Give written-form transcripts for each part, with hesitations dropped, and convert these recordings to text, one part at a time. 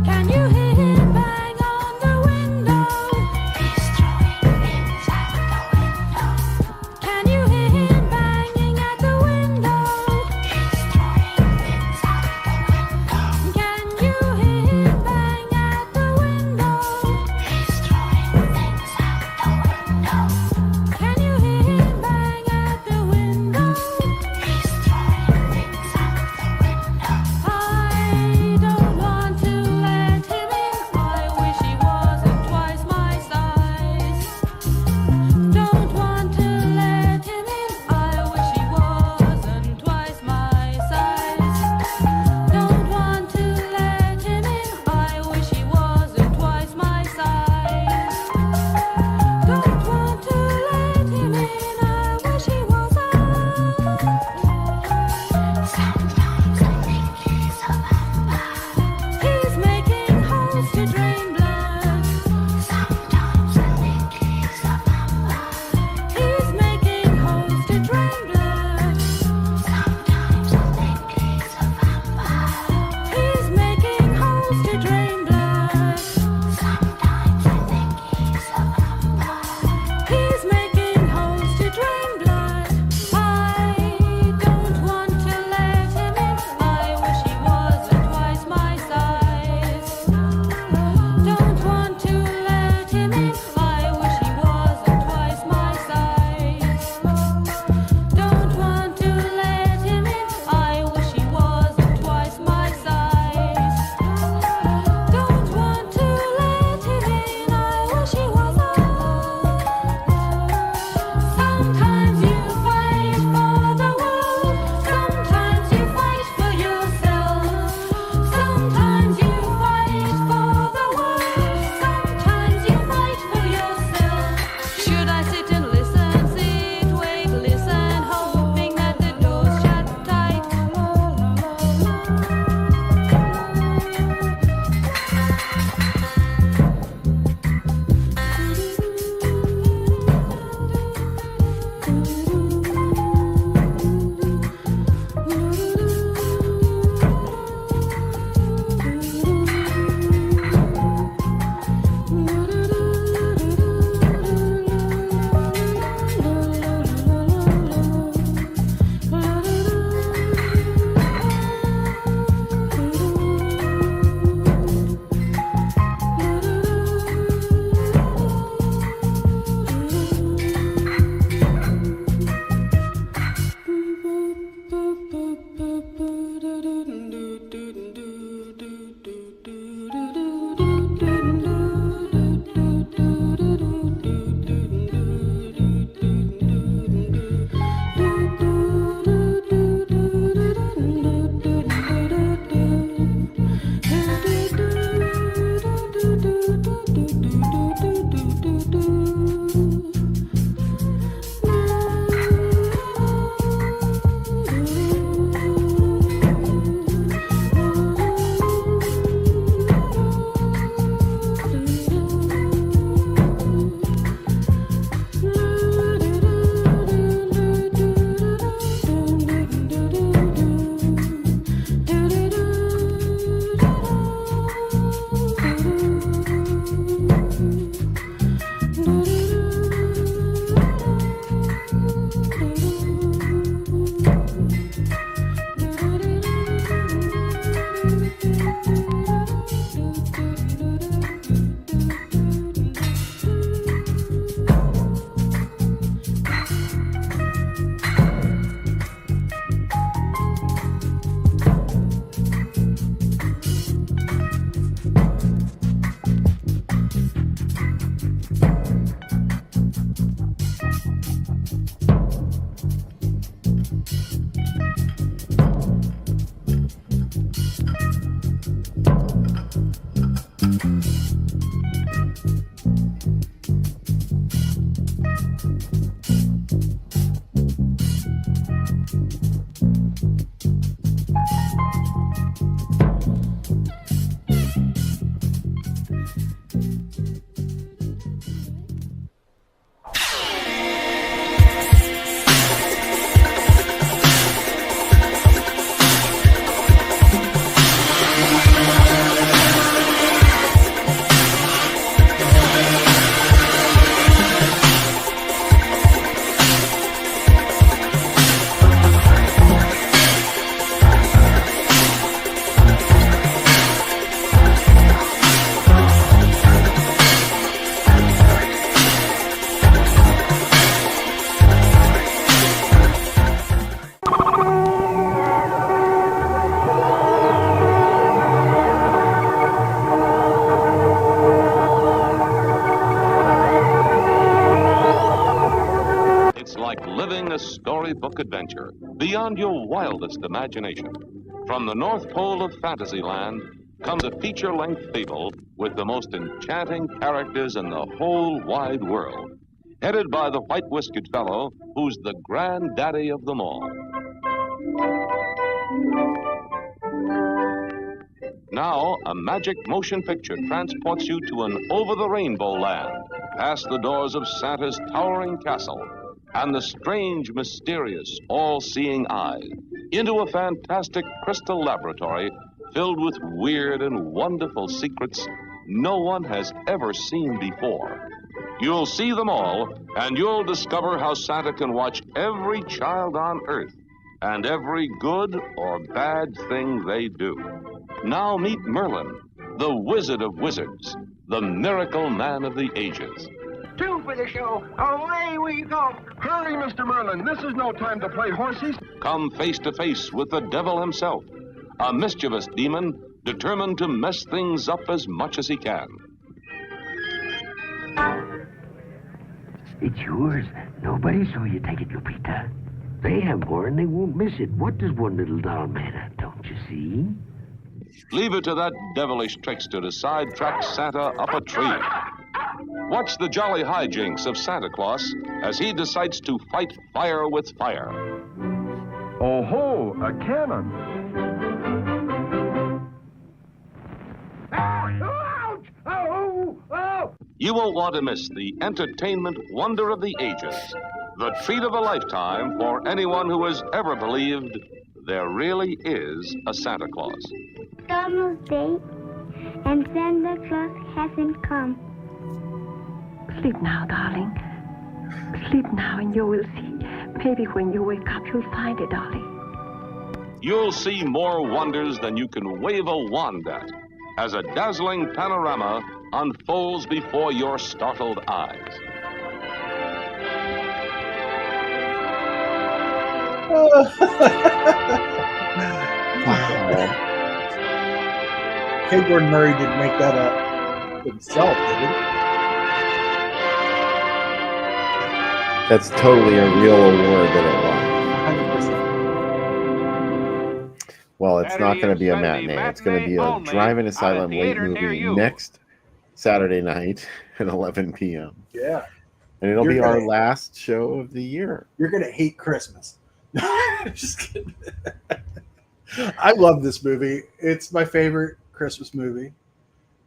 Can you hear reliving a storybook adventure beyond your wildest imagination. From the North Pole of Fantasyland comes a feature-length fable with the most enchanting characters in the whole wide world, headed by the white-whiskered fellow who's the granddaddy of them all. Now, a magic motion picture transports you to an over-the-rainbow land, past the doors of Santa's towering castle and the strange, mysterious, all-seeing eye, into a fantastic crystal laboratory filled with weird and wonderful secrets no one has ever seen before. You'll see them all, and you'll discover how Santa can watch every child on Earth and every good or bad thing they do. Now meet Merlin, the Wizard of Wizards, the miracle man of the ages. Two for the show. Away we go. Hurry, Mr. Merlin. This is no time to play horses. Come face to face with the devil himself, a mischievous demon determined to mess things up as much as he can. It's yours. Nobody saw you take it, Lupita. They have more and they won't miss it. What does one little doll made of, don't you see? Leave it to that devilish trickster to sidetrack Santa up a tree. Watch the jolly hijinks of Santa Claus as he decides to fight fire with fire. Oh ho, a cannon. Ouch! Oh! Oh! You won't want to miss the entertainment wonder of the ages, the treat of a lifetime for anyone who has ever believed there really is a Santa Claus. It's almost day, and Santa Claus hasn't come. Sleep now, darling. Sleep now, and you will see. Maybe when you wake up, you'll find it, darling. You'll see more wonders than you can wave a wand at as a dazzling panorama unfolds before your startled eyes. Wow. K. Gordon Murray didn't make that up himself, did he? That's totally a real award that it won. 100%. Well, it's not going to be a matinee. It's going to be a drive-in asylum late movie next Saturday night at 11 p.m. Yeah. And it'll be our last show of the year. You're going to hate Christmas. Just kidding. I love this movie. It's my favorite Christmas movie.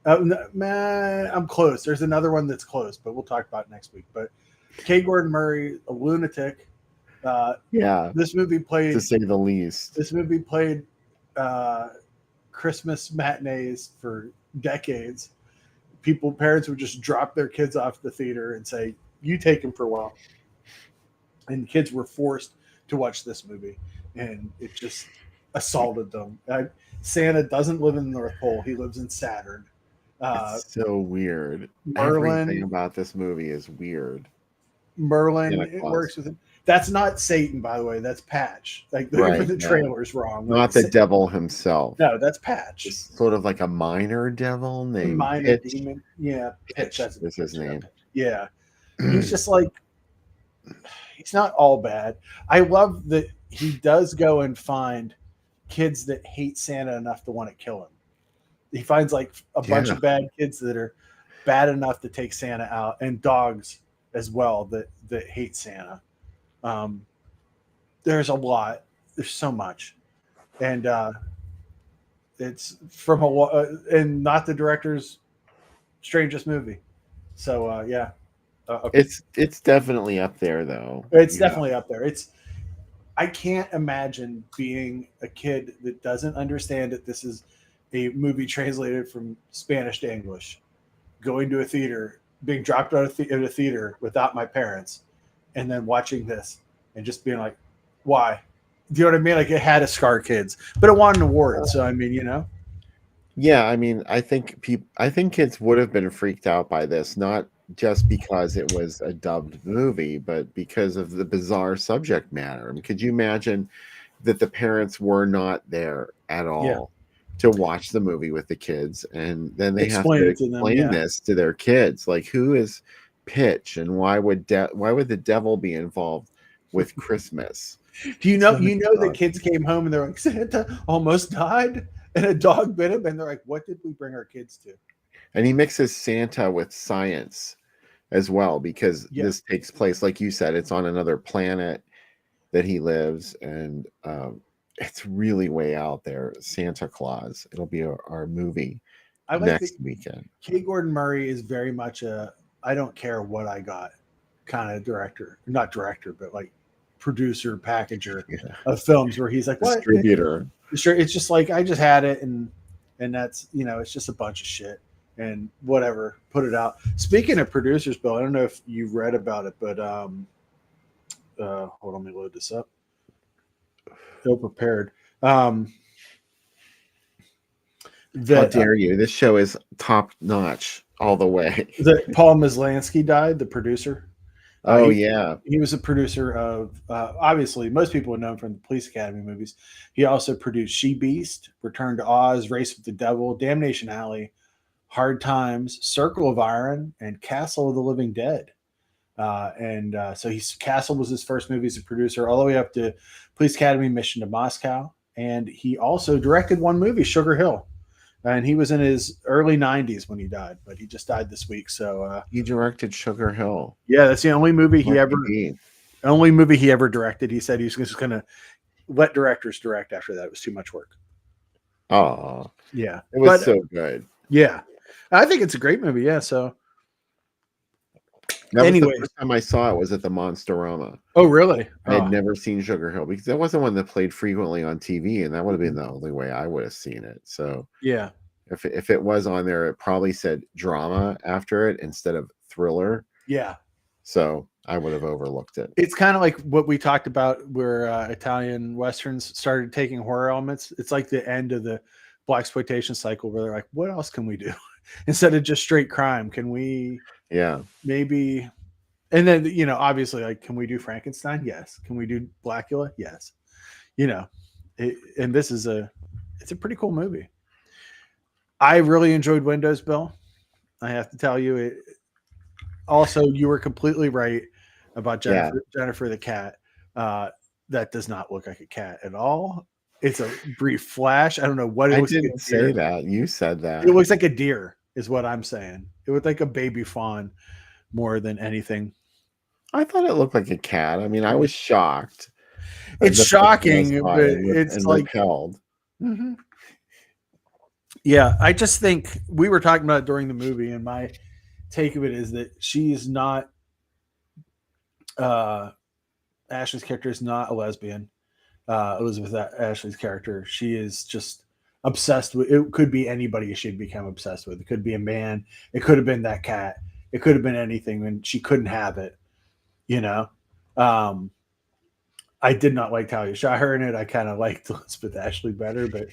Man, I'm close. There's another one that's close, but we'll talk about it next week. But K. Gordon Murray, a lunatic. Yeah. This movie played, to say the least. This movie played Christmas matinees for decades. Parents would just drop their kids off the theater and say, "You take them for a while." And kids were forced to watch this movie, and it just assaulted them. Santa doesn't live in the North Pole; he lives in Saturn. It's so weird. Merlin, everything about this movie is weird. Merlin, it works with him. That's not Satan, by the way. That's Patch. Like the trailer's wrong. Not the devil himself. No, that's Patch. It's sort of like a minor devil named minor Pitch. demon. Yeah, Pitch is his name. Yeah, he's just like, he's not all bad. I love that he does go and find kids that hate Santa enough to want to kill him. He finds like a bunch of bad kids that are bad enough to take Santa out, and dogs as well that hate Santa. There's a lot. There's so much, and it's from and not the director's strangest movie. So yeah, it's definitely up there though. It's definitely up there. I can't imagine being a kid that doesn't understand that this is a movie translated from Spanish to English, going to a theater, being dropped out of a theater without my parents, and then watching this and just being like, why? Do you know what I mean? Like, it had to scar kids, but it won an award. So, I mean, you know. Yeah, I mean, I think kids would have been freaked out by this, not just because it was a dubbed movie, but because of the bizarre subject matter. I mean, could you imagine that the parents were not there at all to watch the movie with the kids, and then they have to explain this to their kids, like, who is Pitch, and why would the devil be involved? with Christmas. Do you know? So You know, the dog. kids came home and they're like, Santa almost died, and a dog bit him, and they're like, "What did we bring our kids to?" And he mixes Santa with science as well, because Yeah. this takes place, like you said, it's on another planet that he lives, and it's really way out there. Santa Claus. It'll be our movie I like that next weekend. K. Gordon Murray is very much a I don't care what I got kind of director, not director, but like producer, packager Yeah. of films where he's like, what? Distributor. Sure. It's just like, I just had it. And that's, it's just a bunch of shit and whatever, put it out. Speaking of producers, Bill, I don't know if you've read about it, but hold on, let me load this up. Ill prepared. How dare you? This show is top notch all the way. That Paul Maslansky died, the producer. Oh, he, yeah. He was a producer of, obviously, most people would know him from the Police Academy movies. He also produced She Beast, Return to Oz, Race with the Devil, Damnation Alley, Hard Times, Circle of Iron, and Castle of the Living Dead. So Castle was his first movie as a producer, all the way up to Police Academy Mission to Moscow. And he also directed one movie, Sugar Hill. And he was in his early 90s when he died, but he just died this week. So he directed Sugar Hill. Yeah, that's the only movie he ever directed. He said he was just going to let directors direct after that. It was too much work. Oh, yeah, it was so good. Yeah, I think it's a great movie. Yeah, so anyway, the first time I saw it was at the Monsterama. Oh, really? I had never seen Sugar Hill because that wasn't one that played frequently on TV, and that would have been the only way I would have seen it. So yeah, if it was on there, it probably said drama after it instead of thriller. Yeah. So I would have overlooked it. It's kind of like what we talked about where Italian Westerns started taking horror elements. It's like the end of the blaxploitation cycle where they're like, what else can we do? Instead of just straight crime, can we maybe, and then, obviously, like, can we do Frankenstein? Yes. Can we do Blackula? Yes. And this is it's a pretty cool movie. I really enjoyed Windows, Bill. I have to tell you it. Also, you were completely right about Jennifer the cat. That does not look like a cat at all. It's a brief flash. I don't know what it looks like. I didn't say that. You said that. It looks like a deer, is what I'm saying. It looked like a baby fawn more than anything. I thought it looked like a cat. I mean, I was shocked. It's shocking, but it's like repelled. Mm-hmm. Yeah, I just think we were talking about it during the movie, and my take of it is that she is not. Ashley's character is not a lesbian. Elizabeth Ashley's character, she is just obsessed with. It could be anybody she'd become obsessed with. It could be a man. It could have been that cat. It could have been anything, and she couldn't have it. I did not like Talia Shire in it. I kind of liked Elizabeth Ashley better, but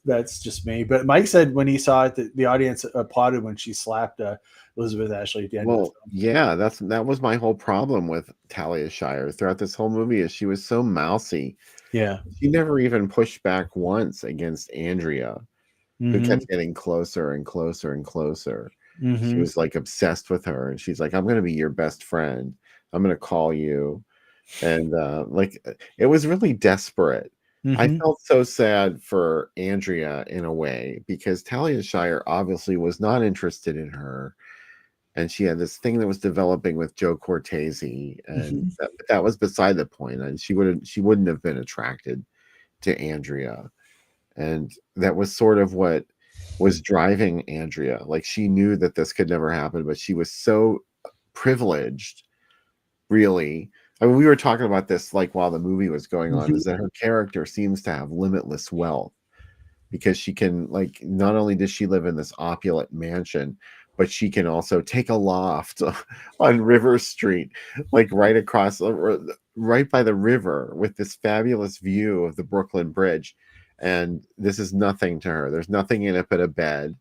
that's just me. But Mike said when he saw it, the audience applauded when she slapped Elizabeth Ashley at the end. Well, yeah, that was my whole problem with Talia Shire throughout this whole movie. Is she was so mousy. Yeah, she never even pushed back once against Andrea, who kept getting closer and closer and closer. Mm-hmm. She was like obsessed with her, and she's like, "I'm going to be your best friend. I'm going to call you." And it was really desperate. Mm-hmm. I felt so sad for Andrea in a way because Talia Shire obviously was not interested in her, and she had this thing that was developing with Joe Cortese, and that was beside the point. And she wouldn't have been attracted to Andrea, and that was sort of what was driving Andrea. Like, she knew that this could never happen, but she was so privileged, really. I mean, we were talking about this like while the movie was going on, is that her character seems to have limitless wealth because she can, like, not only does she live in this opulent mansion, but she can also take a loft on River Street, like right across, right by the river, with this fabulous view of the Brooklyn Bridge. And this is nothing to her. There's nothing in it but a bed.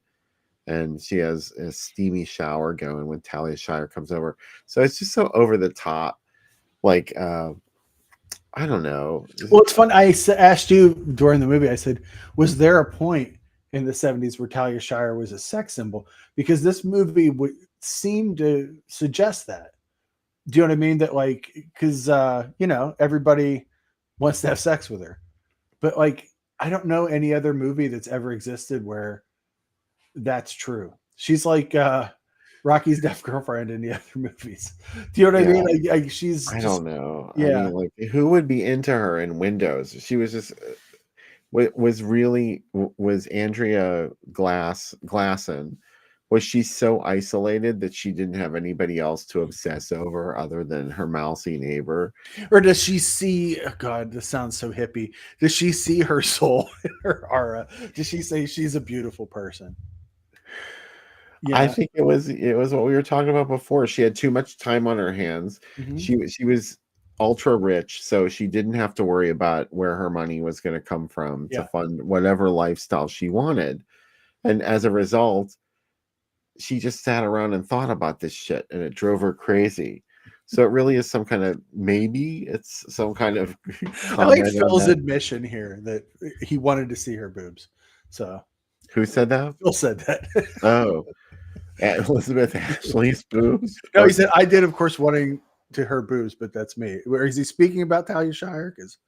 And she has a steamy shower going when Talia Shire comes over. So it's just so over the top. Like, I don't know. Well, it's fun. I asked you during the movie, I said, was there a point in the 70s where Talia Shire was a sex symbol? Because this movie would seem to suggest that. Do you know what I mean? That like, because everybody wants to have sex with her, but like, I don't know any other movie that's ever existed where that's true. She's like Rocky's deaf girlfriend in the other movies. Do you know what I Yeah, mean? Like she's I just don't know. I yeah. mean, like, who would be into her in Windows? She was just was Andrea Glasson, was she so isolated that she didn't have anybody else to obsess over other than her mousy neighbor? Or does she see? Oh God, this sounds so hippie. Does she see her soul in her aura? Does she say she's a beautiful person? I Yeah. think it was what we were talking about before. She had too much time on her hands. Mhm. She was ultra rich, so she didn't have to worry about where her money was going to come from to Yeah. fund whatever lifestyle she wanted. And as a result, she just sat around and thought about this shit, and it drove her crazy. So it really is some kind of, maybe it's some kind of I like comment on Phil's that. admission here that he wanted to see her boobs. So Who said that? Phil said that. Oh, Elizabeth Ashley's boobs. No, he said I did, of course, wanting to her boobs, but that's me. Where is he speaking about Talia Shire? Because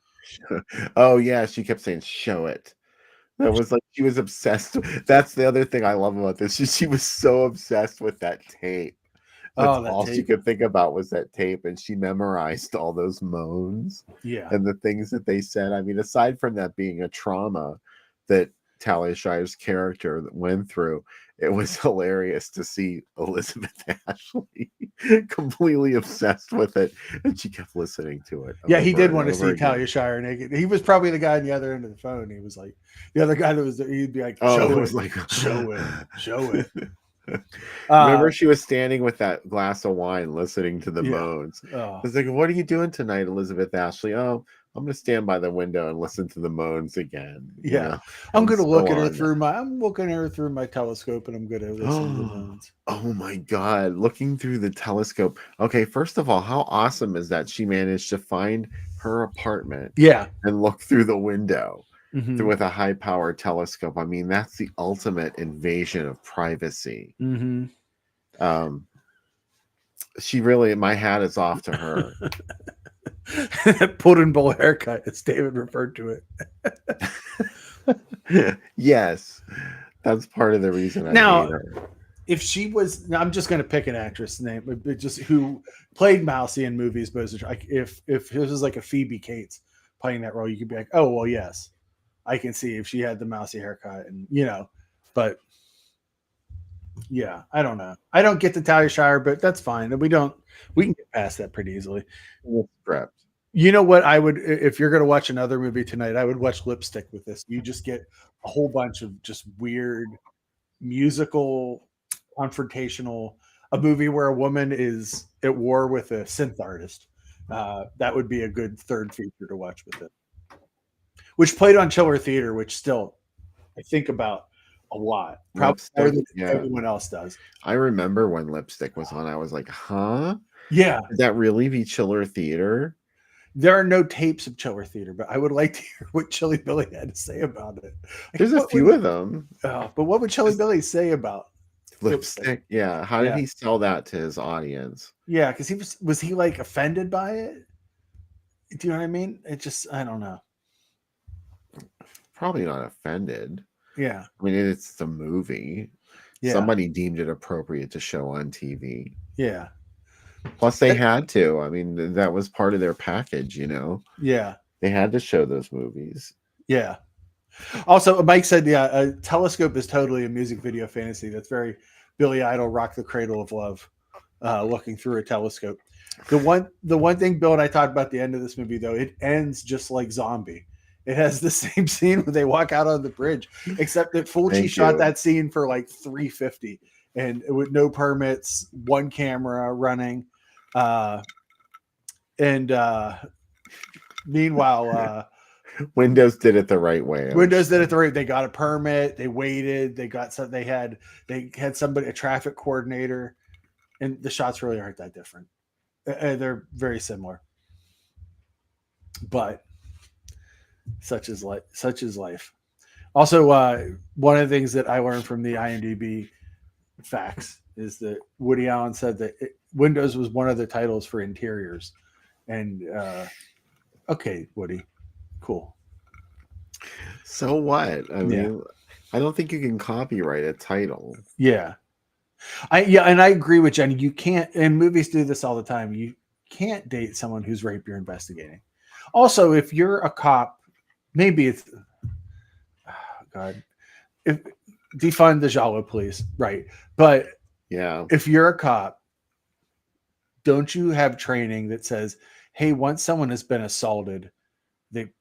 Oh yeah, she kept saying show it. That was like she was obsessed. That's the other thing I love about this. She was so obsessed with that tape. That's that all she tape. could think about was that tape, and she memorized all those moans Yeah. and the things that they said. I mean, aside from that being a trauma that Talia Shire's character went through, it was hilarious to see Elizabeth Ashley completely obsessed with it, and she kept listening to it. Yeah, he over did and want to over see again. Talia Shire naked. He was probably the guy on the other end of the phone. He was like the other guy that was there. He'd be like, Oh, show it it, was like, show it, show it. remember, she was standing with that glass of wine listening to the Yeah. moans. Oh. I was like, what are you doing tonight, Elizabeth Ashley? Oh, I'm going to stand by the window and listen to the moans again. Yeah. I'm and gonna so look at her on. through my telescope, and I'm gonna listen to the moans. Oh my God, looking through the telescope. Okay, first of all, how awesome is that she managed to find her apartment Yeah. and look through the window Mhm. with a high powered telescope? I mean, that's the ultimate invasion of privacy. Mhm. She really, my hat is off to her. Pulled in bowl haircut, as David referred to it. Yes, that's part of the reason I Now, hate her. if she was, now I'm just going to pick an actress name, but just who played Mousy in movies. But if this was like a Phoebe Cates playing that role, you could be like, oh well, yes, I can see if she had the Mousy haircut, and But yeah, I don't know. I don't get the Talia Shire, but that's fine. We can get past that pretty easily. Prepped. You know what? I would, if you're going to watch another movie tonight, I would watch Lipstick with this. You just get a whole bunch of just weird musical, confrontational, a movie where a woman is at war with a synth artist. That would be a good third feature to watch with it. Which played on Chiller Theater, which still I think about a lot. Probably more than everyone else does. I remember when Lipstick was on, I was like, huh? Yeah. Did that really be Chiller Theater? There are no tapes of Chiller Theater, but I would like to hear what Chili Billy had to say about it. There's a few of them. But what would Chili Billy say about Lipstick? Yeah. How did he sell that to his audience? Yeah, because was he like offended by it? Do you know what I mean? It just, I don't know. Probably not offended. Yeah. I mean, it's the movie. Yeah. Somebody deemed it appropriate to show on TV. Yeah. Plus, they had to. I mean, that was part of their package, Yeah. They had to show those movies. Yeah. Also, Mike said, yeah, a telescope is totally a music video fantasy. That's very Billy Idol, Rock the Cradle of Love, looking through a telescope. The one thing Bill and I talked about at the end of this movie, though, it ends just like Zombie. It has the same scene where they walk out on the bridge, except that Fulci shot that scene for like $350 and with no permits, one camera running. Meanwhile, Windows did it the right way. Windows did it the right. They got a permit. They waited. They had somebody, a traffic coordinator, and the shots really aren't that different. They're very similar, but such is life. Also, one of the things that I learned from the IMDb facts is that Woody Allen said that Windows was one of the titles for interiors. And okay, Woody, cool. So what? I Yeah. mean, I don't think you can copyright a title. Yeah. And I agree with Jenny. You can't, and movies do this all the time. You can't date someone whose rape you're investigating. Also, if you're a cop, maybe it's God. If defund the Jalo police, right? But Yeah. if you're a cop, don't you have training that says, hey, once someone has been assaulted,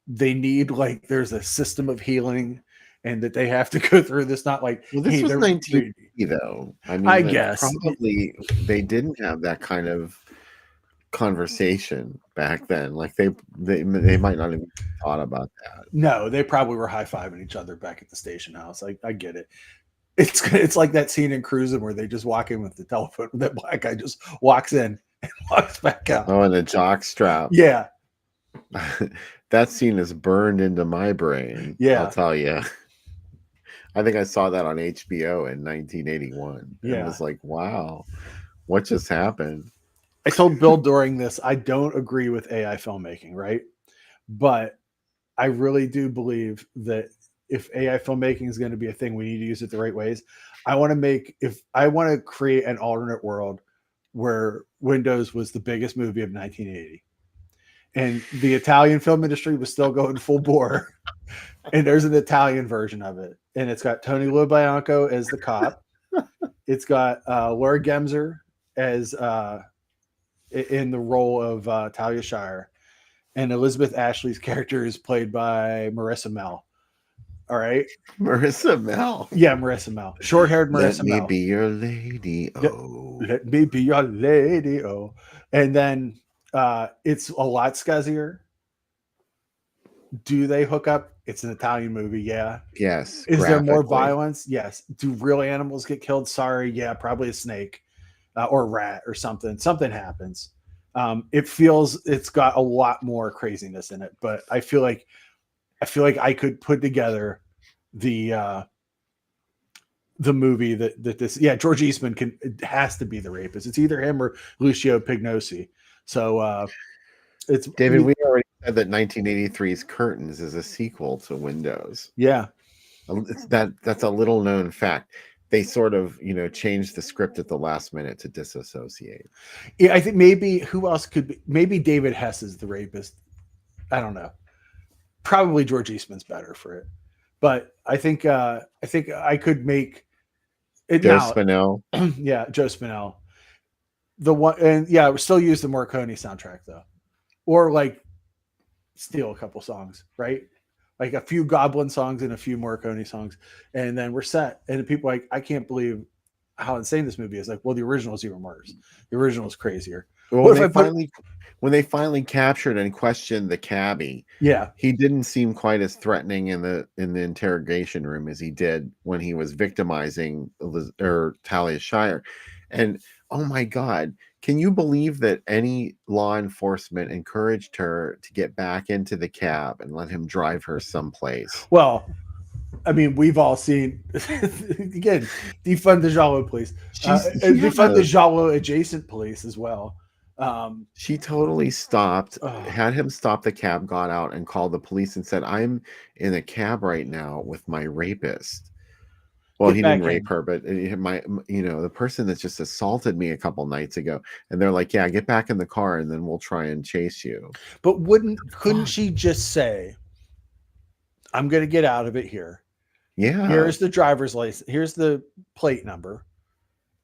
they need, like, there's a system of healing and that they have to go through this, not like, Well, this hey, was they're 1980 though. I mean, I guess. probably they didn't have that kind of conversation back then. Like they might not even thought about that. No, they probably were high-fiving each other back at the station house. I get it. It's like that scene in Cruising where they just walk in with the telephone. That black guy just walks in and walks back out. Oh, and a jock strap. Yeah. That scene is burned into my brain. Yeah. I'll tell you. I think I saw that on HBO in 1981. Yeah. It was like, wow, what just happened? I told Bill during this, I don't agree with AI filmmaking, right? But I really do believe that if AI filmmaking is going to be a thing, we need to use it the right ways. I want to create an alternate world where Windows was the biggest movie of 1980. And the Italian film industry was still going full bore. And there's an Italian version of it. And it's got Tony LoBianco as the cop. It's got Laura Gemser as in the role of Talia Shire. And Elizabeth Ashley's character is played by Marissa Mel. All right. Marissa Mel. Yeah, Marissa Mel. Short-haired Marissa Let me Mel. be your lady. Oh. Let me be your lady. Oh. And then it's a lot scuzzier. Do they hook up? It's an Italian movie. Yeah. Yes. Is there more graphically. violence? Yes. Do real animals get killed? Sorry. Yeah, probably a snake or a rat or something. Something happens. It feels it's got a lot more craziness in it, but I feel like I could put together the movie that this. Yeah, George Eastman has to be the rapist. It's either him or Lucio Pignosi. So it's David, we already said that 1983's Curtains is a sequel to Windows. Yeah. That's a little known fact. They sort of, changed the script at the last minute to disassociate. Yeah, I think maybe who else could be? Maybe David Hess is the rapist. I don't know. Probably George Eastman's better for it, but I think I could make it Joe now. Spinell. Yeah, Joe Spinell. The one, and yeah, we still use the Morricone soundtrack though, or like steal a couple songs, right? Like a few Goblin songs and a few Morricone songs, and then we're set. And people are like, I can't believe how insane this movie is. Like, well, the original is even worse. The original is crazier. Well, when they finally captured and questioned the cabbie, yeah, he didn't seem quite as threatening in the interrogation room as he did when he was victimizing Talia Shire. And oh my God, can you believe that any law enforcement encouraged her to get back into the cab and let him drive her someplace? Well, I mean, we've all seen again, defund the Jalo police, defund the Jalo adjacent police as well. She totally stopped, had him stop the cab, got out and called the police and said, I'm in a cab right now with my rapist. Well, he didn't rape her, but the person that just assaulted me a couple nights ago. And they're like, yeah, get back in the car and then we'll try and chase you. But couldn't she just say, I'm going to get out of it here. Yeah. Here's the driver's license. Here's the plate number.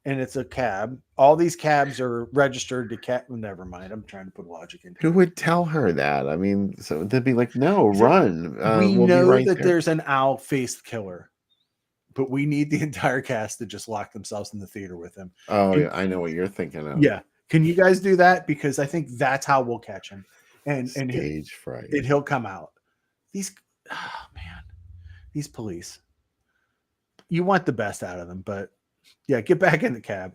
And it's a cab. All these cabs are registered to cab. Never mind. I'm trying to put logic into it. Who would tell her that? I mean, so they'd be like, no, run. We know that there's an owl-faced killer, but we need the entire cast to just lock themselves in the theater with him. Oh, yeah, I know what you're thinking of. Yeah. Can you guys do that? Because I think that's how we'll catch him. And Stage fright. He'll come out. These police. You want the best out of them, but yeah, get back in the cab.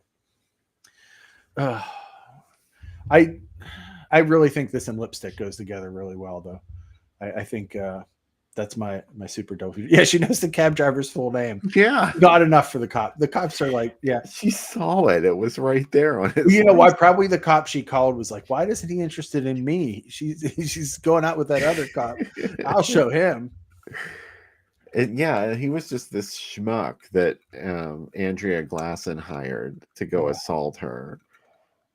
I really think this and Lipstick goes together really well, though. I think That's my super dope. Yeah, she knows the cab driver's full name. Yeah. Not enough for the cop. The cops are like, yeah. She saw it. It was right there on his You know why? license. Probably the cop she called was like, why isn't he interested in me? She's going out with that other cop. I'll show him. Yeah, he was just this schmuck that Andrea Glasson hired to go assault her.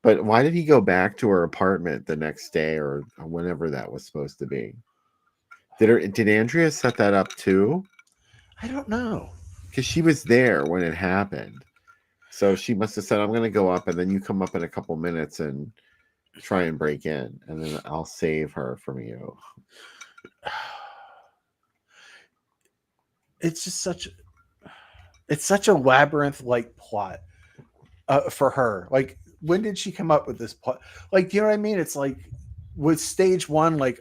But why did he go back to her apartment the next day or whenever that was supposed to be? Did Andrea set that up too? I don't know. Because she was there when it happened. So she must have said, I'm going to go up and then you come up in a couple minutes and try and break in. And then I'll save her from you. It's just such a labyrinth-like plot for her. Like, when did she come up with this plot? Like, you know what I mean? It's like with stage one, like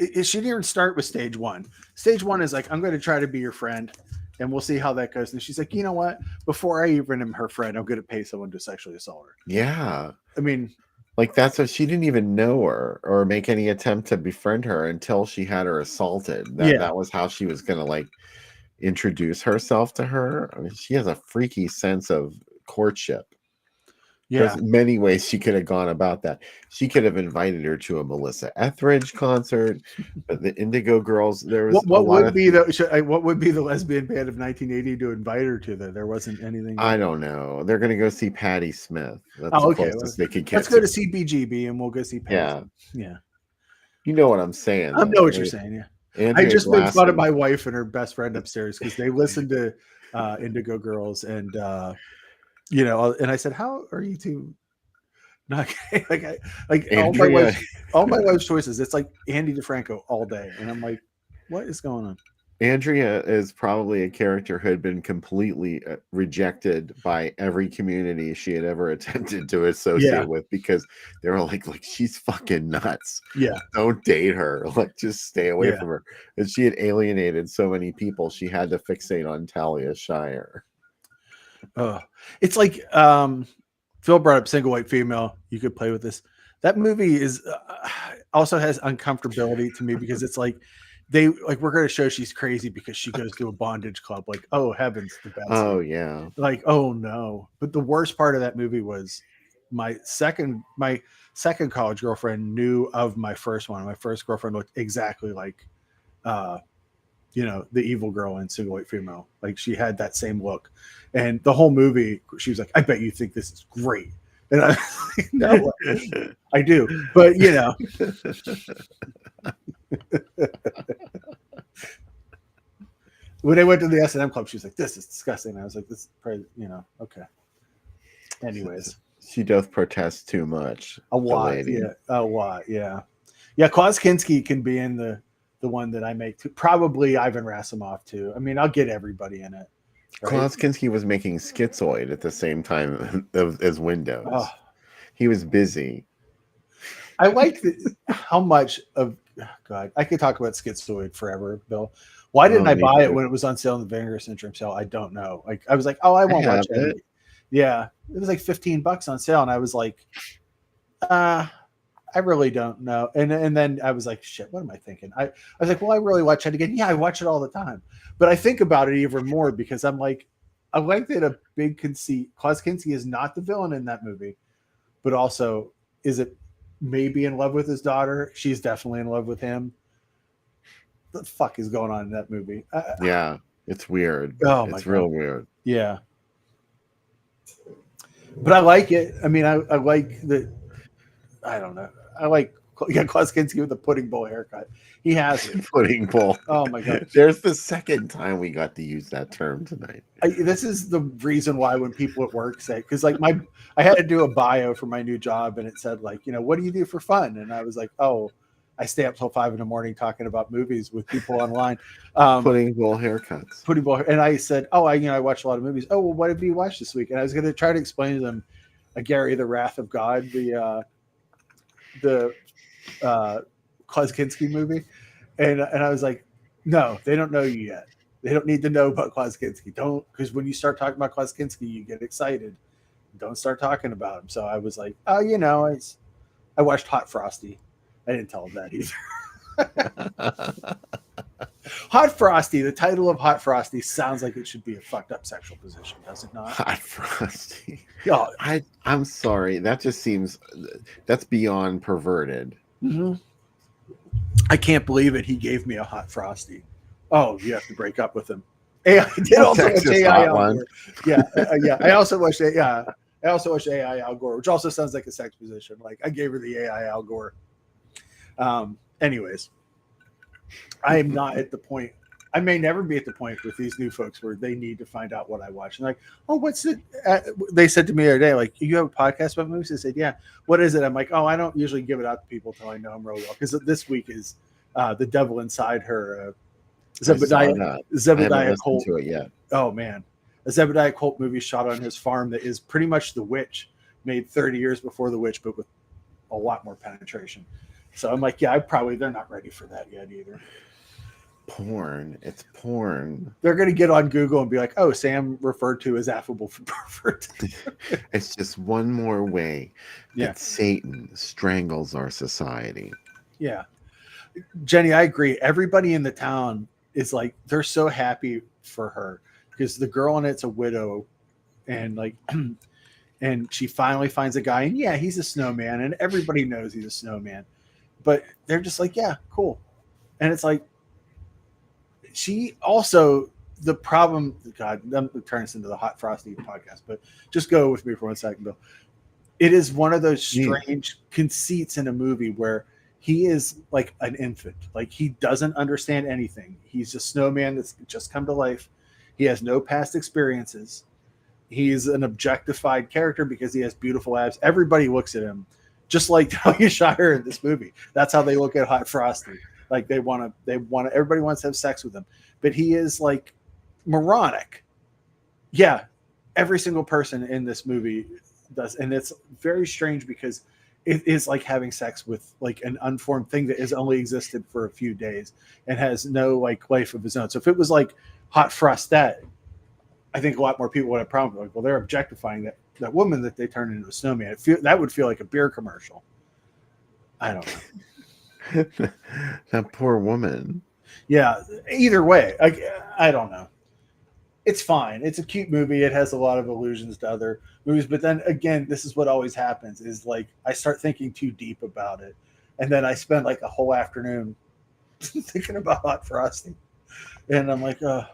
she didn't even start with stage one. Stage one is like, I'm going to try to be your friend and we'll see how that goes. And she's like, you know what? Before I even am her friend, I'm going to pay someone to sexually assault her. Yeah. I mean, like that's what she didn't even know her or make any attempt to befriend her until she had her assaulted. That was how she was going to like introduce herself to her. I mean, she has a freaky sense of courtship. There's many ways she could have gone about that. She could have invited her to a Melissa Etheridge concert, but the Indigo Girls. There was what would be the lesbian band of 1980 to invite her to? There wasn't anything. I don't know. They're going to go see Patti Smith. That's the closest they could get. Let's go to CBGB and we'll go see Patti. Yeah. You know what I'm saying. I know what you're saying. Yeah. Andrea I just made fun of Glasson. my wife and her best friend upstairs because they listened to Indigo Girls and and I said, how are you two not like all my wife's choices? It's like Andy DeFranco all day. And I'm like, what is going on? Andrea is probably a character who had been completely rejected by every community she had ever attempted to associate with because they were like she's fucking nuts. Yeah. Don't date her. Like just stay away from her. And she had alienated so many people she had to fixate on Talia Shire. It's like Phil brought up single white female. You could play with this. That movie is also has uncomfortability to me because it's like we're going to show she's crazy because she goes to a bondage club. Like, oh heavens, the best. Oh yeah. Like, oh no. But the worst part of that movie was my second college girlfriend knew of my first one. My first girlfriend looked exactly like the evil girl in Single White Female. Like she had that same look. And the whole movie, she was like, I bet you think this is great. And I like, no, I do. But when I went to the S&M club, she was like, this is disgusting. And I was like, this is probably, okay. Anyways. She does protest too much. A lot. Yeah. A lot. Yeah. Yeah. Klaus Kinski can be in the one that I make too. Probably Ivan Rassimov too. I mean, I'll get everybody in it. Right? Klaus Kinski was making Schizoid at the same time as Windows. Oh. He was busy. I like how much of God. I could talk about Schizoid forever, Bill. Why didn't I buy it when it was on sale in the Vinegar Syndrome sale? I don't know. Like I was like, oh, I won't watch it. Yeah, it was like $15 on sale, and I was like, I really don't know. And then I was like, shit, what am I thinking? I was like, well, I really watch it again. Yeah, I watch it all the time. But I think about it even more because I'm like, I like that a big conceit. Klaus Kinski is not the villain in that movie, but also is it maybe in love with his daughter? She's definitely in love with him. What the fuck is going on in that movie? Yeah, it's weird. Oh my God. It's real weird. Yeah. But I like it. I mean, I like the, I don't know. I like Klaus Kinski with the pudding bowl haircut. He has it. Pudding bowl. Oh my God. There's the second time we got to use that term tonight. This is the reason why when people at work say, because like I had to do a bio for my new job and it said like, what do you do for fun? And I was like, oh, I stay up till 5 a.m. talking about movies with people online. Pudding bowl haircuts. Pudding bowl. And I said, oh, I watch a lot of movies. Oh, well, what have you watched this week? And I was going to try to explain to them Gary, the Wrath of God, the Klaus Kinski movie. And I was like, no, they don't know you yet. They don't need to know about Klaus Kinski. Don't, because when you start talking about Klaus Kinski, you get excited. Don't start talking about him. So I was like, oh, I watched Hot Frosty. I didn't tell him that either. Hot Frosty, the title of Hot Frosty sounds like it should be a fucked up sexual position, does it not? Hot Frosty. Yeah. I'm sorry. That just seems that's beyond perverted. Mm-hmm. I can't believe it. He gave me a Hot Frosty. Oh, you have to break up with him. I did also watch AI Al Gore. Yeah, yeah. I also watched AI Al Gore, which also sounds like a sex position. Like I gave her the AI Al Gore. Anyways, I am not at the point. I may never be at the point with these new folks where they need to find out what I watch. And like, oh, what's it? They said to me the other day, like, you have a podcast about movies? I said, yeah. What is it? I'm like, oh, I don't usually give it out to people until I know them really well. Because this week is The Devil Inside Her. Zebediah Colt. To it yet. Oh, man. A Zebediah Colt movie shot on his farm that is pretty much The Witch, made 30 years before The Witch, but with a lot more penetration. So I'm like, yeah, they're not ready for that yet either. Porn. It's porn. They're going to get on Google and be like, oh, Sam referred to as affable for pervert. It's just one more way Yeah. that Satan strangles our society. Yeah. Jenny, I agree. Everybody in the town is like, they're so happy for her because the girl in it's a widow and like, and she finally finds a guy and yeah, he's a snowman and everybody knows he's a snowman, but they're just like, yeah, cool. And it's like, she also, the problem, God, I'm turning this into the Hot Frosty podcast, but just go with me for 1 second, Bill. It is one of those strange conceits in a movie where he is like an infant. Like he doesn't understand anything. He's a snowman that's just come to life. He has no past experiences. He's an objectified character because he has beautiful abs. Everybody looks at him just like Talia Shire in this movie. That's how they look at Hot Frosty. Like everybody wants to have sex with him, but he is like moronic. Yeah. Every single person in this movie does. And it's very strange because it is like having sex with like an unformed thing that has only existed for a few days and has no like life of his own. So if it was like Hot Frostette, I think a lot more people would have problems. Like, well, they're objectifying that woman that they turned into a snowman. That would feel like a beer commercial. I don't know. That poor woman. Yeah. Either way, I don't know. It's fine. It's a cute movie. It has a lot of allusions to other movies. But then again, this is what always happens is like I start thinking too deep about it. And then I spend like a whole afternoon thinking about Hot Frosty. And I'm like, a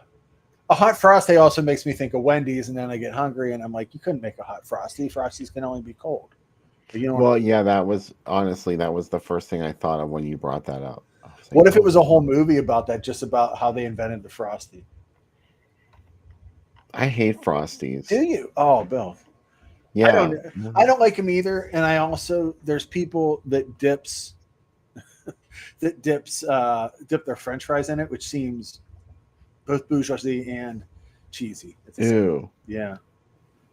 Hot Frosty also makes me think of Wendy's. And then I get hungry and I'm like, you couldn't make a Hot Frosty. Frosties can only be cold. But you know well, yeah, that was the first thing I thought of when you brought that up. What if it was a whole movie about that, just about how they invented the Frosty? I hate Frosties. Do you? Oh, Bill. Yeah. I don't like them either. And I also, there's people that dip their French fries in it, which seems both bourgeoisie and cheesy. Ew. Yeah.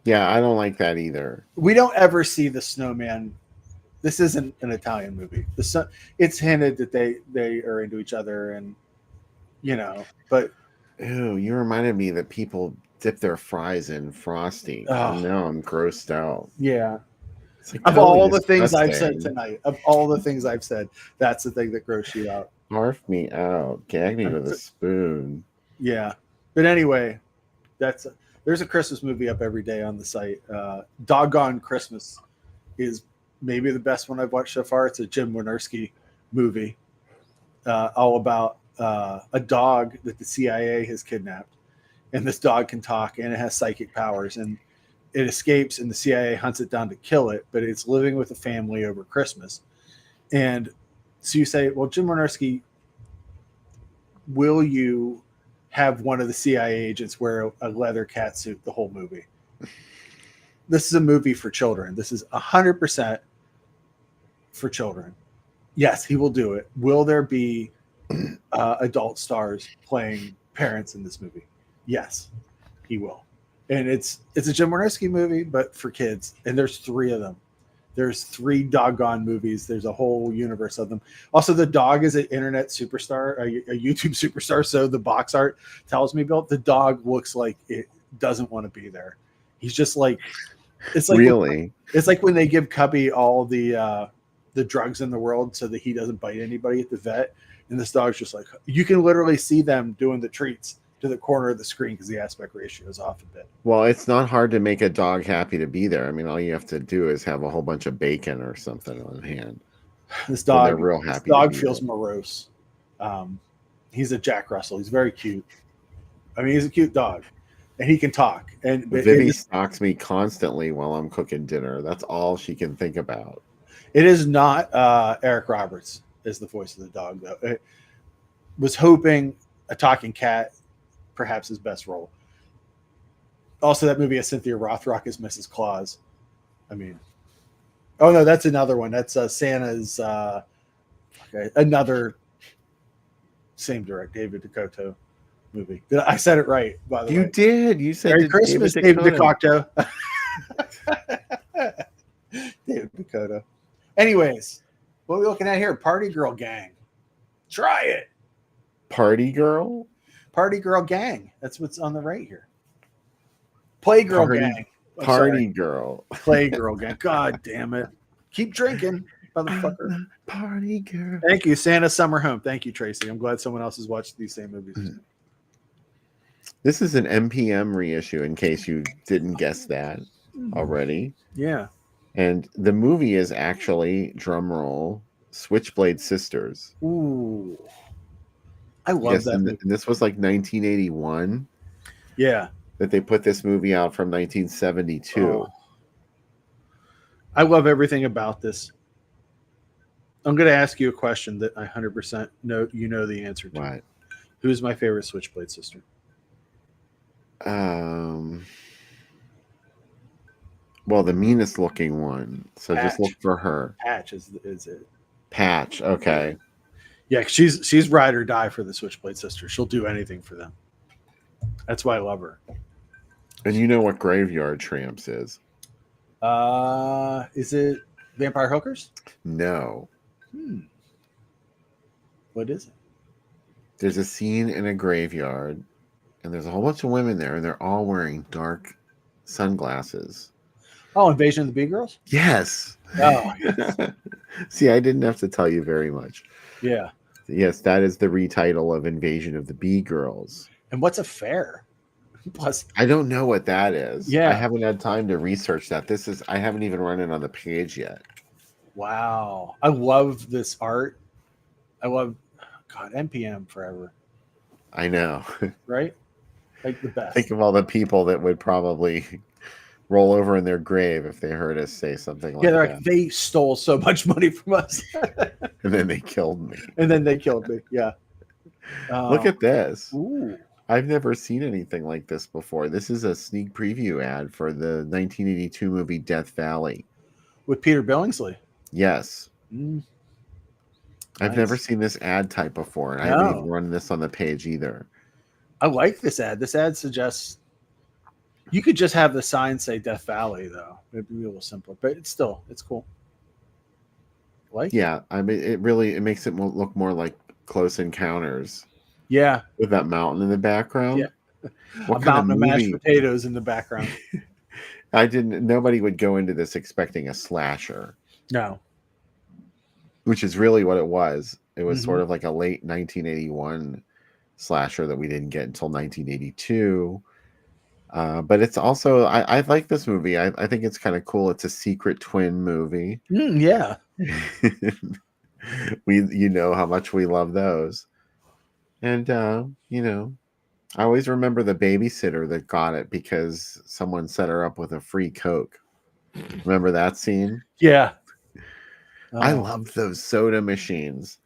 Yeah, I don't like that either. We don't ever see the snowman. This isn't an Italian movie. It's hinted that they are into each other and, you know, but. Ew, you reminded me that people dip their fries in Frosty. Oh. Now I'm grossed out. Yeah. Like of totally all the things I've disgusting. said tonight, that's the thing that grosses you out. Barf me out. Gag me with a spoon. Yeah. But anyway, there's a Christmas movie up every day on the site. Doggone Christmas is maybe the best one I've watched so far. It's a Jim Wynorski movie all about a dog that the CIA has kidnapped. And this dog can talk and it has psychic powers and it escapes and the CIA hunts it down to kill it, but it's living with a family over Christmas. And so you say, well, Jim Wynorski, will you have one of the CIA agents wear a leather catsuit the whole movie? This is a movie for children. This is 100% for children. Yes, he will do it. Will there be adult stars playing parents in this movie? Yes, he will. And it's a Jim Wynorski movie, but for kids. And there's 3 of them. There's 3 doggone movies. There's a whole universe of them. Also, the dog is an internet superstar, a YouTube superstar. So the box art tells me, Bill, the dog looks like it doesn't want to be there. He's just like, it's like, really? It's like when they give Cubby all the the drugs in the world so that he doesn't bite anybody at the vet. And this dog's just like, you can literally see them doing the treats to the corner of the screen because the aspect ratio is off a bit. Well, it's not hard to make a dog happy to be there. I mean, all you have to do is have a whole bunch of bacon or something on hand. This Then they're dog, real this happy to dog be feels there. morose. He's a Jack Russell. He's very cute. I mean, he's a cute dog, and he can talk. And Vivi stalks me constantly while I'm cooking dinner. That's all she can think about. it is not Eric Roberts is the voice of the dog, though. It was hoping a talking cat, perhaps his best role. Also, that movie of Cynthia Rothrock is Mrs. Claus. I mean, oh no, that's another one. That's Santa's another same direct David Dakota movie. I said it right, by the way. You did. You said Merry Christmas, David Dakota. David Dakota. Anyways, what are we looking at here? Party Girl Gang. Try it. Party Girl? Party Girl Gang. That's what's on the right here. Playgirl Party- Gang. I'm Party sorry. Girl. Playgirl Gang. God damn it. Keep drinking, motherfucker. Party Girl. Thank you, Santa Summer Home. Thank you, Tracy. I'm glad someone else has watched these same movies. This is an MPM reissue in case you didn't guess that already. Yeah. And the movie is actually, drumroll, Switchblade Sisters. Ooh. I love Yes, that and movie. this was like 1981 Yeah. that they put this movie out from 1972. Oh. I love everything about this. I'm going to ask you a question that I 100% know you know the answer to. What? Who's my favorite Switchblade sister? Well, the meanest looking one. So just Patch. look for her. Patch is it. Patch. Okay. Yeah, she's ride or die for the Switchblade sister. She'll do anything for them. That's why I love her. And you know what Graveyard Tramps is? Is it Vampire Hookers? No. What is it? There's a scene in a graveyard, and there's a whole bunch of women there, and they're all wearing dark sunglasses. Oh, Invasion of the Bee Girls? Yes. Oh, yes. See, I didn't have to tell you very much. Yeah. Yes, that is the retitle of Invasion of the Bee Girls. And what's a fair? Plus, I don't know what that is. Yeah. I haven't had time to research that. I haven't even run it on the page yet. wow. I love this art. I love, God, NPM forever, I know. right? Like the best. Think of all the people that would probably roll over in their grave if they heard us say something like Yeah, they're that. like, they stole so much money from us. And then they killed me. And then they killed me. Yeah. Look at this. Ooh. I've never seen anything like this before. This is a sneak preview ad for the 1982 movie Death Valley. With Peter Billingsley. Yes. Mm. I've Nice. never seen this ad type before, and I haven't even run this on the page either. I like this ad. This ad suggests you could just have the sign say Death Valley, though. It'd be a little simpler, but it's cool. Like, Yeah, I mean, it makes it look more like Close Encounters yeah, with that mountain in the background. Yeah. What a kind of mountain of mashed movie? potatoes in the background. Nobody would go into this expecting a slasher, No, which is really what it was. It was Mhm. sort of like a late 1981 slasher that we didn't get until 1982. But it's also, I like this movie. I think it's kind of cool. It's a secret twin movie. yeah, You know how much we love those. And, I always remember the babysitter that got it because someone set her up with a free Coke. Remember that scene? yeah. I Oh, loved those soda machines.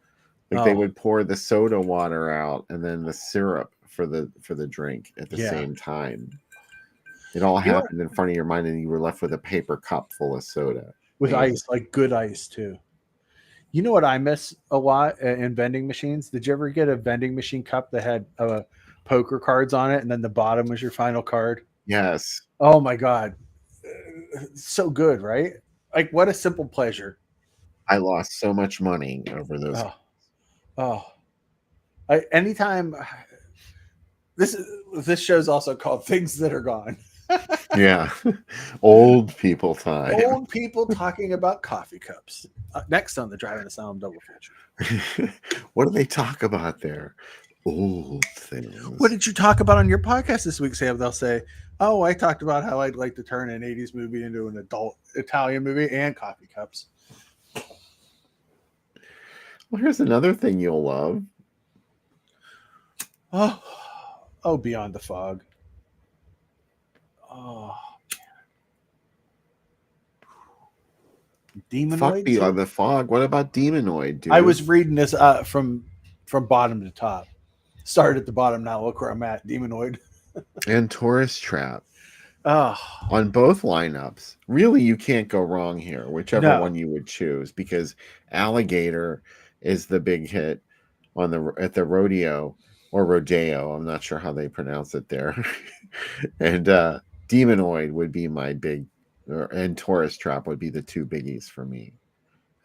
Like they Oh. would pour the soda water out and then the syrup for the drink at the Yeah. same time. It all You know- happened in front of your mind, and you were left with a paper cup full of soda. with Amazing. ice, like good ice too. You know what I miss a lot in vending machines? Did you ever get a vending machine cup that had poker cards on it, and then the bottom was your final card? Yes. Oh my god, so good, right? Like what a simple pleasure. I lost so much money over those. Anytime this show's also called Things That Are Gone. Yeah. Old people time. Old people talking about coffee cups. Next on the Driving Asylum double feature. What do they talk about there? Old things. What did you talk about on your podcast this week, Sam? They'll say, "Oh, I talked about how I'd like to turn an '80s movie into an adult Italian movie and coffee cups." Well, here's another thing you'll love. Oh, Beyond the Fog. Oh, Demonoid. Fuck Beyond the Fog. What about Demonoid, dude? I was reading this from bottom to top. Started at the bottom. Now look where I'm at. Demonoid. And Tourist Trap. Oh, On both lineups. Really, you can't go wrong here, whichever No. one you would choose, because Alligator is the big hit at the rodeo or rodeo. I'm not sure how they pronounce it there. And Demonoid would be my big, and Tourist Trap would be the two biggies for me.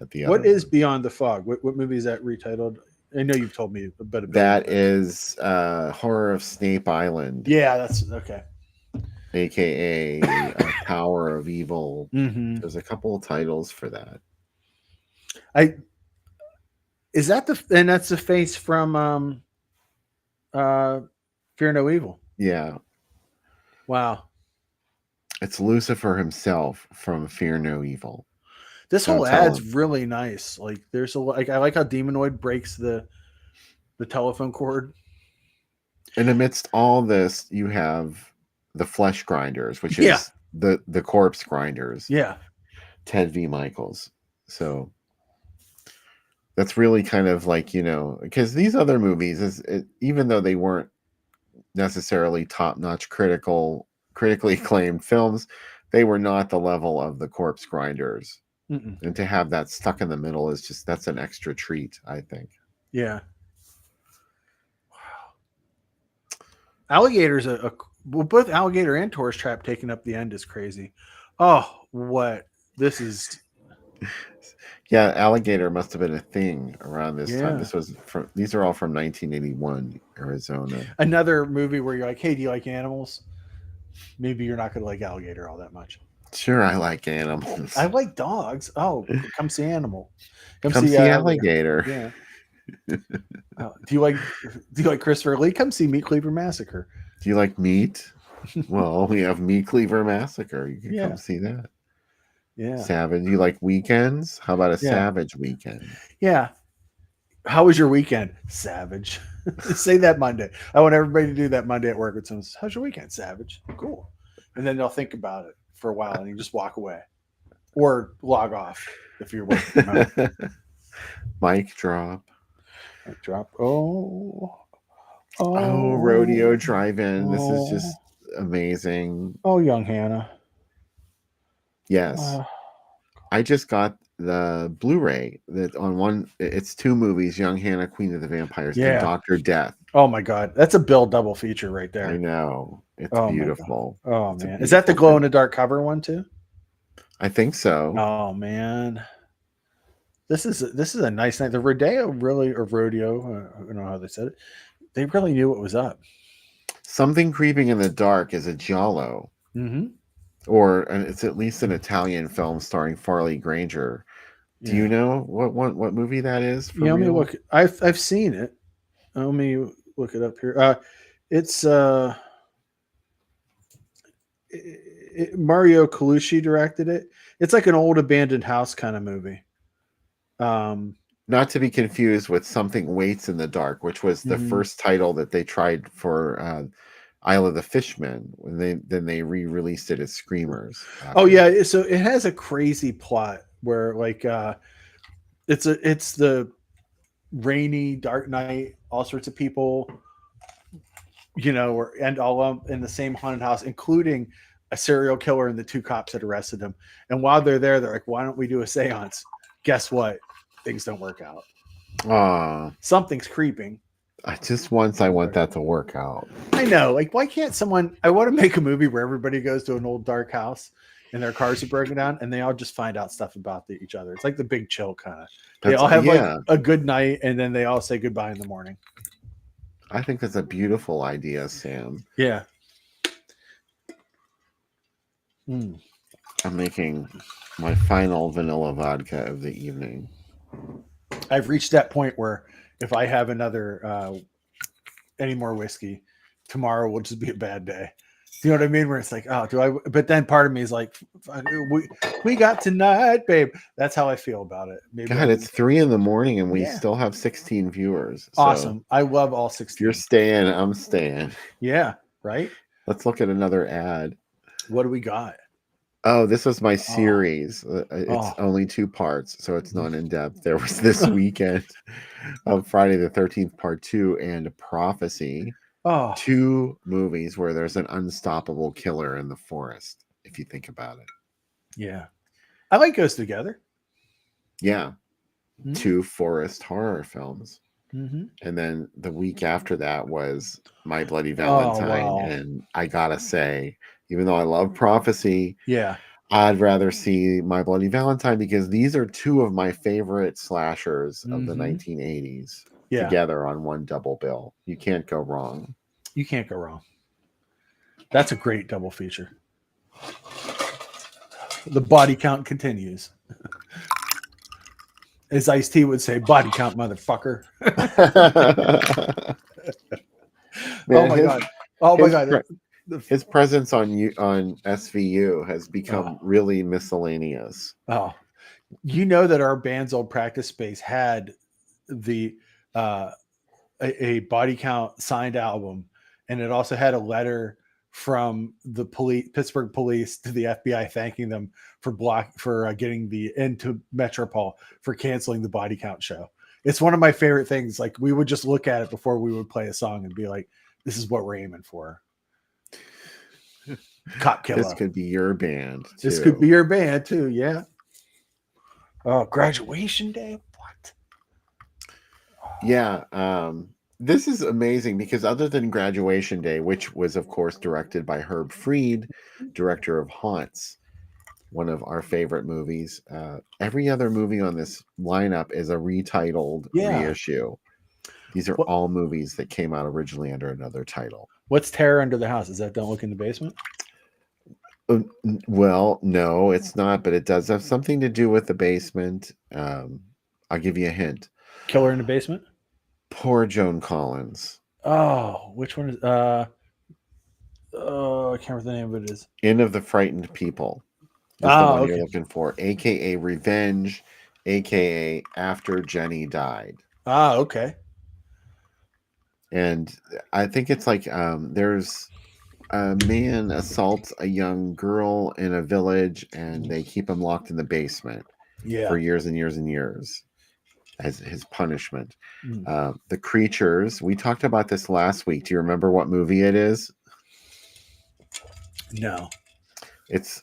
At the what other is one. Beyond the Fog? What movie is that retitled? I know you've told me a bit about That it. is Horror of Snape Island. Yeah, that's okay. AKA Tower of Evil. Mm-hmm. There's a couple of titles for that. That's the face from Fear No Evil. Yeah. Wow. It's Lucifer himself from Fear No Evil. This Don't whole tell ad's him. really nice. Like there's I like how Demonoid breaks the telephone cord. And amidst all this, you have the Flesh Grinders, which Yeah. is the Corpse Grinders. Yeah. Ted V. Michaels. So that's really kind of like, because these other movies, even though they weren't necessarily top-notch critically acclaimed films, they were not the level of the Corpse Grinders. Mm-mm. And to have that stuck in the middle that's an extra treat, I think. Yeah. Wow. Alligator's both Alligator and Tourist Trap taking up the end is crazy. Oh, what this is. Yeah, Alligator must have been a thing around this time. Yeah. These are all from 1981, Arizona. Another movie where you're like, hey, do you like animals? Maybe you're not going to like Alligator all that much. Sure, I like animals. I like dogs. Oh, come see Animal. Come see Alligator. Yeah. Do you like Christopher Lee? Come see Meat Cleaver Massacre. Do you like meat? Well, we have Meat Cleaver Massacre. You can Yeah. come see that. Yeah. Savage. You like weekends? How about a Savage weekend? Yeah. How was your weekend? Savage. Say that Monday. I want everybody to do that Monday at work with someone says, how's your weekend? Savage. Cool. And then they'll think about it for a while and you just walk away. Or log off if you're working from home. Mic drop. Mic drop. Oh, Rodeo Drive-In. This is just amazing. Oh, young Hannah. Yes. I just got the Blu-ray that it's two movies, Young Hannah, Queen of the Vampires, and Dr. Death. Oh my God. That's a Bill double feature right there. I know. It's beautiful. Oh man. Is that the glow in the dark cover one too? I think so. Oh man. This is a nice night. The rodeo, I don't know how they said it. They really knew what was up. Something Creeping in the Dark is a giallo. Mm-hmm. Or it's at least an Italian film starring Farley Granger. Do you know what movie that is? Yeah, let me look. I've seen it. Let me look it up here. It's Mario Colucci directed it. It's like an old abandoned house kind of movie. Not to be confused with Something Waits in the Dark, which was the first title that they tried for Isle of the Fishmen. When they re-released it as Screamers. Oh yeah, so it has a crazy plot where like it's the rainy dark night, all sorts of people, and all in the same haunted house, including a serial killer and the two cops that arrested him. And while they're there, they're like, why don't we do a seance? Guess what? Things don't work out. Something's creeping. I want that to work out. I know. Like, why can't I want to make a movie where everybody goes to an old dark house and their cars are broken down and they all just find out stuff about each other. It's like The Big Chill kind of. They all have like a good night and then they all say goodbye in the morning. I think that's a beautiful idea, Sam. Yeah. Mm. I'm making my final vanilla vodka of the evening. I've reached that point where if I have any more whiskey, tomorrow will just be a bad day. Do you know what I mean? Where it's like, oh, do I? But then part of me is like, we got tonight, babe. That's how I feel about it. Maybe God, it's 3 a.m. and we Yeah. still have 16 viewers. So awesome. I love all if 16. you're staying, I'm staying. Yeah, right. Let's look at another ad. What do we got? Oh, this was my series. It's Oh. only 2 parts, so it's not in depth. There was this weekend of Friday the 13th, part 2, and Prophecy. Oh, 2 movies where there's an unstoppable killer in the forest, if you think about it. yeah. I like Goes Together. Yeah. Mhm. 2 forest horror films. Mm-hmm. And then the week after that was My Bloody Valentine. wow. And I gotta say, even though I love Prophecy, Yeah. I'd rather see My Bloody Valentine because these are 2 of my favorite slashers of the 1980s Yeah. together on one double bill. You can't go wrong. You can't go wrong. That's a great double feature. The body count continues. As Ice-T would say, body count, motherfucker. Man, oh my god. Oh my god. His presence on SVU has become really miscellaneous. Oh, you know that our band's old practice space had the a body count signed album, and it also had a letter from the Pittsburgh police to the FBI thanking them for getting the into Metropole for canceling the body count show. It's one of my favorite things. Like, we would just look at it before we would play a song and be like, "This is what we're aiming for." Cop Killer. This could be your band. This could be your band too. Yeah. Oh, Graduation Day. What? Yeah. This is amazing because other than Graduation Day, which was of course directed by Herb Fried, director of Haunts, one of our favorite movies, every other movie on this lineup is a retitled reissue. These are all movies that came out originally under another title. What's Terror Under the House? Is that Don't Look in the Basement? Well, no, it's not, but it does have something to do with the basement. I'll give you a hint. Killer in the Basement? Poor Joan Collins. Oh, which one is I can't remember the name of it is. Inn of the Frightened People. Is the one you're looking for, aka Revenge, aka After Jenny Died. Okay. And I think it's like there's a man assaults a young girl in a village and they keep him locked in the basement for years and years and years as his punishment. The Creatures, we talked about this last week. Do you remember what movie it is? No. It's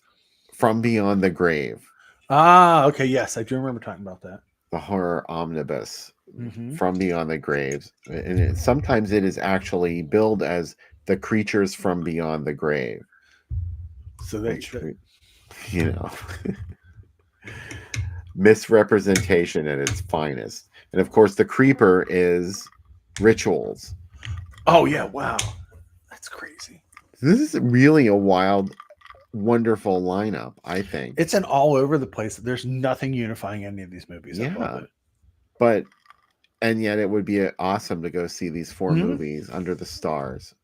From Beyond the Grave. Okay. Yes, I do remember talking about that. The horror omnibus. From Beyond the Graves. And sometimes it is actually billed as The Creatures from Beyond the Grave. So they, you know, misrepresentation at its finest. And of course, The Creeper is Rituals. Oh, yeah. Wow. That's crazy. This is really a wild, wonderful lineup, I think. It's an all over the place. There's nothing unifying any of these movies. Yeah. And yet it would be awesome to go see these 4 movies under the stars.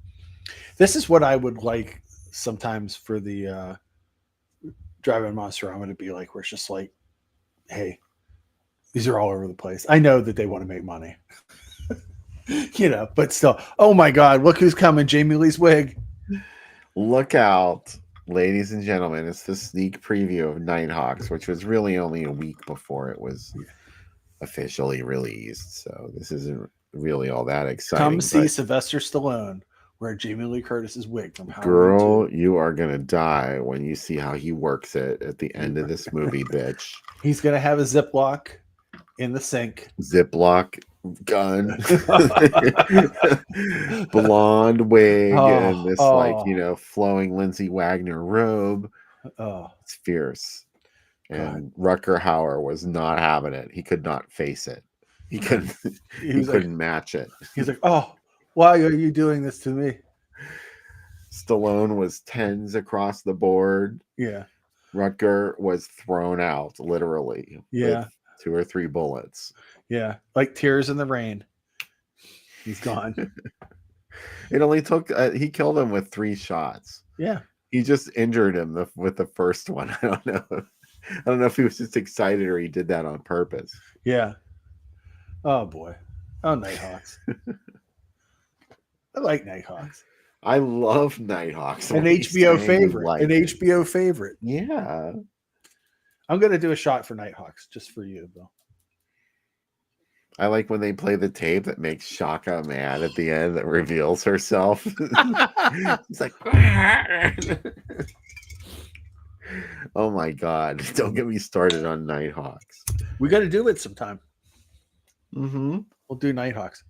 This is what I would like sometimes for the Drive-In Monsterama to be like, where it's just like, hey, these are all over the place. I know that they want to make money. But still, oh my God, look who's coming, Jamie Lee's wig. Look out, ladies and gentlemen. It's the sneak preview of Nighthawks, which was really only a week before it was officially released. So this isn't really all that exciting. Come see Sylvester Stallone wear Jamie Lee Curtis's wig from Halloween. Girl, you are going to die when you see how he works it at the end of this movie, bitch. He's going to have a Ziploc in the sink. Ziploc gun. Blonde wig and this flowing Lindsay Wagner robe. It's fierce. And Rutger Hauer was not having it. He could not face it. He couldn't match it. He's like, oh, why are you doing this to me? Stallone was tens across the board. Yeah. Rutger was thrown out, literally, Yeah. with 2 or 3 bullets. Yeah. Like tears in the rain. He's gone. It only took, he killed him with 3 shots. Yeah. He just injured him with the first one. I don't know. I don't know if he was just excited or he did that on purpose. Yeah. Oh boy. Oh, Nighthawks. I like Nighthawks. I love Nighthawks. An HBO favorite. An HBO favorite. Yeah. I'm gonna do a shot for Nighthawks just for you, Bill. I like when they play the tape that makes Shaka mad at the end that reveals herself. It's like, oh my God. Don't get me started on Nighthawks. We got to do it sometime. Mm-hmm. We'll do Nighthawks.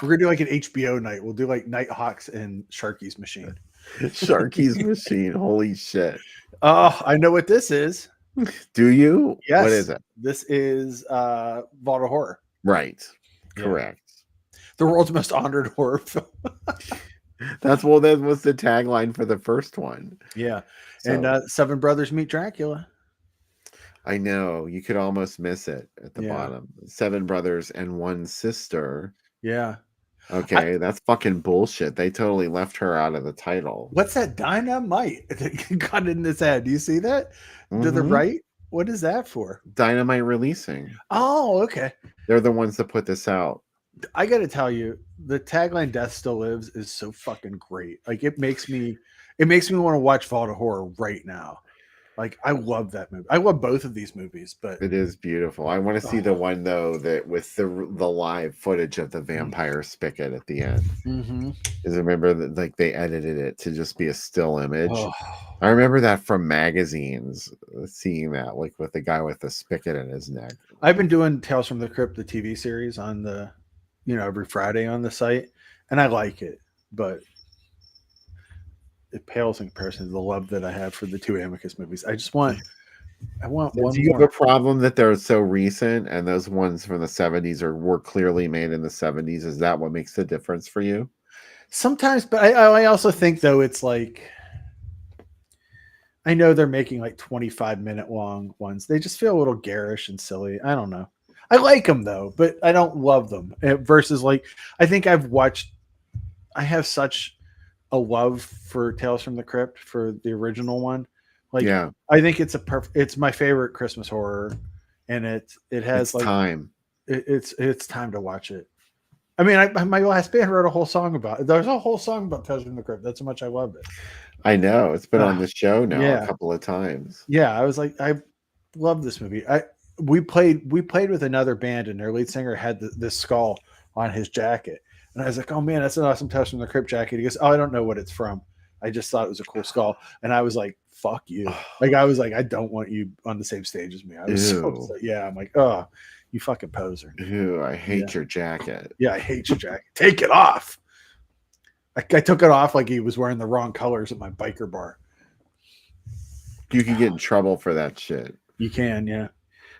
We're going to do like an HBO night. We'll do like Nighthawks and Sharky's Machine. Sharky's Machine. Holy shit. Oh, I know what this is. Do you? Yes. What is it? This is Vault of Horror. Right. Yeah. Correct. The world's most honored horror film. That was the tagline for the first one. Yeah. So, And 7 Brothers Meet Dracula. I know. You could almost miss it at the bottom. 7 brothers and 1 sister. Yeah. Okay, that's fucking bullshit. They totally left her out of the title. What's that dynamite that got in this ad? Do you see that? To the Mhm. right? What is that for? Dynamite Releasing. Oh, okay. They're the ones that put this out. I got to tell you, the tagline "Death Still Lives" is so fucking great. Like it makes me want to watch Vault of Horror right now. Like I love that movie. I love both of these movies, but It is beautiful. I want to see the one though that with the live footage of the vampire spigot at the end. Mm-hmm. Because remember that like they edited it to just be a still image. Oh. I remember that from magazines, seeing that like with the guy with the spigot in his neck. I've been doing Tales from the Crypt, the TV series on the, every Friday on the site, and I like it, but it pales in comparison to the love that I have for the 2 Amicus movies. I want one Do you more. have a problem that they're so recent and those ones from the 70s were clearly made in the 70s? Is that what makes the difference for you? Sometimes, but I also think though it's like I know they're making like 25-minute long ones. They just feel a little garish and silly. I don't know. I like them though, but I don't love them. Versus like I think I have such a love for Tales from the Crypt for the original one. Like Yeah. I think it's my favorite Christmas horror, and it has It's like time. it's time to watch it. I mean, my last band wrote a whole song about it. There's a whole song about Tales from the Crypt. That's how much I loved it. I know. It's been on the show now yeah. a couple of times. Yeah, I was like, I love this movie. We played with another band, and their lead singer had this skull on his jacket, and I was like, oh man, that's an awesome Tales from the Crypt jacket. He goes, oh, I don't know what it's from. I just thought it was a cool skull, and I was like, fuck you. Like I was like, I don't want you on the same stage as me. I was so upset. Yeah, I'm like, oh, you fucking poser. Ew, I hate your jacket. Yeah, I hate your jacket. Take it off. I took it off like he was wearing the wrong colors at my biker bar. You can get in trouble for that shit. You can, yeah.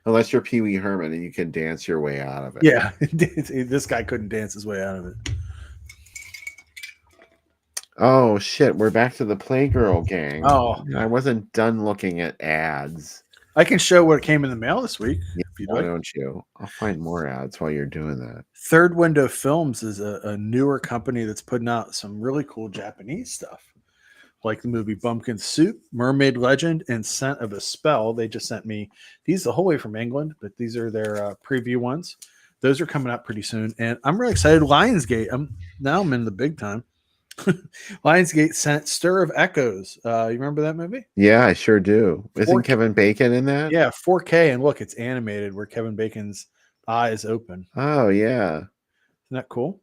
Unless you're Pee Wee Herman and you can dance your way out of it. Yeah, this guy couldn't dance his way out of it. Oh shit, we're back to the Playgirl gang. Oh, I wasn't done looking at ads. I can show what came in the mail this week. Yeah, if you'd why like. don't you? I'll find more ads while you're doing that. Third Window Films is a newer company that's putting out some really cool Japanese stuff, like the movie Bumpkin Soup, Mermaid Legend, and Scent of a Spell. They just sent me these the whole way from England, but these are their preview ones. Those are coming out pretty soon, and I'm really excited. Lionsgate, I'm in the big time. Lionsgate sent Stir of Echoes. You remember that movie? Yeah, I sure do. Isn't 4K. Kevin Bacon in that? Yeah, 4K, and look, it's animated where Kevin Bacon's eyes open. Oh yeah. Isn't that cool?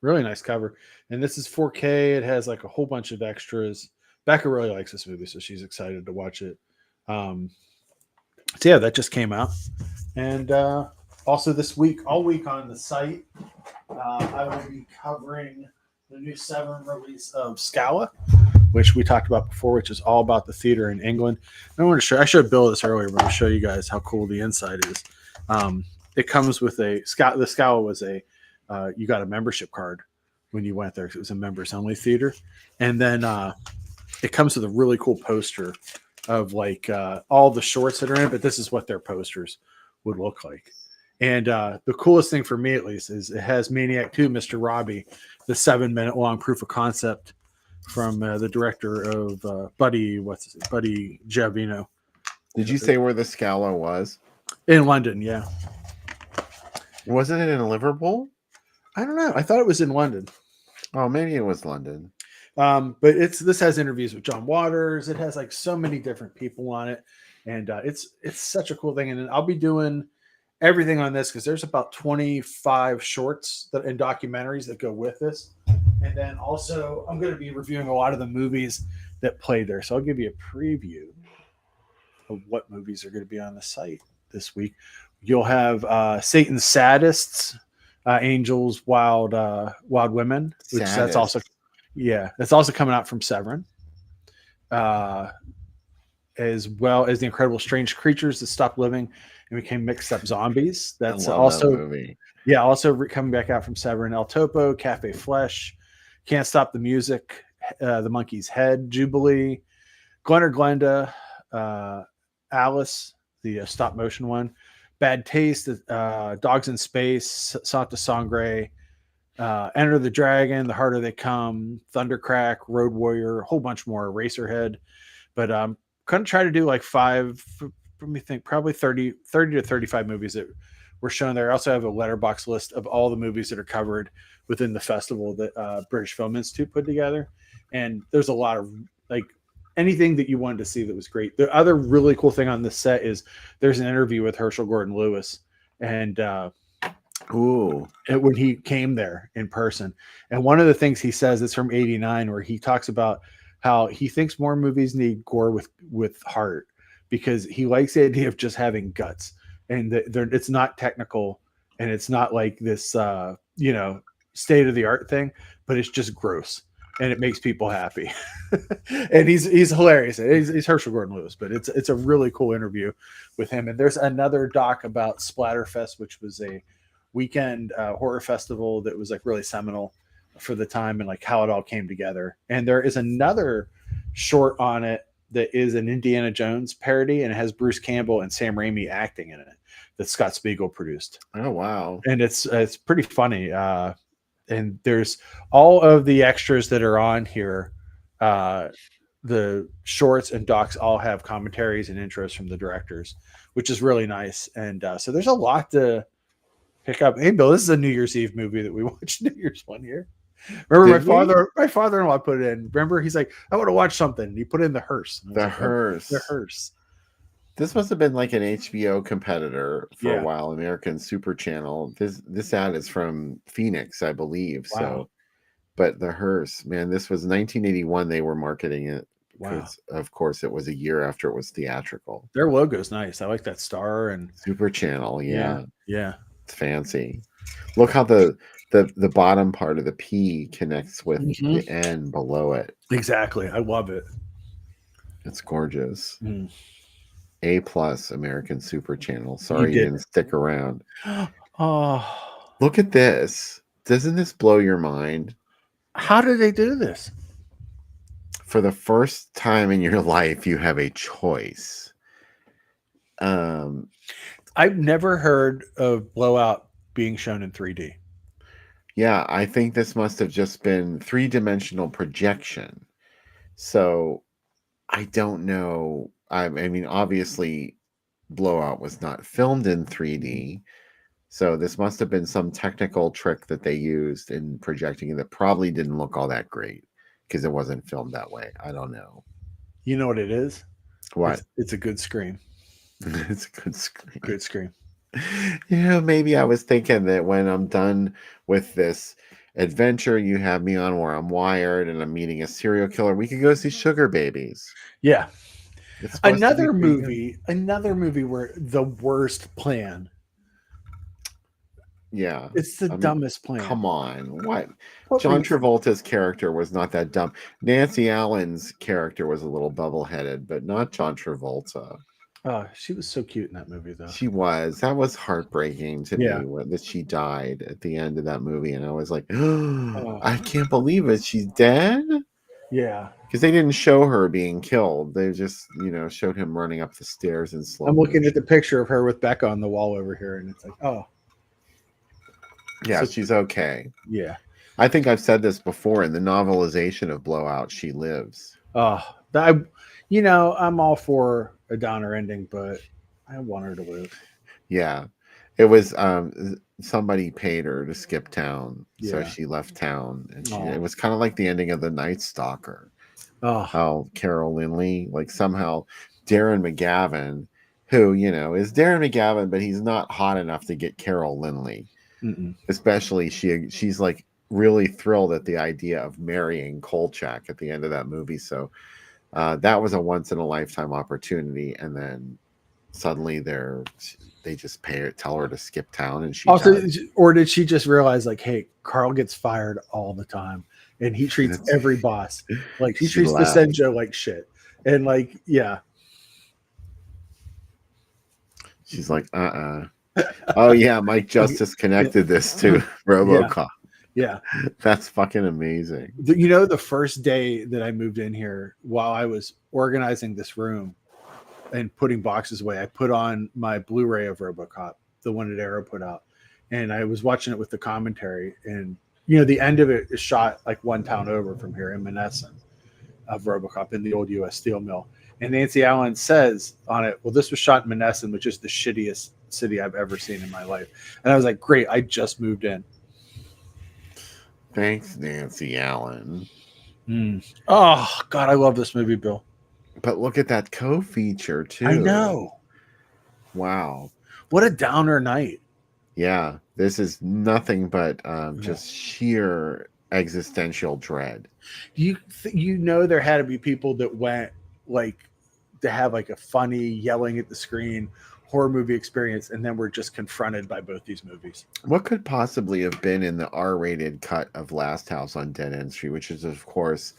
Really nice cover. And this is 4K. It has like a whole bunch of extras. Becca really likes this movie, so she's excited to watch it. So yeah, that just came out. And also this week, all week on the site, I will be covering the new 7 release of Scala, which we talked about before, which is all about the theater in England. I showed Bill this earlier, but I'll show you guys how cool the inside is. It comes with the Scala was you got a membership card when you went there. 'Cause it was a members only theater. And then it comes with a really cool poster of like all the shorts that are in it, but this is what their posters would look like. And the coolest thing for me, at least, is it has Maniac 2, Mr. Robbie, the 7-minute long proof of concept from the director of Buddy Giavino. Did you say where the Scala was? In London, yeah. Wasn't it in Liverpool? I don't know. I thought it was in London. Oh, maybe it was London. But this has interviews with John Waters. It has like so many different people on it, and it's such a cool thing. And I'll be doing everything on this because there's about 25 shorts and documentaries that go with this. And then also I'm going to be reviewing a lot of the movies that play there. So I'll give you a preview of what movies are going to be on the site this week. You'll have Satan's Sadists, Angels, Wild Women, which that's also coming out from Severin. As well as The Incredible Strange Creatures That Stopped Living and Became Mixed Up Zombies. That's also that movie. Coming back out from Severin. El Topo, Cafe Flesh, Can't Stop the Music, The Monkey's Head, Jubilee, Glen or Glenda, Alice, the stop motion one, Bad Taste, Dogs in Space, Santa Sangre, Enter the Dragon, The Harder They Come, Thundercrack, Road Warrior, a whole bunch more, Racerhead. But couldn't try to do like probably 30 to 35 movies that were shown there. I also have a letterbox list of all the movies that are covered within the festival that British Film Institute put together. And there's a lot of like anything that you wanted to see that was great. The other really cool thing on this set is there's an interview with Herschel Gordon Lewis. And when he came there in person. And one of the things he says is from 89, where he talks about how he thinks more movies need gore with heart because he likes the idea of just having guts. And it's not technical and it's not like this, state of the art thing, but it's just gross and it makes people happy. And he's hilarious. He's Herschel Gordon Lewis, but it's a really cool interview with him. And there's another doc about Splatterfest, which was a weekend horror festival that was like really seminal for the time and like how it all came together. And there is another short on it that is an Indiana Jones parody, and it has Bruce Campbell and Sam Raimi acting in it that Scott Spiegel produced. Oh wow. And it's pretty funny. And there's all of the extras that are on here. The shorts and docs all have commentaries and intros from the directors, which is really nice. And so there's a lot to pick up. Hey, Bill, this is a New Year's Eve movie that we watched New Year's one year. Remember, my father-in-law put it in. Remember, he's like, I want to watch something. And he put in The Hearse. The Hearse. This must have been like an HBO competitor for a while, American Super Channel. This ad is from Phoenix, I believe. Wow. So, but The Hearse, man, this was 1981. They were marketing it. Wow. Of course, it was a year after it was theatrical. Their logo's nice. I like that star and Super Channel. Yeah. It's fancy. Look how the bottom part of the P connects with the N below it. Exactly. I love it. It's gorgeous. A+ American Super Channel. Sorry you didn't stick around. Oh, look at this. Doesn't this blow your mind? How did they do this? For the first time in your life, you have a choice. I've never heard of Blowout being shown in 3D. Yeah, I think this must have just been 3-dimensional projection. So I don't know. I mean, obviously, Blowout was not filmed in 3D. So this must have been some technical trick that they used in projecting it that probably didn't look all that great because it wasn't filmed that way. I don't know. You know what it is? What? It's a good scream. It's a good scream. Good scream. Yeah, maybe I was thinking that when I'm done with this adventure you have me on where I'm wired and I'm meeting a serial killer, we could go see Sugar Babies. Yeah. Another movie where the worst plan. Yeah. It's the dumbest plan. Come on. What John Travolta's character was not that dumb. Nancy Allen's character was a little bubble-headed, but not John Travolta. Oh, she was so cute in that movie, though. She was. That was heartbreaking to Yeah. me that she died at the end of that movie, and I was like, Oh, I can't believe it. She's dead. yeah. Because they didn't show her being killed. They just, showed him running up the stairs in slow I'm looking at the motion. picture of her with Becca on the wall over here, and it's like, oh, Yeah, so she's okay. yeah. I think I've said this before. In the novelization of Blowout, she lives. Oh, I'm all for a downer ending, but I want her to live. Yeah. It was somebody paid her to skip town, so Yeah. she left town, and it Oh. was kind of like the ending of The Night Stalker. Oh, How Carol Lindley, like somehow Darren McGavin, who, is Darren McGavin, but he's not hot enough to get Carol Lindley. mm-mm. Especially she's like really thrilled at the idea of marrying Kolchak at the end of that movie. So that was a once in a lifetime opportunity. And then suddenly they just tell her to skip town, and she Also, does. or did she just realize, like, hey, Carl gets fired all the time, and he treats every boss like he She treats the laughed. Senjo like shit, and like, yeah. She's like, oh yeah, Mike Justice connected this to RoboCop. Yeah. That's fucking amazing. The first day that I moved in here, while I was organizing this room and putting boxes away, I put on my Blu-ray of RoboCop, the one that Arrow put out, and I was watching it with the commentary. And the end of it is shot like one town over from here in Menneson, of RoboCop in the old U.S. steel mill. And Nancy Allen says on it, well, this was shot in Menneson, which is the shittiest city I've ever seen in my life. And I was like, great, I just moved in. Thanks, Nancy Allen. Oh, God, I love this movie, Bill. But look at that co-feature, too. I know. Wow. What a downer night. Yeah, this is nothing but just sheer existential dread. There had to be people that went like to have like a funny yelling at the screen horror movie experience, and then were just confronted by both these movies. What could possibly have been in the R-rated cut of Last House on Dead End Street, which is, of course,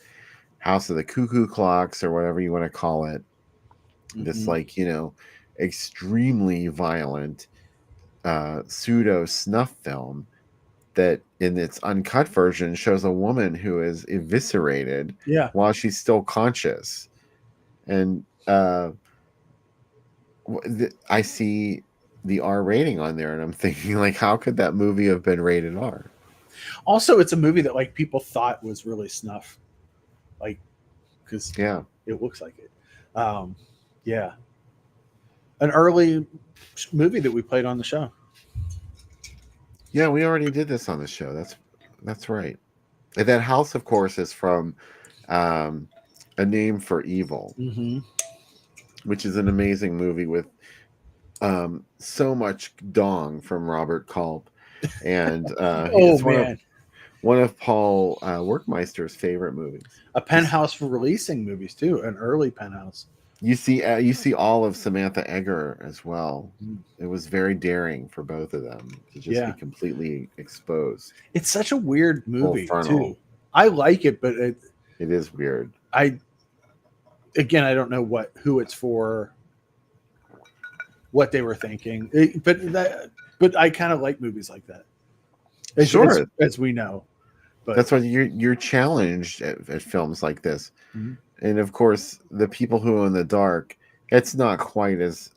House of the Cuckoo Clocks, or whatever you want to call it. Mm-hmm. This, like, extremely violent pseudo snuff film that in its uncut version shows a woman who is eviscerated while she's still conscious. And I see the R rating on there, and I'm thinking, like, how could that movie have been rated R? Also, it's a movie that like people thought was really snuff, like, because it looks like it. An early movie that we played on the show. Yeah, we already did this on the show. That's right. And that house, of course, is from A Name for Evil, which is an amazing movie with so much dong from Robert Culp, and it's one of Paul Werkmeister's favorite movies. A Penthouse for releasing movies too, an early Penthouse. You see all of Samantha Egger as well. It was very daring for both of them to just be completely exposed. It's such a weird movie too. I like it, but it is weird. I don't know who it's for, what they were thinking, but I kind of like movies like that. As we know. But that's why you're challenged at films like this. And of course, The People Who Own the Dark, it's not quite as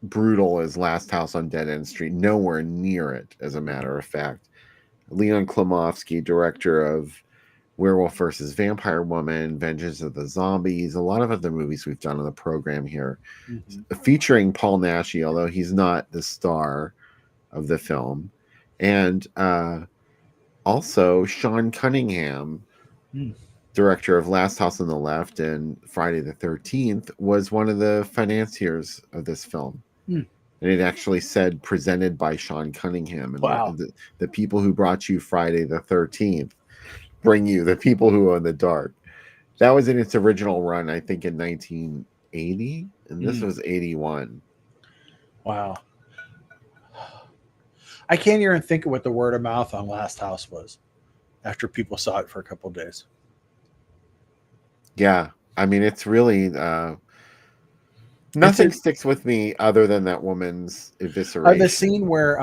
brutal as Last House on Dead End Street. Nowhere near it, as a matter of fact. Leon Klimovsky, director of Werewolf vs. Vampire Woman, Vengeance of the Zombies, a lot of other movies we've done on the program here, featuring Paul Naschy, although he's not the star of the film. And also Sean Cunningham, director of Last House on the Left and Friday the 13th, was one of the financiers of this film. And it actually said presented by Sean Cunningham. And the people who brought you Friday the 13th bring you The People Who Own the Dark. That was in its original run, I think, in 1980. And this was 81. Wow. I can't even think of what the word of mouth on Last House was after people saw it for a couple of days. Yeah, I mean, it's really Nothing sticks with me other than that woman's evisceration. The scene where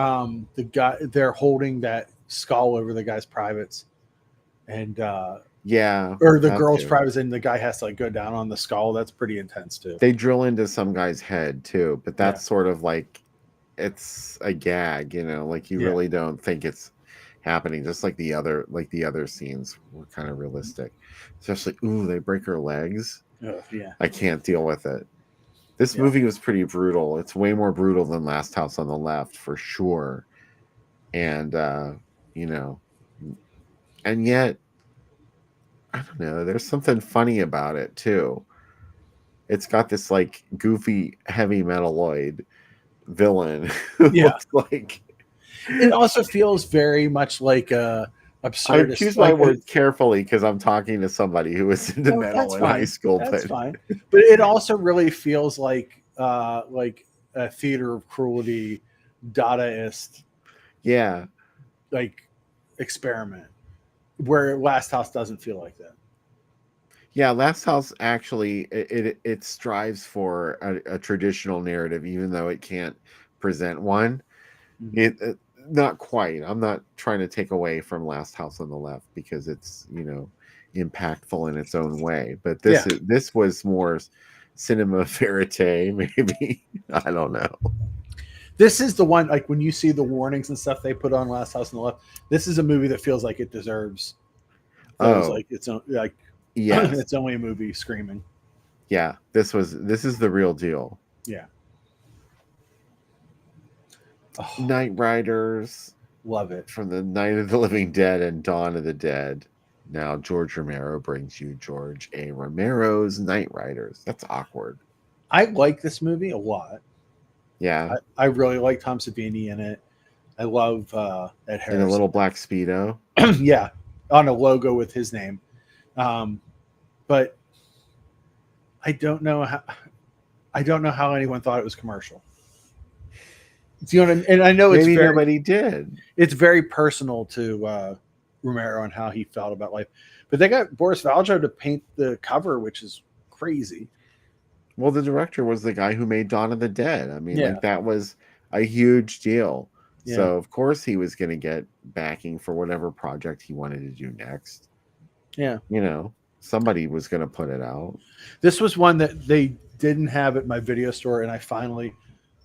they're holding that skull over the guy's privates, and yeah, or the that girl's too. privates, and the guy has to like go down on the skull. That's pretty intense too. They drill into some guy's head too, but that's Yeah. sort of like it's a gag, like you really don't think it's happening. Just like the other scenes were kind of realistic, especially they break her legs. Yeah. I can't deal with it. This movie was pretty brutal. It's way more brutal than Last House on the Left for sure, and and yet I don't know. There's something funny about it too. It's got this like goofy heavy metaloid villain who looks like. It also feels very much like absurd. I choose my words carefully because I'm talking to somebody who was into metal in high school. That's fine. But it also really feels like a theater of cruelty, Dadaist, like experiment, where Last House doesn't feel like that. Yeah, Last House actually it strives for a traditional narrative, even though it can't present one. It not quite. I'm not trying to take away from Last House on the Left because it's impactful in its own way. But this was more cinema verite, maybe. I don't know. This is the one, like when you see the warnings and stuff they put on Last House on the Left. This is a movie that feels like it deserves. Like it's like. Yeah, it's only a movie screaming. Yeah, this is the real deal. Yeah. Night Riders, love it. From the Night of the Living Dead and Dawn of the Dead. Now George Romero brings you George A. Romero's Night Riders. That's awkward. I like this movie a lot. Yeah, I really like Tom Savini in it. I love Ed Harris in a little black Speedo. Yeah, on a logo with his name. But I don't know how anyone thought it was commercial. And I know maybe nobody did. It's very personal to Romero and how he felt about life. But they got Boris Vallejo to paint the cover, which is crazy. Well, the director was the guy who made Dawn of the Dead. I mean, like that was a huge deal. Yeah. So of course he was going to get backing for whatever project he wanted to do next. Yeah. Somebody was going to put it out. This was one that they didn't have at my video store. And I finally,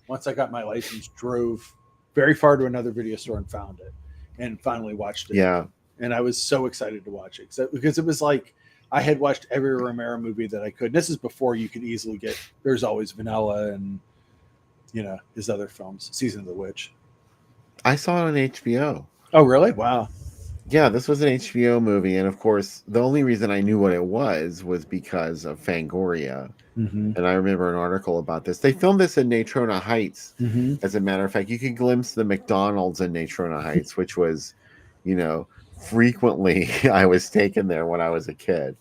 once I got my license, drove very far to another video store and found it and finally watched it. Yeah. And I was so excited to watch it because it was like I had watched every Romero movie that I could. And this is before you could easily get There's Always Vanilla and, his other films, Season of the Witch. I saw it on HBO. Oh, really? Wow. Yeah, this was an HBO movie, and of course, the only reason I knew what it was because of Fangoria. Mm-hmm. And I remember an article about this. They filmed this in Natrona Heights. Mm-hmm. As a matter of fact, you could glimpse the McDonald's in Natrona Heights, which was, frequently I was taken there when I was a kid.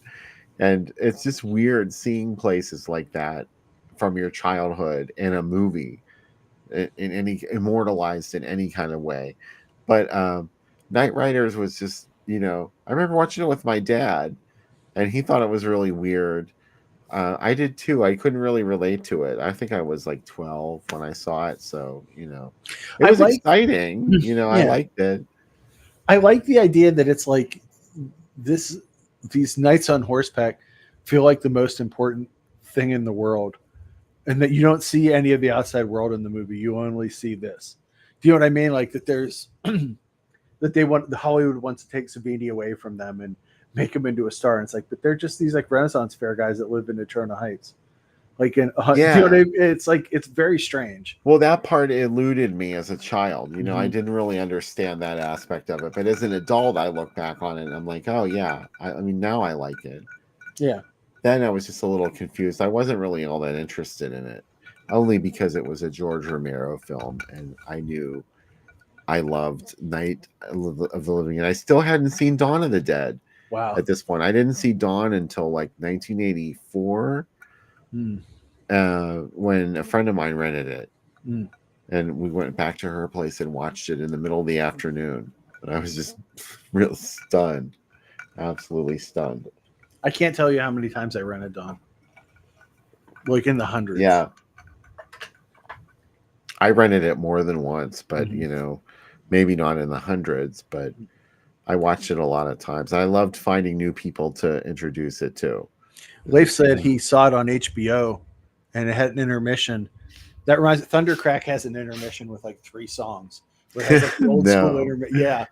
And it's just weird seeing places like that from your childhood in a movie, in any immortalized in any kind of way. But Night Riders was just, I remember watching it with my dad, and he thought it was really weird. I did too. I couldn't really relate to it. I think I was like 12 when I saw it, so it was exciting. I liked it. I like the idea that it's like these knights on horseback feel like the most important thing in the world, and that you don't see any of the outside world in the movie. You only see this. Do you know what I mean? Like that there's that Hollywood wants to take Savini away from them and make him into a star. And it's like, but they're just these like Renaissance fair guys that live in Natrona Heights. Like, you know what I mean? It's like, it's very strange. Well, that part eluded me as a child. I didn't really understand that aspect of it. But as an adult, I look back on it and I'm like, oh yeah. I mean, now I like it. Yeah. Then I was just a little confused. I wasn't really all that interested in it, only because it was a George Romero film. And I knew I loved Night of the Living, and I still hadn't seen Dawn of the Dead. Wow! At this point, I didn't see Dawn until like 1984, when a friend of mine rented it, and we went back to her place and watched it in the middle of the afternoon. And I was just real stunned, absolutely stunned. I can't tell you how many times I rented Dawn, like in the hundreds. Yeah, I rented it more than once, but Mhm. maybe not in the hundreds, but I watched it a lot of times. I loved finding new people to introduce it to. Leif said he saw it on HBO, and it had an intermission. That reminds Thundercrack has an intermission with like 3 songs where it has like the old school No. intermission. Yeah,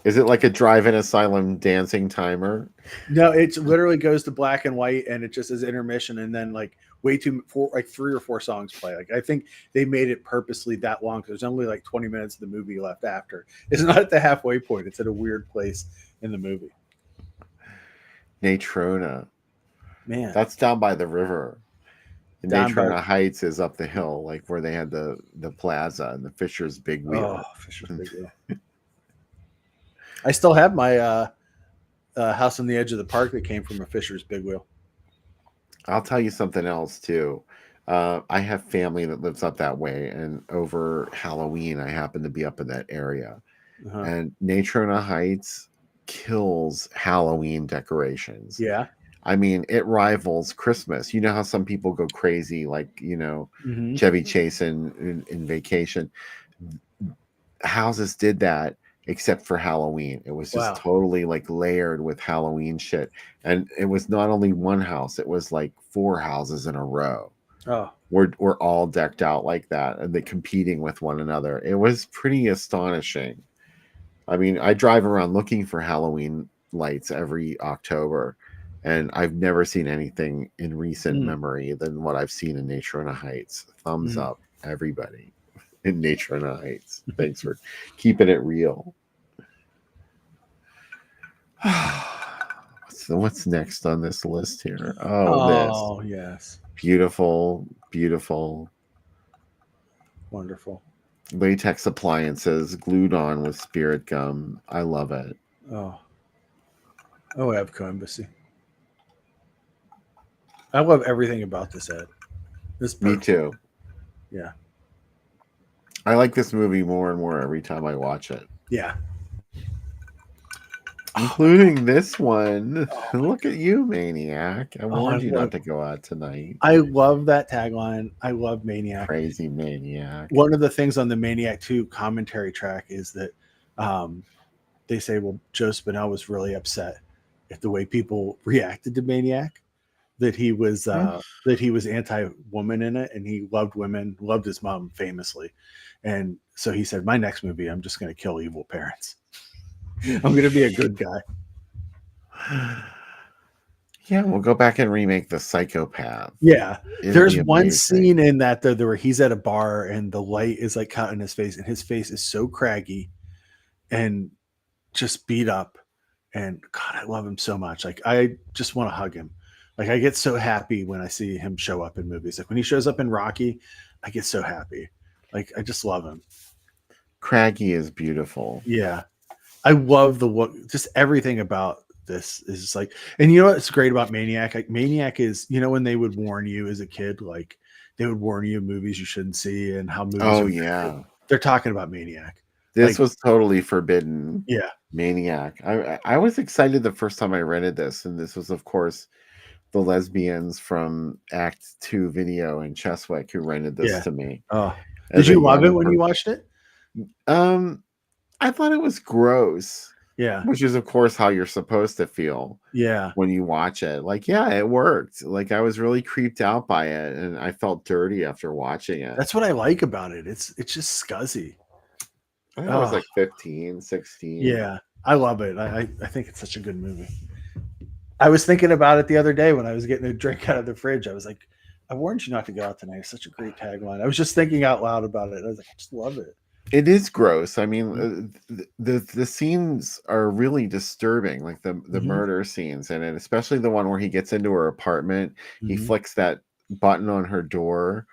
Is it like a drive-in asylum dancing timer? no, it literally goes to black and white, and it just is intermission, and then like like 3 or 4 songs play. Like I think they made it purposely that long because there's only like 20 minutes of the movie left after. It's not at the halfway point; it's at a weird place in the movie. Natrona. Man, That's down by the river. And down by Natrona Heights is up the hill, like where they had the plaza and the Fisher's Big Wheel. Fisher's Big Wheel. I still have my house on the edge of the park that came from a Fisher's Big Wheel. I'll tell you something else too. I have family that lives up that way, and over Halloween, I happen to be up in that area. Uh-huh. And Natrona Heights kills Halloween decorations. Yeah. I mean, it rivals Christmas. You know how some people go crazy, like, Mhm. Chevy Chase in Vacation. Houses did that except for Halloween. It was just Wow. totally like layered with Halloween shit. And it was not only one house, it was like 4 houses in a row. Oh, We're all decked out like that, and they competing with one another. It was pretty astonishing. I mean, I drive around looking for Halloween lights every October, and I've never seen anything in recent memory than what I've seen in Natrona Heights. Thumbs up, everybody in Natrona Heights. Thanks for keeping it real. What's next on this list here? Oh, yes. Beautiful, beautiful. Wonderful. Latex appliances glued on with spirit gum. I love it. Oh, Abco Embassy. I love everything about this ad. Me too. Yeah. I like this movie more and more every time I watch it. Yeah. Including this one. Look at you, Maniac. I warned you not to go out tonight. I love that tagline. I love Maniac. Crazy Maniac. One of the things on the Maniac 2 commentary track is that they say, well, Joe Spinell was really upset at the way people reacted to Maniac, that he was anti-woman in it, and he loved women, loved his mom famously. And so he said, my next movie, I'm just going to kill evil parents. I'm going to be a good guy. Yeah, we'll go back and remake The Psychopath. Yeah. It'll There's be one amazing. scene in that though where he's at a bar and the light is like caught in his face, and his face is so craggy and just beat up. And God, I love him so much. Like I just want to hug him. Like I get so happy when I see him show up in movies. Like when he shows up in Rocky, I get so happy. Like I just love him. Craggy is beautiful. Yeah. I love the look, just everything about this is just like, and you know what's great about Maniac? Like Maniac is, when they would warn you as a kid, like they would warn you of movies you shouldn't see and how movies Oh, are yeah. bad. They're talking about Maniac. This was totally forbidden. Yeah. Maniac. I was excited the first time I rented this, and this was, of course, the lesbians from Act 2 Video in Cheswick who rented this to me. Oh, did you love it when you watched it? I thought it was gross. Yeah. Which is, of course, how you're supposed to feel. Yeah. When you watch it. Like, yeah, it worked. Like, I was really creeped out by it, and I felt dirty after watching it. That's what I like about it. It's just scuzzy. I think I was like 15, 16. Yeah. I love it. I think it's such a good movie. I was thinking about it the other day when I was getting a drink out of the fridge. I was like, I warned you not to go out tonight. It's such a great tagline. I was just thinking out loud about it. I was like, I just love it. It is gross. I mean, the scenes are really disturbing, like the murder scenes in it, especially the one where he gets into her apartment. He flicks that button on her door,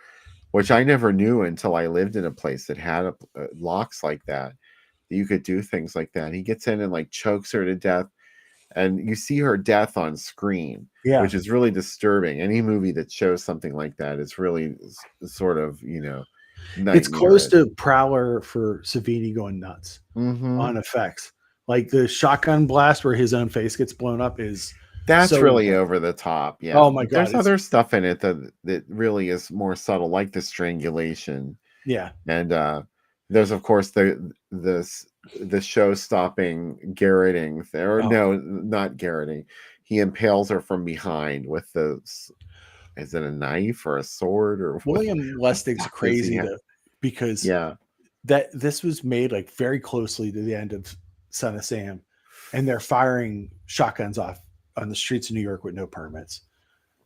which I never knew until I lived in a place that had locks like that. You could do things like that. He gets in and like chokes her to death, and you see her death on screen, which is really disturbing. Any movie that shows something like that is really sort of, it's close to Prowler for Savini going nuts on effects. Like the shotgun blast where his own face gets blown up that's really over the top. Yeah. Oh my God. There's other stuff in it that really is more subtle, like the strangulation. Yeah. And there's of course the show stopping garroting or Oh, no, not garroting. He impales her from behind with is it a knife or a sword or what William the Lustig's fuck does he crazy have? though, because Yeah. this was made like very closely to the end of Son of Sam, and they're firing shotguns off on the streets of New York with no permits.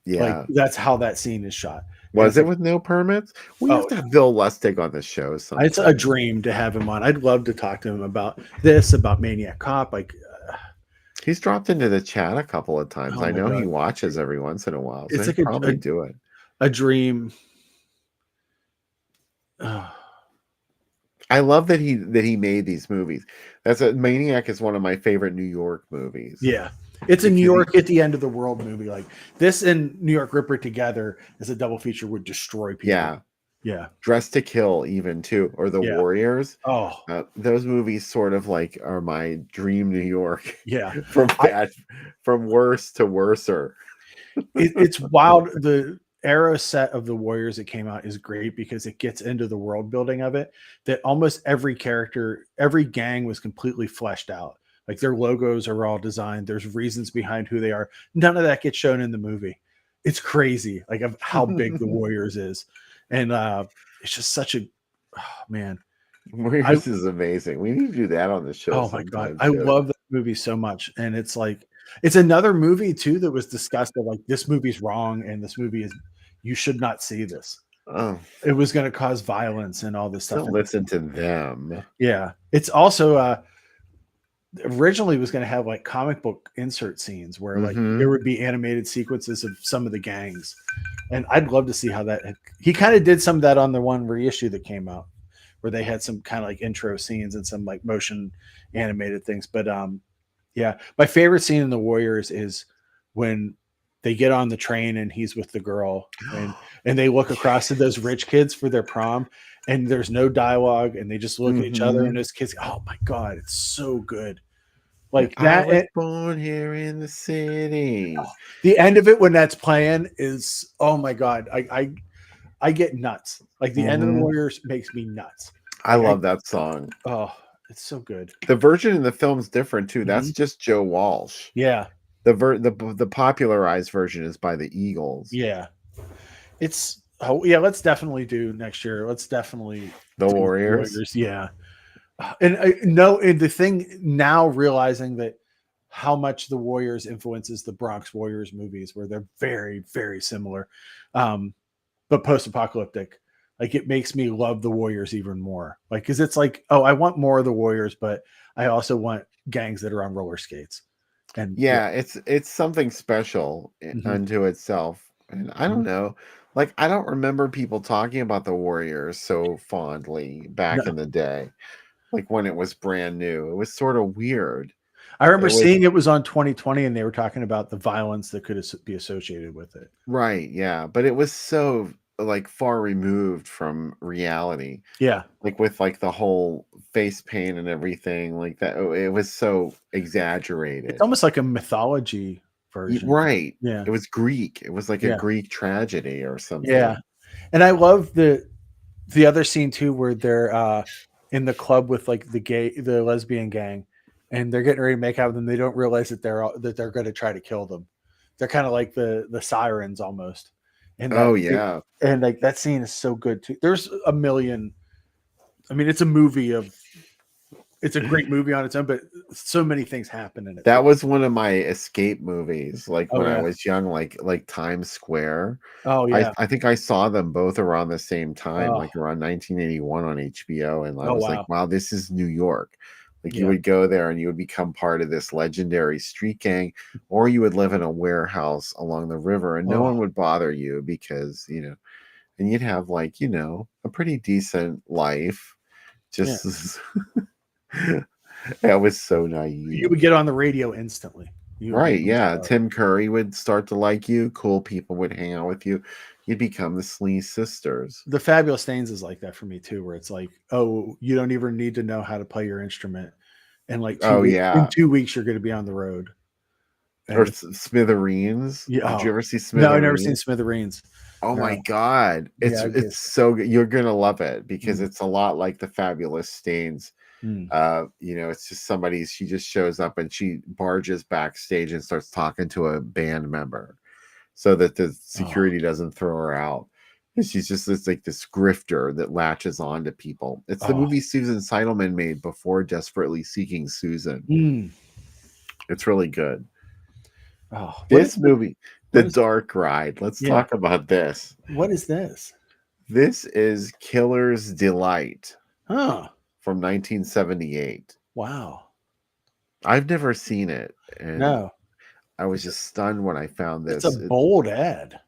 Like Yeah. that's how that scene is shot. And Was it's it like, with no permits? We have oh, to have Bill Lustig on the show it's a sometime. dream to have him on. I'd love to talk to him about this, about Maniac Cop. Like, He's dropped into the chat a couple of times. oh I my know he god, watches every once in a while, so it's he'd like probably do it. a dream. Oh, I love that he made these movies. Maniac is one of my favorite New York movies. yeah, it's a New Because York at the end of the world movie. Like this and New York Ripper together as a double feature would destroy people. Yeah. Yeah. Dressed to Kill even too, or The Yeah. Warriors. Oh, Those movies sort of like are my dream New York. yeah. From worse to worser. It's wild. The arrow set of the Warriors that came out is great because it gets into the world building of it. That almost every character, every gang was completely fleshed out. Like their logos are all designed. There's reasons behind who they are. None of that gets shown in the movie. It's crazy, like of how big the Warriors is, and it's just such a man. Warriors is amazing. We need to do that on the show. Oh my god, sometime I too. love that movie so much, and it's like it's another movie too that was discussed of like this movie's wrong and this movie is you should not see this. Oh, It was going to cause violence and all this stuff. don't listen to them. Yeah, it's also originally was going to have like comic book insert scenes where like there would be animated sequences of some of the gangs, and I'd love to see how that. He kind of did some of that on the one reissue that came out, where they had some kind of like intro scenes and some like motion animated things. But yeah, my favorite scene in The Warriors is when they get on the train and he's with the girl and they look across to those rich kids for their prom and there's no dialogue and they just look at each other and those kids. Oh my god, it's so good. Like that. I was born here in the city. The end of it when that's playing is oh my god. I get nuts. Like the end of The Warriors makes me nuts. I love that song. Oh, it's so good. The version in the film's different too. That's just Joe Walsh. Yeah. The popularized version is by the Eagles. Yeah. It's yeah, let's definitely do next year. Let's definitely The Warriors. Yeah. And no, and the thing now realizing that how much the Warriors influences the Bronx Warriors movies where they're very, very similar. But post-apocalyptic. Like it makes me love the Warriors even more. Like, because it's like, oh, I want more of the Warriors, but I also want gangs that are on roller skates. And yeah, it's something special unto itself. And I don't know, like I don't remember people talking about the Warriors so fondly back in the day, like when it was brand new. It was sort of weird. I remember seeing it was on 2020 and they were talking about the violence that could be associated with it. Right, yeah, but it was so like far removed from reality. Yeah. Like with like the whole face paint and everything like that. It was so exaggerated. It's almost like a mythology version. Right. Yeah. It was Greek. It was like a Greek tragedy or something. Yeah. And I love the other scene too where they're in the club with like the lesbian gang and they're getting ready to make out with them. They don't realize that they're going to try to kill them. They're kind of like the sirens almost. And yeah. And like that scene is so good too. There's a million. I mean, it's a great movie on its own, but so many things happen in it. That was one of my escape movies, like when yeah. I was young, like Times Square. Oh yeah. I think I saw them both around the same time, like around 1981 on HBO, and I was like, wow, this is New York. Like you would go there and you would become part of this legendary street gang, or you would live in a warehouse along the river and no one would bother you because, and you'd have like, a pretty decent life. Just that was so naive. You would get on the radio instantly. Right. Yeah. Tim Curry would start to like you. Cool people would hang out with you. You'd become the Slee Sisters. The Fabulous Stains is like that for me too, where it's like, oh, you don't even need to know how to play your instrument. And like, in 2 weeks, you're going to be on the road. And or Smithereens. Yeah. Did you ever see Smithereens? No, I've never seen Smithereens. Oh my No. God. Yeah, I It's guess. so good. You're gonna love it because Mm. it's a lot like the Fabulous Stains. Mm. It's just she just shows up and she barges backstage and starts talking to a band member so that the Oh, security doesn't throw her out. And she's just this grifter that latches on to people. It's the oh. movie Susan Seidelman made before Desperately Seeking Susan. Mm. It's really good. Oh, This movie, The what is Dark Ride. Let's yeah. talk about this. What is this? This is Killer's Delight Huh. from 1978. Wow. I've never seen it, and No. I was just stunned when I found It's a this. bold ad.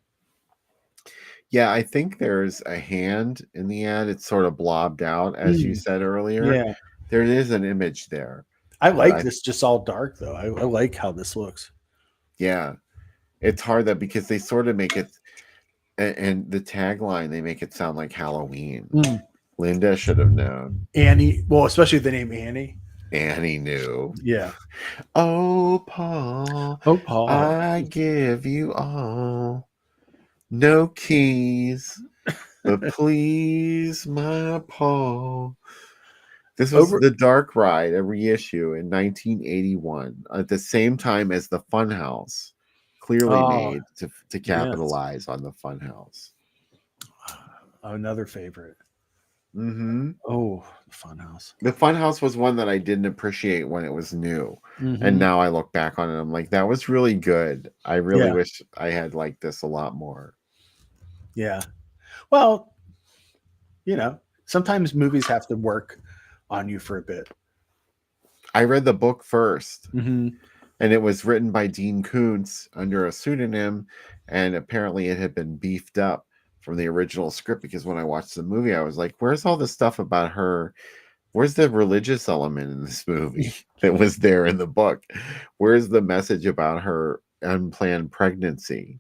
Yeah, I think there's a hand in the ad. It's sort of blobbed out, as you Mm. said earlier. Yeah. There is an image there, I but like this just all dark though. I like how this looks. yeah, it's hard that because they sort of make it, and the tagline, they make it sound like Halloween. Mm. Linda should have known. Annie, well, especially the name Annie. Annie knew. Yeah. Oh, Paul, Oh, Paul. I give you all. No keys, but please, my Paul. This was Over. The Dark Ride, a reissue in 1981, at the same time as the Funhouse, clearly Oh, made to yes. capitalize on the Funhouse. Another favorite. Mm-hmm. Oh, the Funhouse. The Funhouse was one that I didn't appreciate when it was new, and Mhm. now I look back on it, I'm like, that was really good. I really Yeah. wish I had liked this a lot more. Yeah. Well, sometimes movies have to work on you for a bit. I read the book first, Mm-hmm. and it was written by Dean Koontz under a pseudonym, and apparently it had been beefed up from the original script, because when I watched the movie, I was like, where's all the stuff about her? Where's the religious element in this movie that was there in the book? Where's the message about her unplanned pregnancy?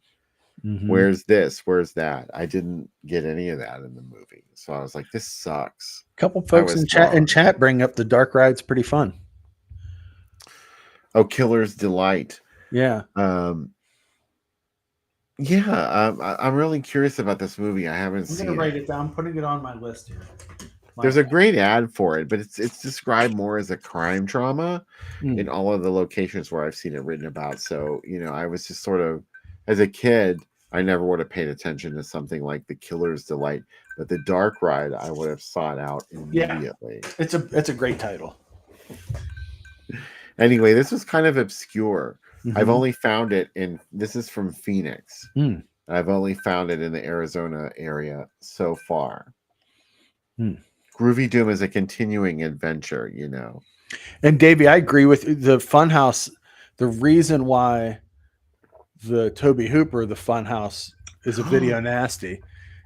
Mm-hmm. Where's this? Where's that? I didn't get any of that in the movie. So I was like, this sucks. A couple I folks was in chat wrong. chat bring up the Dark Ride's pretty fun. Oh, Killer's Delight. Yeah. I'm really curious about this movie. I haven't seen it. it down. I'm putting it on my list here. There's a great ad for it, but it's described more as a crime drama Mm. in all of the locations where I've seen it written about. So, I was just sort of, as a kid, I never would have paid attention to something like The Killer's Delight, but The Dark Ride, I would have sought out immediately. It's a great title. Anyway, this was kind of obscure. Mhm. I've only found it this is from Phoenix. Mm. I've only found it in the Arizona area so far. Mm. Groovy Doom is a continuing adventure, And Davey, I agree with the Funhouse. The reason why the Toby Hooper, the Funhouse, is a video nasty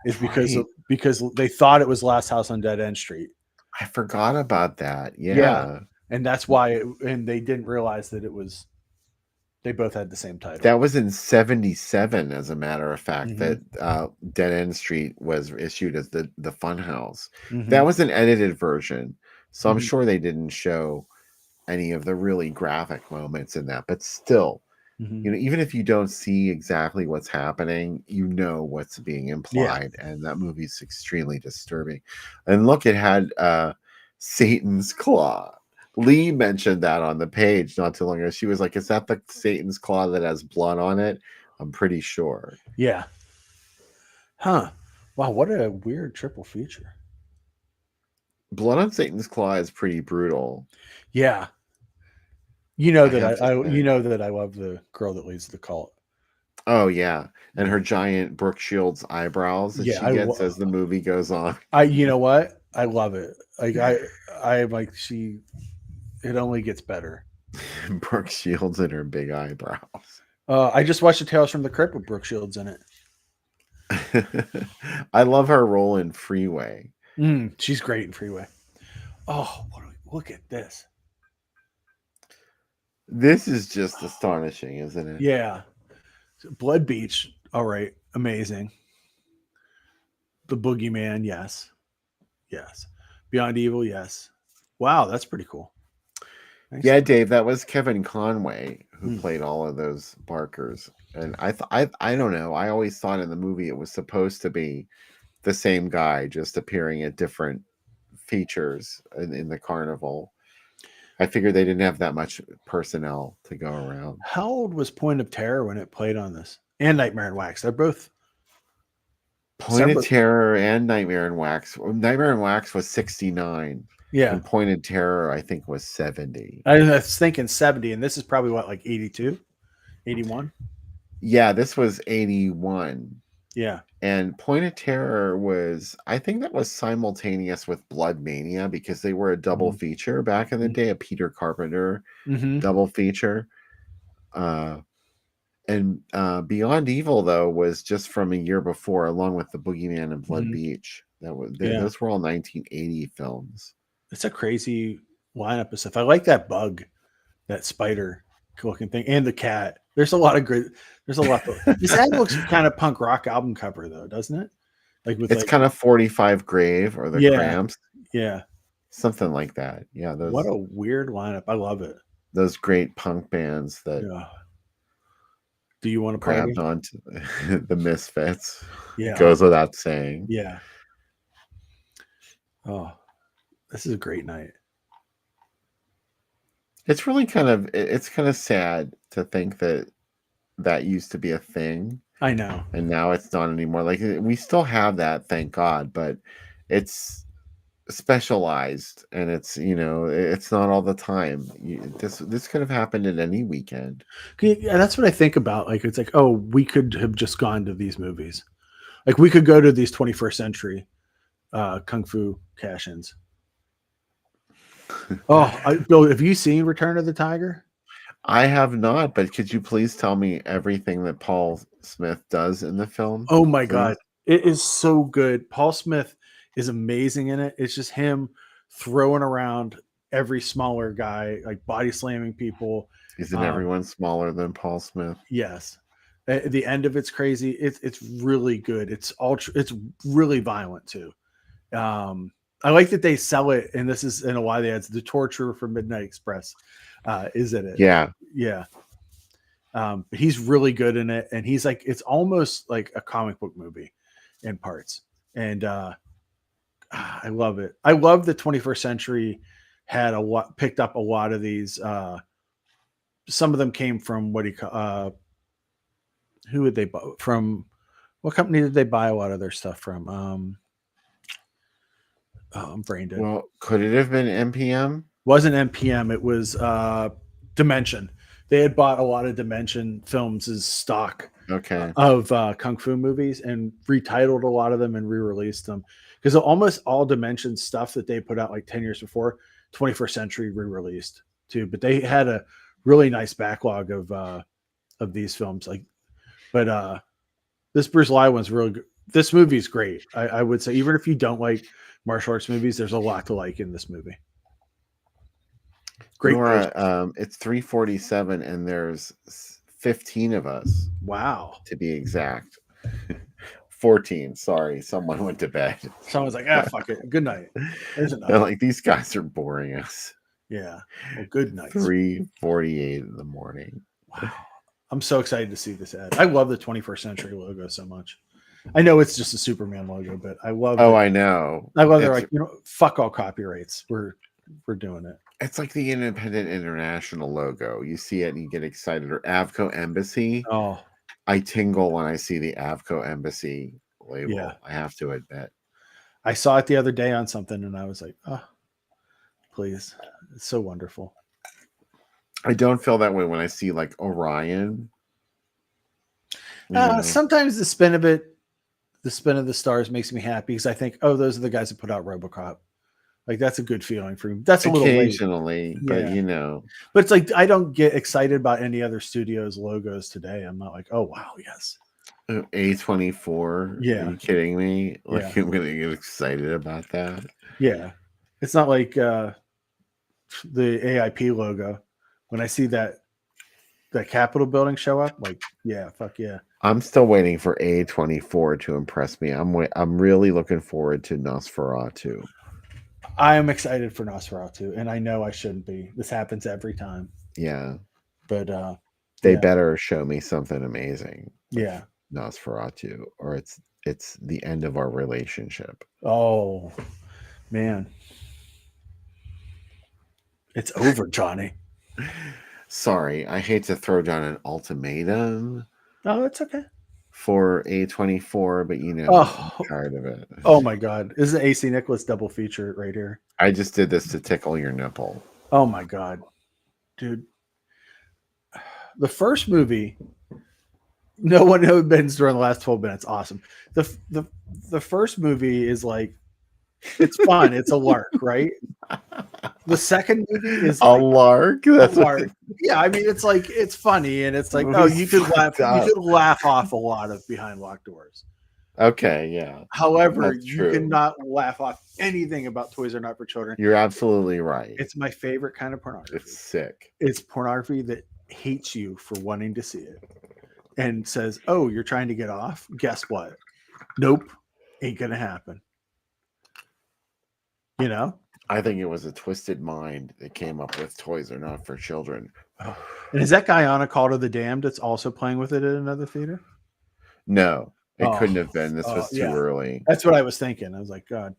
is because Right. because they thought it was Last House on Dead End Street. I forgot about that. Yeah. Yeah. And that's why and they didn't realize that it was they both had the same title. That was in 77, as a matter of fact, Mhm. that Dead End Street was issued as the Funhouse. Mhm. That was an edited version. So I'm Mhm. sure they didn't show any of the really graphic moments in that. But still, Mhm. even if you don't see exactly what's happening, what's being implied. And that movie's extremely disturbing. And look, it had Satan's Claw. Lee mentioned that on the page not too long ago. She was like, is that the Satan's Claw that has blood on it? I'm pretty sure. Yeah. Huh. Wow, what a weird triple feature. Blood on Satan's Claw is pretty brutal. Yeah. You know I that have to I say. you know that I love the girl that leads the cult. Oh, yeah. And her giant Brooke Shields eyebrows that Yeah, she I gets lo- as the movie goes on. You know what? I love it. Like I like it only gets better. Brooke Shields and her big eyebrows. I just watched the Tales from the Crypt with Brooke Shields in it. I love her role in Freeway. She's great in Freeway. Oh, look at this. This is just astonishing, isn't it? Yeah. Blood Beach, all right, amazing. The Boogeyman, yes. Yes. Beyond Evil, yes. Wow, that's pretty cool. Thanks. Yeah, Dave, that was Kevin Conway who Hmm. played all of those Barkers. And I don't know. I always thought in the movie it was supposed to be the same guy, just appearing at different features in the carnival. I figured they didn't have that much personnel to go around. How old was Point of Terror when it played on this? And Nightmare in Wax. They're both Point of separate. Terror and Nightmare in Wax. Nightmare in Wax was 69. Yeah. And Point of Terror, I think, was 70. I was thinking 70, and this is probably what, like 82, 81? Yeah, this was 81. Yeah. And Point of Terror was, I think that was simultaneous with Blood Mania because they were a double feature back in the day, a Peter Carpenter double feature. And Beyond Evil, though, was just from a year before, along with The Boogeyman and Blood Beach. Those were all 1980 films. It's a crazy lineup of stuff. I like that bug, that spider looking thing, and the cat. There's a lot of great. There's a lot. This ad looks kind of punk rock album cover though, doesn't it? Like with It's kind of 45 Grave or the Cramps. Yeah. Something like that. Yeah. What a weird lineup. I love it. Those great punk bands that do you want to party? grabbed onto the Misfits. Yeah. Goes without saying. Yeah. Oh, this is a great night. It's really kind of sad to think that used to be a thing. I know. And now it's not anymore. Like we still have that, thank God, but it's specialized and it's, it's not all the time. This could have happened at any weekend. Yeah, that's what I think about. Like, it's like, oh, we could have just gone to these movies. Like we could go to these 21st century Kung Fu cash-ins. Bill, have you seen Return of the Tiger? I have not, but could you please tell me everything that Paul Smith does in the film? Oh my God. It is so good. Paul Smith is amazing in it. It's just him throwing around every smaller guy, like body slamming people. Isn't everyone smaller than Paul Smith? Yes. At the end of it's crazy. It's really good. It's really violent too. I like that they sell it, and this is in a lot of the ads. The Torturer from Midnight Express is in it. Yeah. But he's really good in it, and he's like, it's almost like a comic book movie in parts, and I love it. I love the 21st century had picked up a lot of these. Some of them came from who would they buy from? What company did they buy a lot of their stuff from? I'm brain dead. Well, could it have been MPM? Wasn't MPM. It was Dimension. They had bought a lot of Dimension films as stock of Kung Fu movies and retitled a lot of them and re-released them. Because almost all Dimension stuff that they put out like 10 years before, 21st century re-released too. But they had a really nice backlog of these films. But this Bruce Lee one's really good. This movie is great. I would say, even if you don't like martial arts movies, there's a lot to like in this movie. Great. Nora, it's 3:47 and there's 15 of us. Wow. To be exact. 14. Sorry, someone went to bed. Someone's like, fuck it. Good night. There's enough. They're like, these guys are boring us. Yeah. Well, good night. 3:48 in the morning. Wow. I'm so excited to see this ad. I love the 21st century logo so much. I know it's just a Superman logo, but I love it. I know. I love they're like, fuck all copyrights. We're doing it. It's like the Independent International logo. You see it and you get excited. Or Avco Embassy. Oh. I tingle when I see the Avco Embassy label. Yeah. I have to admit. I saw it the other day on something and I was like, oh, please. It's so wonderful. I don't feel that way when I see like Orion. Sometimes the spin of the stars makes me happy because I think, oh, those are the guys that put out RoboCop. Like that's a good feeling for me. That's a little occasionally, but But it's like I don't get excited about any other studios logos today. I'm not like, oh wow, yes. A24. Yeah. Are you kidding me? Like I'm gonna get excited about that. Yeah. It's not like the AIP logo. When I see that Capitol building show up, like, yeah, fuck yeah. I'm still waiting for A24 to impress me. I'm really looking forward to Nosferatu. I am excited for Nosferatu, and I know I shouldn't be. This happens every time, Yeah. but They yeah, better show me something amazing with yeah. Nosferatu, or it's the end of our relationship. Oh man, it's over, Johnny. Sorry, I hate to throw down an ultimatum Oh, it's okay. for A24, but you know, I'm Oh, tired of it. oh my God, this is an AC Nicholas double feature right here. I just did this to tickle your nipple. Oh my God, dude. The first movie, no one knows bends during the last 12 minutes. Awesome. The first movie is like, it's fun. It's a lark, right? The second movie is A like lark? a That's lark. Yeah, I mean it's like it's funny and it's like, oh, movie's you could laugh. fucked You up. could laugh off a lot of behind locked doors. Okay, yeah. However, That's you true. cannot laugh off anything about Toys Are Not for Children. You're absolutely right. It's my favorite kind of pornography. It's sick. It's pornography that hates you for wanting to see it and says, "Oh, you're trying to get off? Guess what? Nope, ain't gonna happen." You know? I think it was a twisted mind that came up with Toys Are Not for Children. And is that guy on a Call to the Damned that's also playing with it at another theater? No, it Oh, couldn't have been. This was too yeah. early. That's what I was thinking. I was like, God.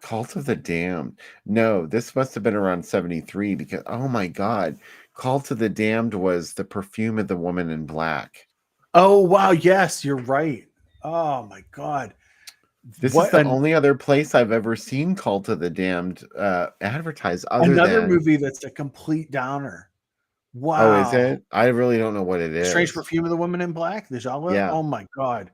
Cult of the Damned. No, this must have been around 73 because, oh my God, Cult of the Damned was the perfume of the woman in black. Oh, wow. Yes, you're right. Oh, my God. This is the only other place I've ever seen Cult of the Damned advertised. Another movie that's a complete downer. Wow. Oh, is it? I really don't know what it is. Strange Perfume of the Woman in Black, the genre? Yeah. Oh, my God.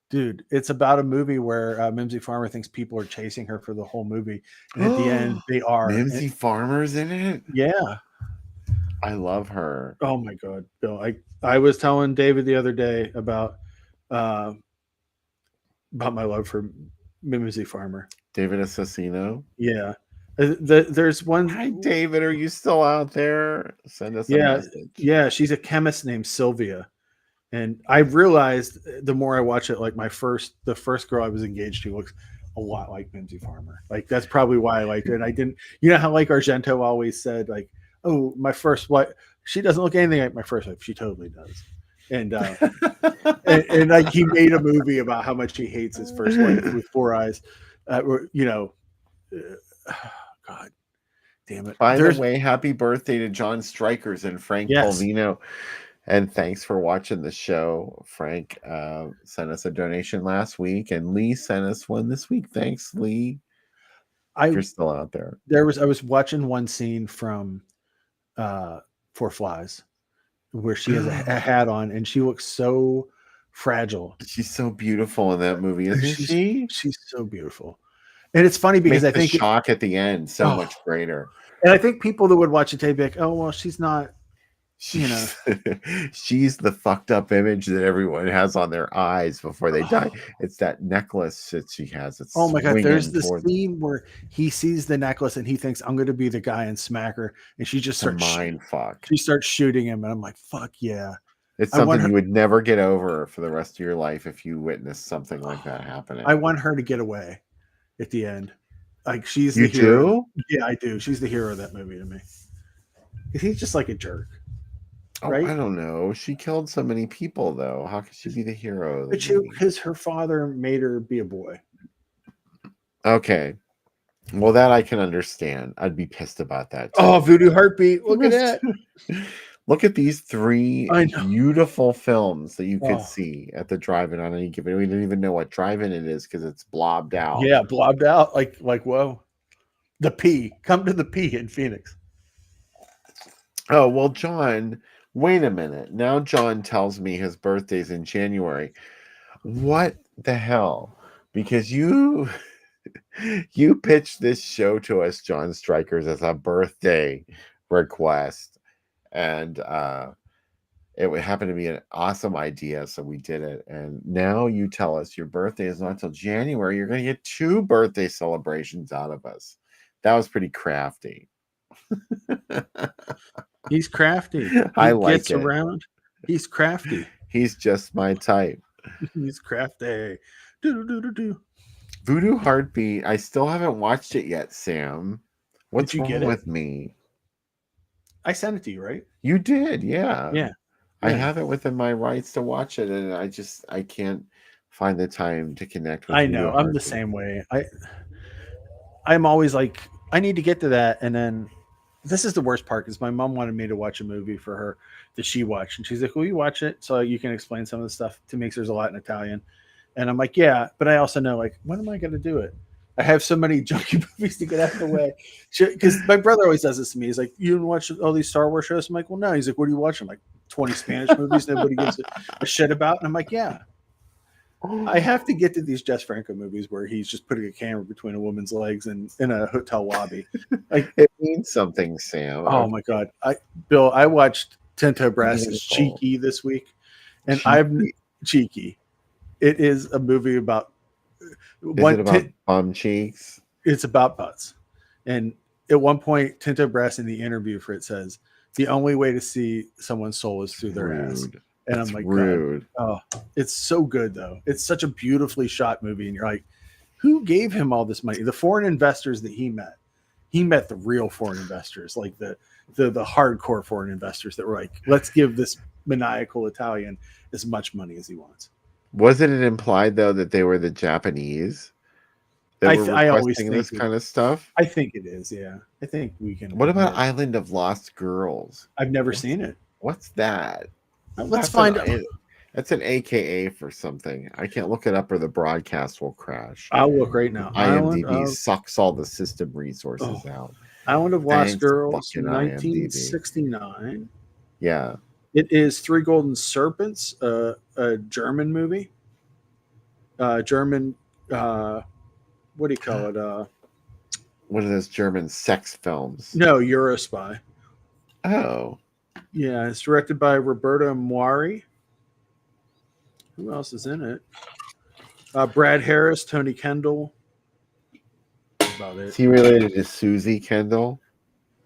Dude, it's about a movie where Mimsy Farmer thinks people are chasing her for the whole movie. And at the end, they are. Mimsy Farmer's in it? Yeah. I love her. Oh, my God. Bill, I was telling David the other day about my love for Mimsy Farmer. David Assassino? Yeah. There's one. Hi, David. Are you still out there? Send us a message. Yeah, she's a chemist named Sylvia. And I realized the more I watch it, like the first girl I was engaged to looks a lot like Mimsy Farmer. Like that's probably why I liked her. And I didn't, you know how like Argento always said, like, oh, my first wife, she doesn't look anything like my first wife. She totally does. And and like he made a movie about how much he hates his first wife with four eyes. You know, God damn it. By the way, happy birthday to John Strikers and Frank Polvino. And thanks for watching the show. Frank sent us a donation last week, and Lee sent us one this week. Thanks, Lee. If you're still out there. I was watching one scene from Four Flies where she has a hat on and she looks so fragile. She's so beautiful in that movie, isn't she? She's so beautiful. And it's funny because I think the shock at the end so much greater. And I think people that would watch it today be like, oh, well, she's not, you know. She's the fucked up image that everyone has on their eyes before they die. It's that necklace that she has. It's oh my God. There's this scene where he sees the necklace and he thinks, I'm going to be the guy and smack her. And she just starts mind fuck. She starts shooting him. And I'm like, fuck yeah. It's something you would never get over for the rest of your life if you witnessed something like that happening. I want her to get away at the end. Like she's the hero. Yeah, I do. She's the hero of that movie to me. He's just like a jerk. Right? I don't know. She killed so many people, though. How could she be the hero? Because her father made her be a boy. Okay. Well, that I can understand. I'd be pissed about that, too. Oh, Voodoo Heartbeat. Look at that. Look at these three beautiful films that you could see at the drive-in on any given. We didn't even know what drive-in it is because it's blobbed out. Yeah, blobbed out. Like whoa. The P. Come to the P in Phoenix. Oh, well, John... Wait a minute. Now John tells me his birthday's in January. What the hell? Because you pitched this show to us, John Strikers, as a birthday request. And it would happen to be an awesome idea, so we did it. And now you tell us your birthday is not until January. You're going to get 2 birthday celebrations out of us. That was pretty crafty. He's crafty. I like gets it. Around. He's crafty. He's just my type. He's crafty. Do. Voodoo Heartbeat. I still haven't watched it yet, Sam. What's Did you get wrong it? with me? I sent it to you, right? You did, yeah. Yeah. I Yeah. have it within my rights to watch it, and I can't find the time to connect with I Voodoo know. I'm the Heartbeat. same way. I'm always like, I need to get to that, and then this is the worst part because my mom wanted me to watch a movie for her that she watched, and she's like, "Will you watch it so you can explain some of the stuff to me? 'Cause there's a lot in Italian." And I'm like, "Yeah," but I also know, like, when am I going to do it? I have so many junky movies to get out of the way. Because my brother always does this to me. He's like, "You don't watch all these Star Wars shows?" I'm like, "Well, no." He's like, "What are you watching?" I'm like, 20 Spanish movies nobody gives a shit about. And I'm like, "Yeah." I have to get to these Jess Franco movies where he's just putting a camera between a woman's legs and in a hotel lobby. Like, It means something, Sam. oh my god, Bill, I watched Tinto Brass's Beautiful. Cheeky this week, and I've Cheeky. It is a movie about Is it about bum cheeks? It's about butts, and at one point, Tinto Brass in the interview for it says the only way to see someone's soul is through their ass. And That's I'm like, rude. God. Oh, it's so good though. It's such a beautifully shot movie, and you're like, who gave him all this money? The foreign investors that he met the real foreign investors, like the hardcore foreign investors that were like, let's give this maniacal Italian as much money as he wants. Wasn't it implied though that they were the Japanese that were requesting this kind of stuff? I think it is. Yeah, I think we can. What about Island of Lost Girls? I've never seen it. What's that? Let's find out. That's an AKA for something. I can't look it up or the broadcast will crash. I'll look right now. IMDb sucks all the system resources out. Island of Lost Girls, 1969. Yeah. It is Three Golden Serpents, a German movie. German, what do you call it? What are those German sex films? No, Eurospy. Oh. Yeah, it's directed by Roberta Moiri. Who else is in it? Brad Harris, Tony Kendall. That's about it. Is he related to Susie Kendall?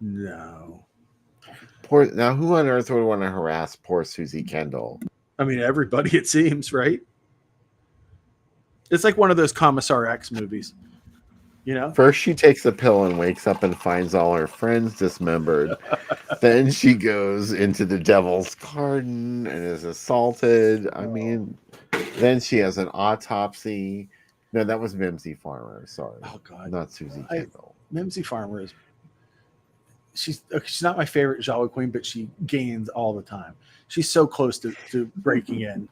No. Now, who on earth would want to harass poor Susie Kendall? I mean, everybody, it seems, right? It's like one of those Commissar X movies. You know? First, she takes a pill and wakes up and finds all her friends dismembered. Then she goes into the devil's garden and is assaulted. I mean, then she has an autopsy. No, that was Mimsy Farmer. Sorry. Oh, God. Not Susie Kendall. Mimsy Farmer is... She's not my favorite Jolly Queen, but she gains all the time. She's so close to breaking in.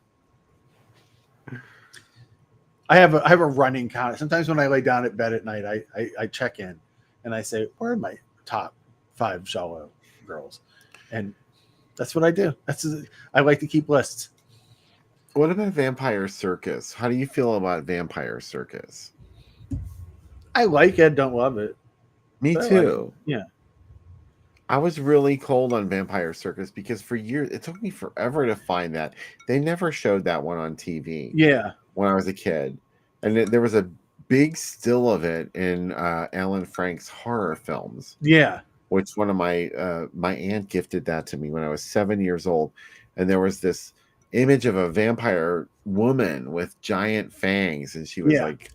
I have a running count. Sometimes when I lay down at bed at night, I check in and I say, where are my top 5 Jalo girls? And that's what I do. I like to keep lists. What about Vampire Circus? How do you feel about Vampire Circus? I like it, don't love it. Me too. Yeah. I was really cold on Vampire Circus because for years, it took me forever to find that. They never showed that one on TV. Yeah. When I was a kid. And there was a big still of it in Alan Frank's horror films. Yeah. Which one of my aunt gifted that to me when I was 7 years old. And there was this image of a vampire woman with giant fangs. And she was like,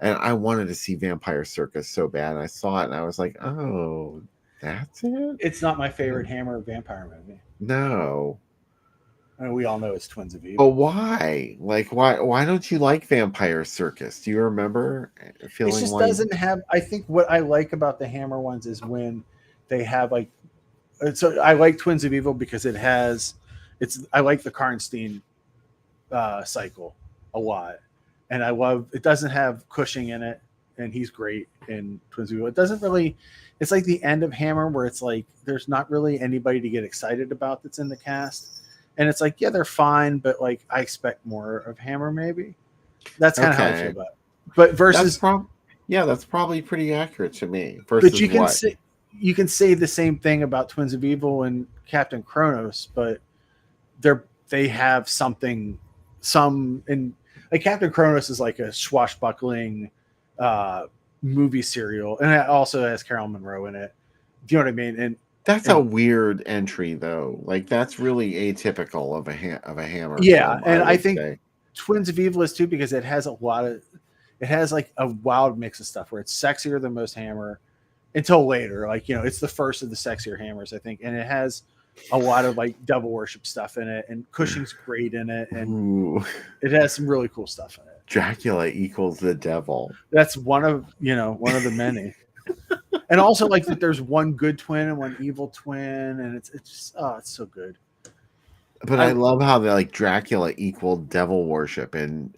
and I wanted to see Vampire Circus so bad. And I saw it and I was like, oh, that's it? It's not my favorite Hammer vampire movie. No. I mean, we all know it's Twins of Evil. But why? Like, why don't you like Vampire Circus? Do you remember feeling it just like... doesn't have... I think what I like about the Hammer ones is when they have like... So I like Twins of Evil because it has... I like the Karnstein cycle a lot. And I love... It doesn't have Cushing in it. And he's great in Twins of Evil. It doesn't really... It's like the end of Hammer where it's like there's not really anybody to get excited about that's in the cast. And it's like, yeah, they're fine, but like I expect more of Hammer, maybe. That's kind of how I feel about it. But versus, that's probably pretty accurate to me. Versus but you can say the same thing about Twins of Evil and Captain Kronos, but they have something. And like Captain Kronos is like a swashbuckling movie serial, and it also has Carol Monroe in it. Do you know what I mean? And that's a weird entry, though. Like that's really atypical of a Hammer. Yeah, film, and I think Twins of Evil is too because it has it has like a wild mix of stuff where it's sexier than most Hammer until later. Like, you know, it's the first of the sexier Hammers, I think. And it has a lot of like devil worship stuff in it, and Cushing's great in it. And Ooh. it has some really cool stuff in it. Dracula equals the devil. That's one of the many. And also like that there's one good twin and one evil twin, and it's just it's so good. But I love how like Dracula equaled devil worship in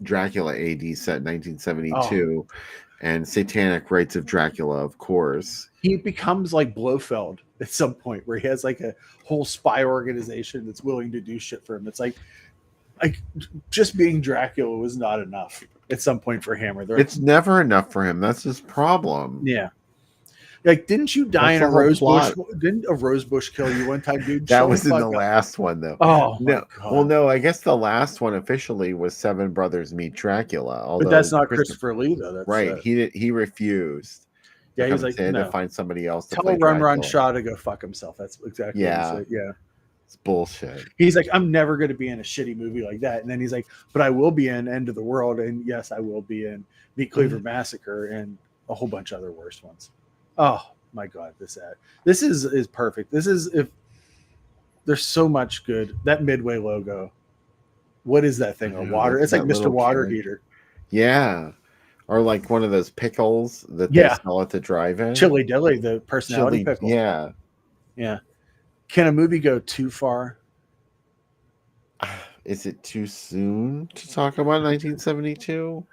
Dracula AD set 1972, and Satanic Rites of Dracula, of course. He becomes like Blofeld at some point, where he has like a whole spy organization that's willing to do shit for him. It's like just being Dracula was not enough at some point for Hammer. It's never enough for him. That's his problem. Yeah. Like, didn't you die in a rose bush? Didn't a rose bush kill you one time, dude? That was in the last one, though. Oh, no. Well, no, I guess the last one officially was Seven Brothers Meet Dracula. But that's not Christopher Lee, though. That's, right. He refused. Yeah, he's like, no. To find somebody else to tell play Run Shaw to go fuck himself. That's exactly what he said. Yeah. It's bullshit. He's like, I'm never going to be in a shitty movie like that. And then he's like, but I will be in End of the World. And yes, I will be in Meat Cleaver Massacre and a whole bunch of other worse ones. Oh, my God, this is perfect. This is, if there's so much good. That Midway logo. What is that thing? A water? It's like Mr. Water Heater. Yeah. Or like one of those pickles that they sell at the drive-in. Chili Dilly, the personality pickle. Yeah. Yeah. Can a movie go too far? Is it too soon to talk about 1972?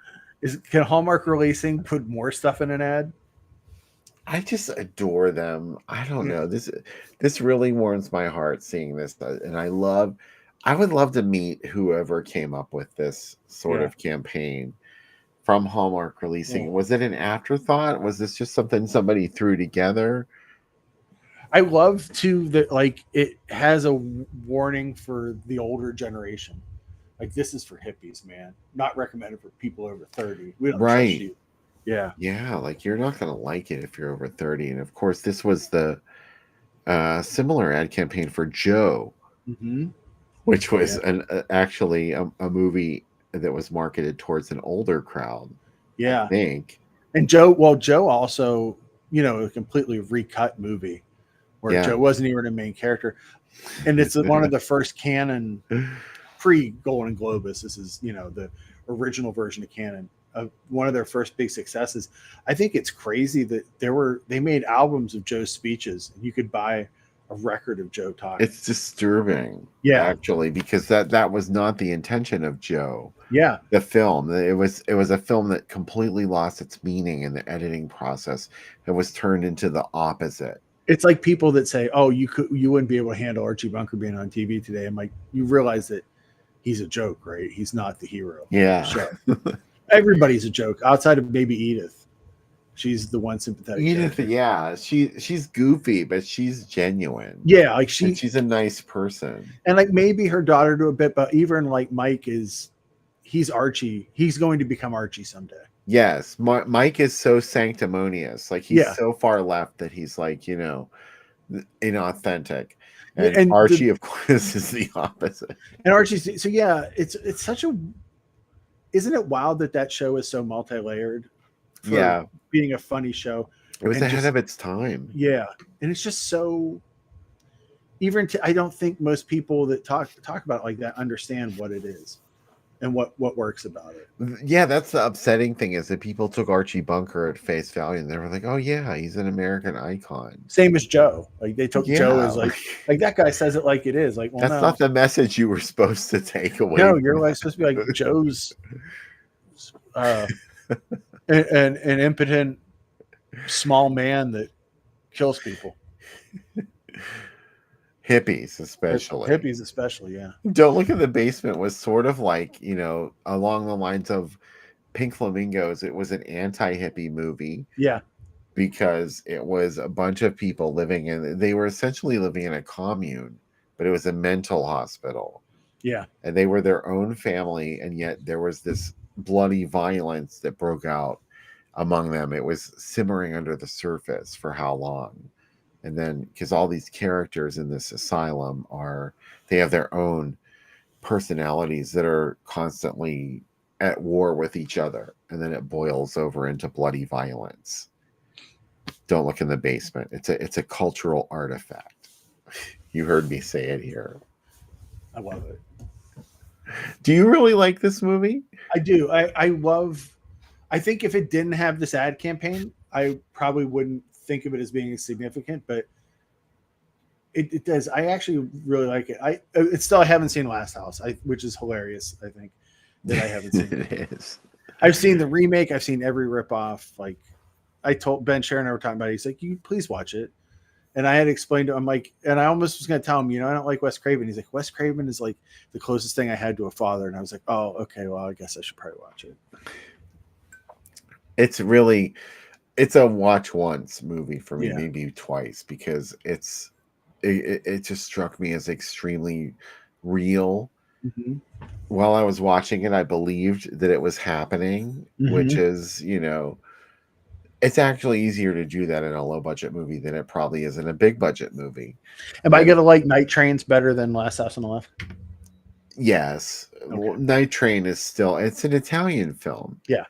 Can Hallmark Releasing put more stuff in an ad? I just adore them. I don't know. This really warms my heart seeing this, and I would love to meet whoever came up with this sort of campaign from Hallmark Releasing. Yeah. Was it an afterthought? Was this just something somebody threw together? I love too that like it has a warning for the older generation. Like, this is for hippies, man. Not recommended for people over 30. We don't trust you. Yeah. Yeah, like you're not going to like it if you're over 30. And of course, this was the similar ad campaign for Joe, which was actually a movie that was marketed towards an older crowd. Yeah. I think. And Joe also, a completely recut movie where Joe wasn't even a main character. And it's one of the first canon pre-Golden Globus. This is, the original version of canon. One of their first big successes. I think it's crazy that they made albums of Joe's speeches, and you could buy a record of Joe talking. It's disturbing, actually, because that was not the intention of Joe. Yeah, the film. It was a film that completely lost its meaning in the editing process. It was turned into the opposite. It's like people that say, "Oh, you wouldn't be able to handle Archie Bunker being on TV today." I'm like, you realize that he's a joke, right? He's not the hero. Yeah. Everybody's a joke outside of maybe Edith. She's the one sympathetic. Edith, character. she's goofy, but she's genuine. Yeah, like she's a nice person. And like maybe her daughter to a bit, but even like Mike he's Archie. He's going to become Archie someday. Yes, Mike is so sanctimonious. Like he's so far left that he's like, inauthentic. And Archie, of course, is the opposite. And Archie's it's such a. Isn't it wild that show is so multi-layered? For being a funny show. It was ahead of its time. Yeah, and it's just so. I don't think most people that talk about it like that understand what it is, and what works about it. Yeah, that's the upsetting thing is that people took Archie Bunker at face value, and they were like, "Oh yeah, he's an American icon." Same as Joe. Like they took Joe as like that guy says it like it is. Like, well, that's not the message you were supposed to take away. No, you're like supposed to be like Joe's an impotent small man that kills people. Hippies especially, yeah. Don't Look at the Basement was sort of like, along the lines of Pink Flamingos. It was an anti-hippie movie. Yeah. Because it was a bunch of people they were essentially living in a commune, but it was a mental hospital. Yeah. And they were their own family, and yet there was this bloody violence that broke out among them. It was simmering under the surface for how long? And then because all these characters in this asylum they have their own personalities that are constantly at war with each other, and then it boils over into bloody violence. Don't look in the basement. It's a cultural artifact. You heard me say it here. I love it. Do you really like this movie? I do. I think if it didn't have this ad campaign, I probably wouldn't think of it as being significant, but it does. I actually really like it. I haven't seen Last House, which is hilarious. I think that I haven't seen It is. I've seen the remake. I've seen every ripoff. Like I told Ben Sharon and I were talking about it. He's like, "You please watch it." And I had explained to him, like, and I almost was going to tell him, I don't like Wes Craven. He's like, Wes Craven is like the closest thing I had to a father. And I was like, oh, okay, well, I guess I should probably watch it. It's a watch once movie for me, Yeah. maybe twice, because it just struck me as extremely real. Mm-hmm. While I was watching it, I believed that it was happening, which is, it's actually easier to do that in a low budget movie than it probably is in a big budget movie. Am I gonna like Night Trains better than Last House on the Left? Yes. Okay. Well, Night Train it's an Italian film. Yeah.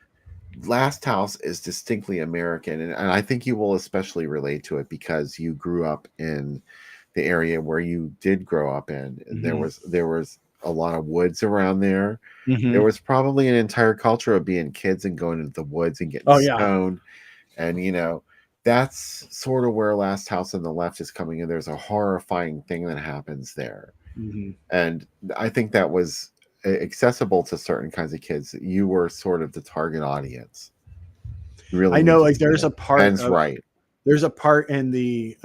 Last House is distinctly American, and I think you will especially relate to it because you grew up in the area where you did grow up in. And there was a lot of woods around there. There was probably an entire culture of being kids and going into the woods and getting stoned. And that's sort of where Last House on the Left is coming in. There's a horrifying thing that happens there. And I think that was accessible to certain kinds of kids. You were sort of the target audience. Really, I know, like there's a part. There's a part in the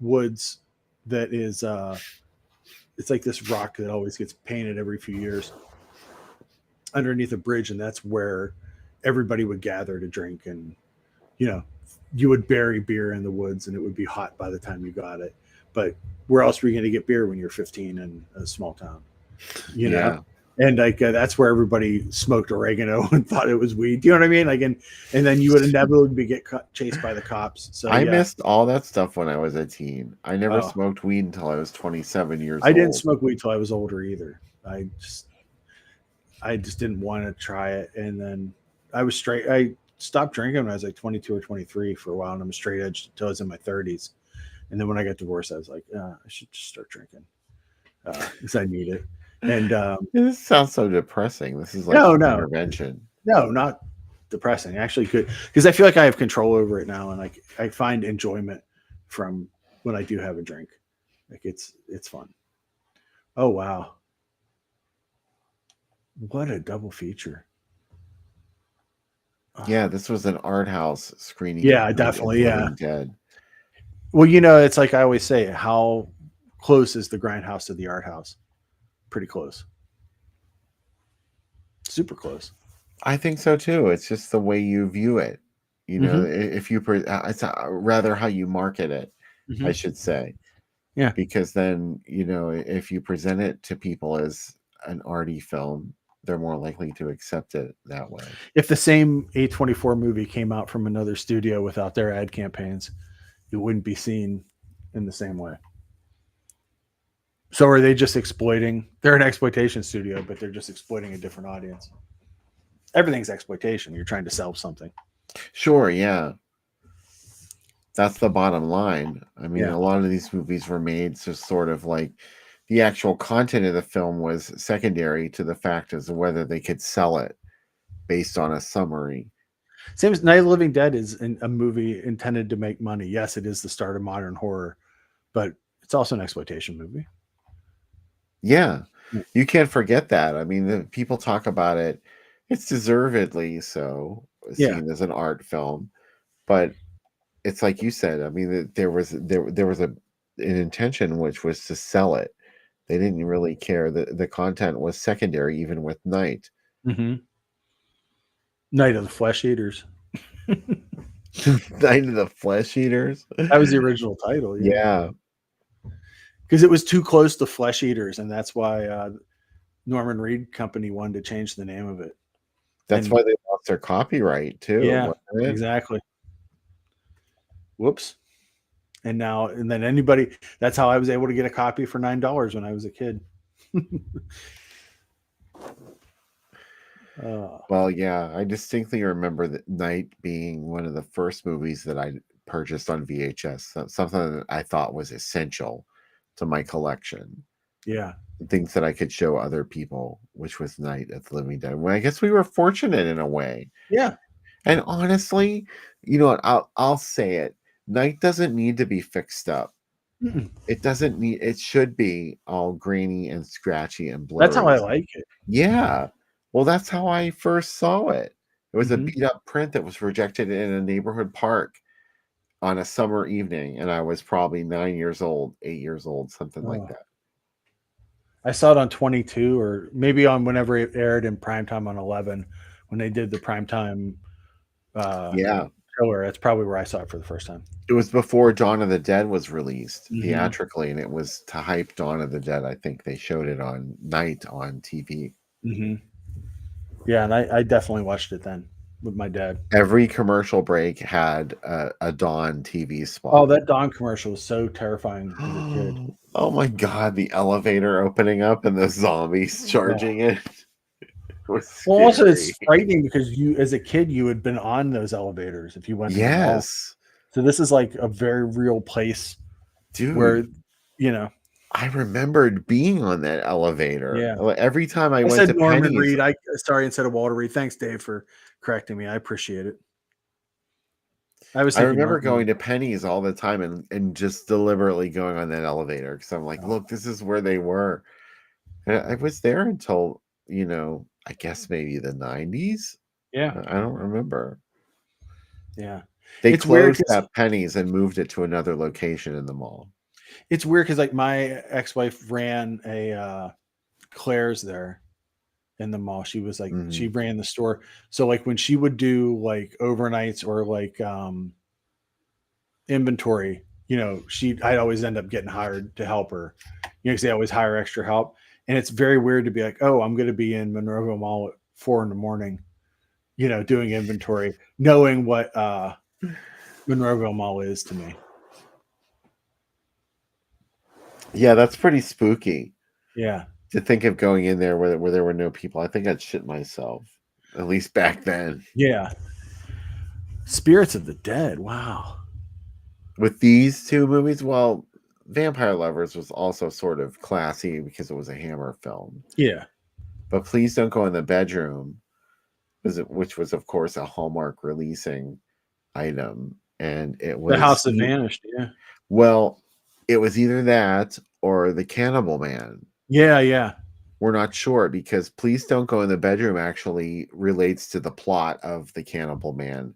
woods that is it's like this rock that always gets painted every few years underneath a bridge, and that's where everybody would gather to drink. And you would bury beer in the woods and it would be hot by the time you got it. But where else were you going to get beer when you're 15 in a small town? And like that's where everybody smoked oregano and thought it was weed. Do you know what I mean? Like, and then you would inevitably get chased by the cops. So I missed all that stuff when I was a teen. I never smoked weed until I was 27 years old. I didn't smoke weed till I was older either. I just didn't want to try it. And then I was straight. I stopped drinking when I was like 22 or 23 for a while, and I'm a straight edge until I was in my 30s. And then when I got divorced, I was like, I should just start drinking because I need it. And this sounds so depressing. This is like no intervention. No, not depressing. Actually, good because I feel like I have control over it now, and like I find enjoyment from when I do have a drink. Like it's fun. Oh wow, what a double feature! Yeah, this was an art house screening. Yeah, definitely. Yeah. Dead. Well, it's like I always say, how close is the grindhouse to the art house? Pretty close. Super close. I think so too. It's just the way you view it. If you it's rather how you market it, I should say. Yeah. Because then, if you present it to people as an arty film, they're more likely to accept it that way. If the same A24 movie came out from another studio without their ad campaigns, it wouldn't be seen in the same way. So are they just exploiting? They're an exploitation studio, but they're just exploiting a different audience. Everything's exploitation. You're trying to sell something. Sure, yeah. That's the bottom line. I mean, a lot of these movies were made to sort of like the actual content of the film was secondary to the fact as to whether they could sell it based on a summary. Same as Night of the Living Dead is a movie intended to make money. Yes, it is the start of modern horror, but it's also an exploitation movie. Yeah, you can't forget that. I mean, people talk about it. It's deservedly so seen as an art film, but it's like you said. I mean, there was an intention which was to sell it. They didn't really care. The content was secondary, even with Night. Night of the Flesh Eaters. Night of the Flesh Eaters. That was the original title. Yeah. Because it was too close to Flesh Eaters, and that's why Norman Reed Company wanted to change the name of it. That's why they lost their copyright too. Yeah, exactly. Whoops. And then anybody. That's how I was able to get a copy for $9 when I was a kid. Well, yeah, I distinctly remember that Night being one of the first movies that I purchased on VHS. Something that I thought was essential to my collection. Yeah. Things that I could show other people, which was Night of the Living Dead. Well, I guess we were fortunate in a way. Yeah. And honestly, you know what? I'll say it. Night doesn't need to be fixed up. Mm-mm. It doesn't need. It should be all grainy and scratchy and blurry. That's how I like it. Yeah. Well, that's how I first saw it. It was a Mhm. beat up print that was projected in a neighborhood park on a summer evening, and I was probably 9 years old, 8 years old, something like Oh. that. I saw it on 22 or maybe on whenever it aired in primetime on 11 when they did the primetime Yeah. trailer. That's probably where I saw it for the first time. It was before Dawn of the Dead was released Mhm. theatrically, and it was to hype Dawn of the Dead. I think they showed it on Night on TV. Mm-hmm. Yeah, and I definitely watched it then with my dad. Every commercial break had a Dawn TV spot. Oh, that Dawn commercial was so terrifying as a kid. Oh my god, the elevator opening up and the zombies charging it. Was Well, also it's scary. frightening because you, as a kid, you had been on those elevators if you went. To the mall. Yes, So this is like a very real place dude. where, you know. I remembered being on that elevator. Yeah. Every time I I went said to Norman Penny's. Reed. Sorry, instead of Walter Reed. Thanks, Dave, for correcting me. I appreciate it. I remember going to Penny's all the time and just deliberately going on that elevator because I'm like, look, this is where they were. And I was there until, I guess maybe the 90s. Yeah. I don't remember. Yeah. They It's weird closed that Penny's and moved it to another location in the mall. It's weird because like my ex-wife ran a Claire's there in the mall. She was like, she ran the store. So like when she would do like overnights or like inventory, I'd always end up getting hired to help her, because they always hire extra help. And it's very weird to be like, oh, I'm going to be in Monroeville Mall at 4 a.m, doing inventory, knowing what Monroeville Mall is to me. Yeah, that's pretty spooky. Yeah. To think of going in there where there were no people. I think I'd shit myself, at least back then. Yeah. Spirits of the Dead. Wow. With these two movies, well, Vampire Lovers was also sort of classy because it was a Hammer film. Yeah. But Please Don't Go in the Bedroom, which was, of course, a Hallmark releasing item. And it was... The House That Vanished, yeah. Well, it was either that or The Cannibal Man. Yeah, yeah. We're not sure because Please Don't Go in the Bedroom actually relates to the plot of The Cannibal Man.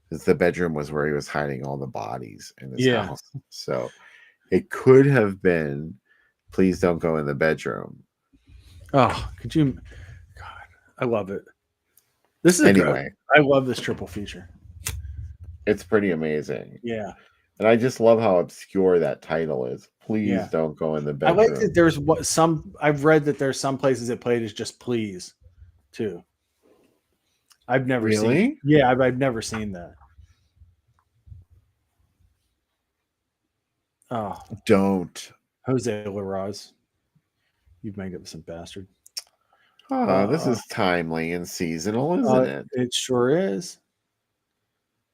Because the bedroom was where he was hiding all the bodies in his house. So it could have been Please Don't Go in the Bedroom. Oh, could you... God, I love it. This is anyway. I love this triple feature. It's pretty amazing. Yeah. And I just love how obscure that title is. Please don't go in the bedroom. I like that there's I've read that there's some places that played as just please too. I've never seen. Yeah, I've never seen that. Oh, don't. Jose Larraz. You've made up some bastard. This is timely and seasonal, isn't it? It sure is.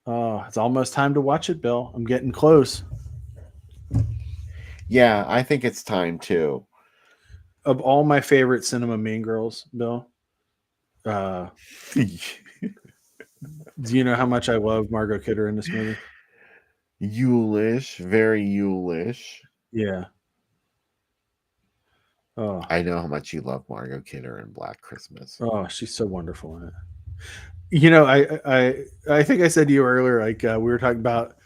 Oh, it's almost time to watch it, Bill. I'm getting close. Yeah, I think it's time too. Of all my favorite cinema Mean Girls, Bill, do you know how much I love Margot Kidder in this movie? Yulish, very Yulish. Yeah. Oh, I know how much you love Margot Kidder in Black Christmas. Oh, she's so wonderful in it. I think I said to you earlier, like we were talking about,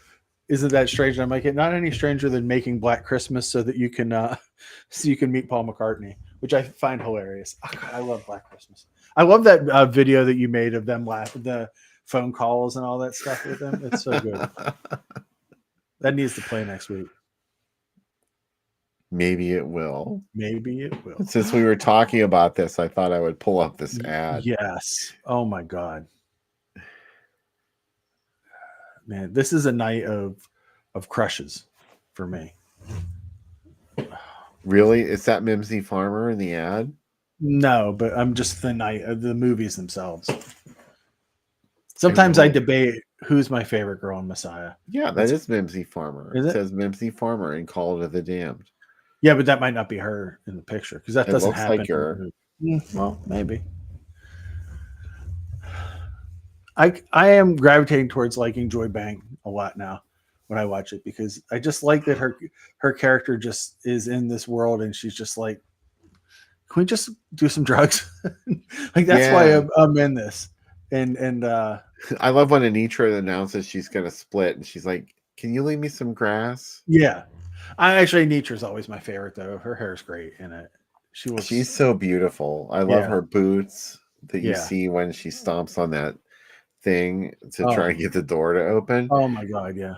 isn't that strange? And I'm like, not any stranger than making Black Christmas so that you can meet Paul McCartney, which I find hilarious. Oh, God, I love Black Christmas. I love that video that you made of them the phone calls and all that stuff with them. It's so good. That needs to play next week. Maybe it will. Maybe it will. Since we were talking about this, I thought I would pull up this ad. Yes. Oh my God. Man, this is a night of crushes for me. Really? Is that Mimsy Farmer in the ad? No, but I'm just the night of the movies themselves. Sometimes I debate who's my favorite girl in Messiah. Yeah, that is Mimsy Farmer. Is It it? says Mimsy Farmer in Call of the Damned. Yeah, but that might not be her in the picture because that It doesn't looks happen. like her. Well, maybe. I am gravitating towards liking Joy Bang a lot now when I watch it because I just like that her character just is in this world and she's just like, can we just do some drugs? Like that's why I'm in this. And I love when Anitra announces she's gonna split and she's like, "Can you leave me some grass?" yeah, I actually Nietzsche's always my favorite though. Her hair's great in it. She's so beautiful. I love her boots that you Yeah. see when she stomps on that thing to try and get the door to open. Oh my god, yeah.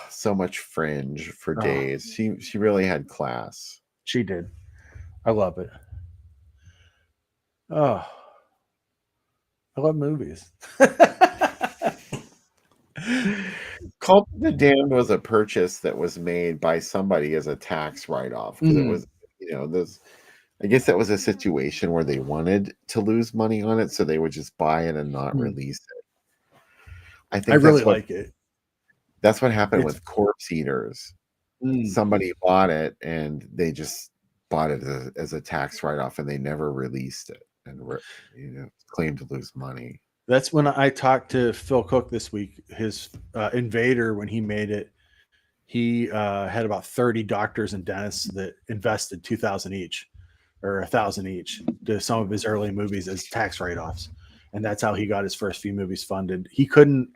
So much fringe for days. She really had class. She did. I love it. Oh, I love movies. Call of the Damned was a purchase that was made by somebody as a tax write-off because it was, this. I guess that was a situation where they wanted to lose money on it, so they would just buy it and not release it. I think really like it. That's what happened with Corpse Eaters. Somebody bought it and they just bought it as a tax write-off, and they never released it and claimed to lose money. That's when I talked to Phil Cook this week. His Invader, when he made it, he had about 30 doctors and dentists that invested $2,000 each or $1,000 each to some of his early movies as tax write-offs, and that's how he got his first few movies funded. He couldn't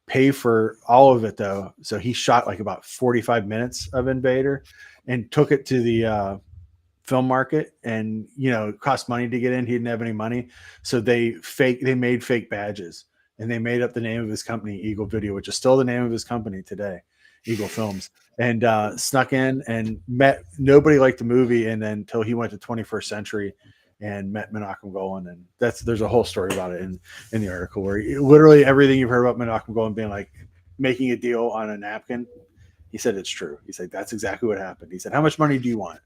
pay for all of it though, so he shot like about 45 minutes of Invader and took it to the film market, and it cost money to get in. He didn't have any money, so they made fake badges, and they made up the name of his company, Eagle Video, which is still the name of his company today, Eagle Films, and snuck in and met nobody liked the movie, and then until he went to 21st Century and met Menachem Golan, and there's a whole story about it in the article where literally everything you've heard about Menachem Golan being like making a deal on a napkin, he said it's true. He said that's exactly what happened. He said, how much money do you want?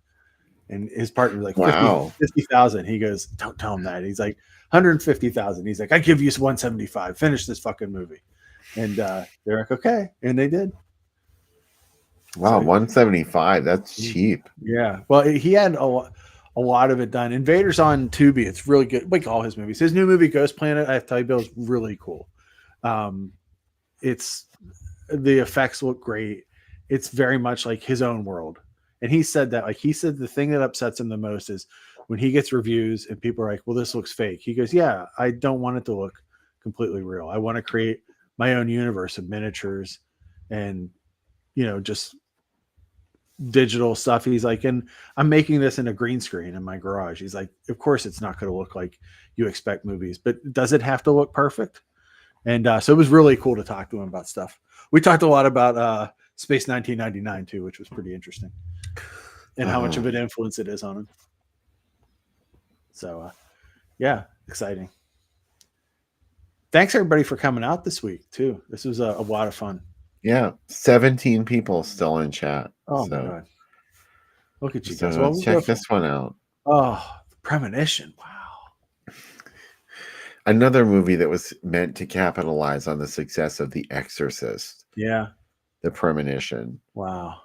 And his partner was like 50,000. He goes, don't tell him that. He's like 150,000. He's like, I give you 175. Finish this fucking movie. And they're like, okay, and they did. Wow, 175. That's cheap. Yeah. Well, he had a lot of it done. Invader's on Tubi. It's really good. Like all his movies. His new movie, Ghost Planet, I have to tell you, Bill, is really cool. It's the effects look great. It's very much like his own world. And he said that, like, he said the thing that upsets him the most is when he gets reviews and people are like, well, this looks fake. He goes, yeah, I don't want it to look completely real. I want to create my own universe of miniatures and, just digital stuff. He's like, and I'm making this in a green screen in my garage. He's like, of course it's not going to look like you expect movies, but does it have to look perfect? And so it was really cool to talk to him about stuff. We talked a lot about Space 1999 too, which was pretty interesting, and how much of an influence it is on him. So yeah, exciting. Thanks everybody for coming out this week too. This was a lot of fun. Yeah, 17 people still in chat. Oh my god! Look at you guys. Well, check this one out. Oh, The Premonition! Wow. Another movie that was meant to capitalize on the success of The Exorcist. Yeah. The Premonition. Wow.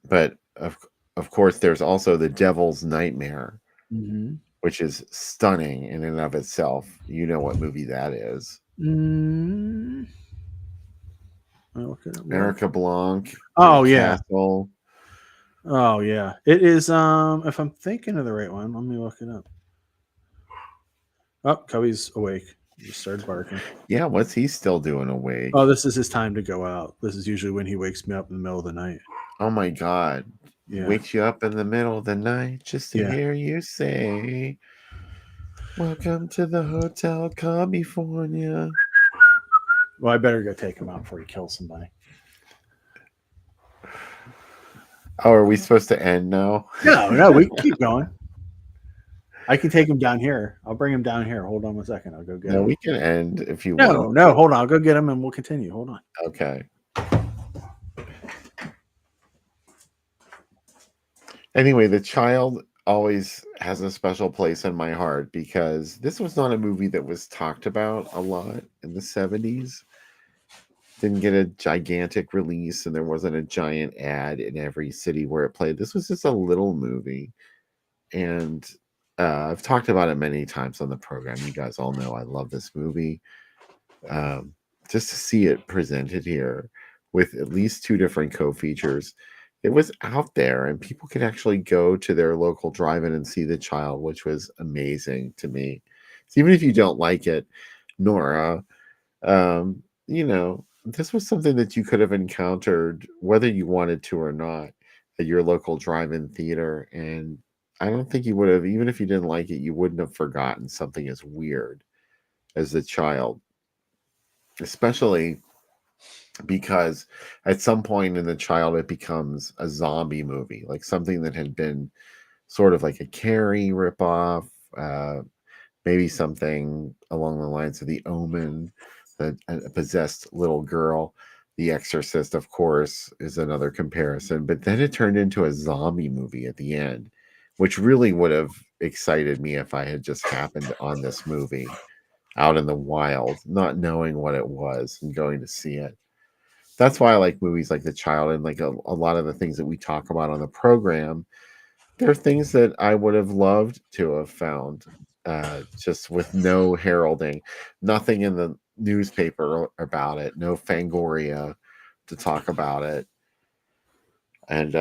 But of course, there's also The Devil's Nightmare, which is stunning in and of itself. You know what movie that is? Erica Blanc. Oh yeah. Castle. Oh yeah. It is. If I'm thinking of the right one, let me look it up. Oh, Cubby's awake. He started barking. Yeah, what's he still doing awake? Oh, this is his time to go out. This is usually when he wakes me up in the middle of the night. Oh my god. Yeah. Wakes you up in the middle of the night just to hear you say, welcome to the Hotel California. Well, I better go take him out before he kills somebody. Oh, are we supposed to end now? No, we can keep going. I can take him down here. I'll bring him down here. Hold on 1 second. I'll go get him. No, we can end if you want. No, hold on. I'll go get him and we'll continue. Hold on. Okay. Anyway, the child always has a special place in my heart because this was not a movie that was talked about a lot in the 70s. Didn't get a gigantic release, and there wasn't a giant ad in every city where it played. This was just a little movie, and I've talked about it many times on the program. You guys all know I love this movie. Just to see it presented here with at least 2 different co-features, it was out there, and people could actually go to their local drive-in and see The Child, which was amazing to me. So even if you don't like it, Nora, you know, this was something that you could have encountered whether you wanted to or not at your local drive-in theater. And I don't think you would have, even if you didn't like it, you wouldn't have forgotten something as weird as The Child, especially because at some point in The Child, it becomes a zombie movie, like something that had been sort of like a Carrie ripoff, maybe something along the lines of The Omen, a possessed little girl. The Exorcist, of course, is another comparison. But then it turned into a zombie movie at the end, which really would have excited me if I had just happened on this movie out in the wild, not knowing what it was and going to see it. That's why I like movies like The Child, and like a lot of the things that we talk about on the program. There are things that I would have loved to have found just with no heralding, nothing in the newspaper about it, no Fangoria to talk about it. And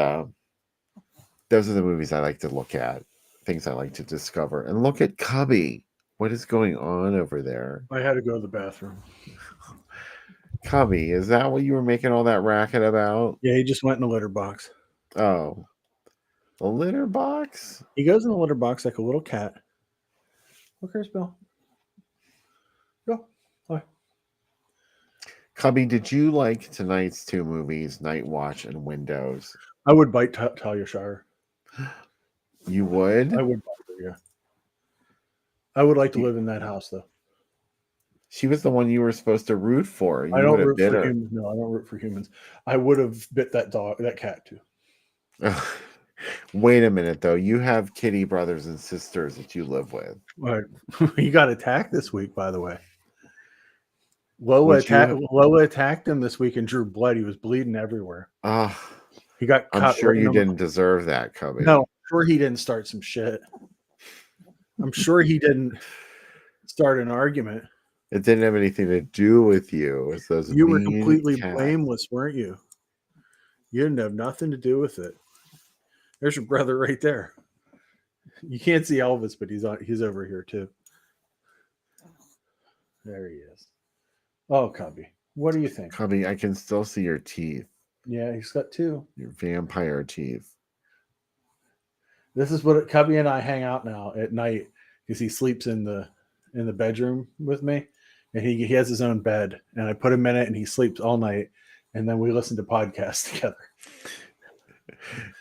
those are the movies I like to look at, things I like to discover. And look at Cubby. What is going on over there? I had to go to the bathroom. Cubby, is that what you were making all that racket about? Yeah, he just went in the litter box. Oh, the litter box? He goes in the litter box like a little cat. Look, here's Bill. Go. Hi. Cubby, did you like tonight's 2 movies, Night Watch and Windows? I would bite Talia Shire. You would? I would bite her, yeah. I would like to live in that house, though. She was the one you were supposed to root for. You I don't would have root bit for her. humans. No, I don't root for humans. I would have bit that cat too. Wait a minute, though. You have kitty brothers and sisters that you live with. All right. He got attacked this week, by the way. Lola attacked him this week and drew blood. He was bleeding everywhere. He got I'm caught sure you running didn't deserve that, Cubby. No, I'm sure he didn't start some shit. I'm sure he didn't start an argument. It didn't have anything to do with you. It's those You were mean completely cats. blameless, weren't you? You didn't have nothing to do with it. There's your brother right there. You can't see Elvis, but he's over here too. There he is. Oh, Cubby, what do you think? Cubby, I can still see your teeth. Yeah, he's got 2. Your vampire teeth. This is what Cubby and I hang out now at night because he sleeps in the bedroom with me, and he has his own bed, and I put him in it, and he sleeps all night, and then we listen to podcasts together.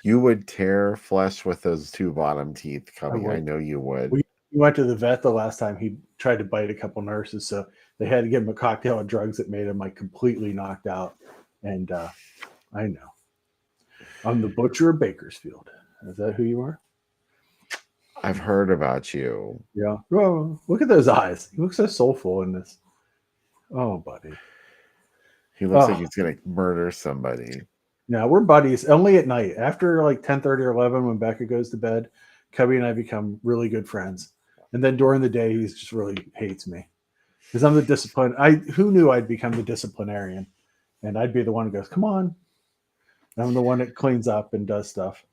You would tear flesh with those 2 bottom teeth, Cubby. I know you would. We went to the vet the last time. He tried to bite a couple nurses, so they had to give him a cocktail of drugs that made him like completely knocked out. And I know. I'm the butcher of Bakersfield. Is that who you are? I've heard about you. Yeah. Oh, look at those eyes. He looks so soulful in this. Oh, buddy. He looks like he's going to murder somebody. Yeah, we're buddies only at night. After like 10:30 or 11 when Becca goes to bed, Cubby and I become really good friends. And then during the day, he just really hates me. Because I'm the discipline. Who knew I'd become the disciplinarian? And I'd be the one who goes, come on. I'm the one that cleans up and does stuff.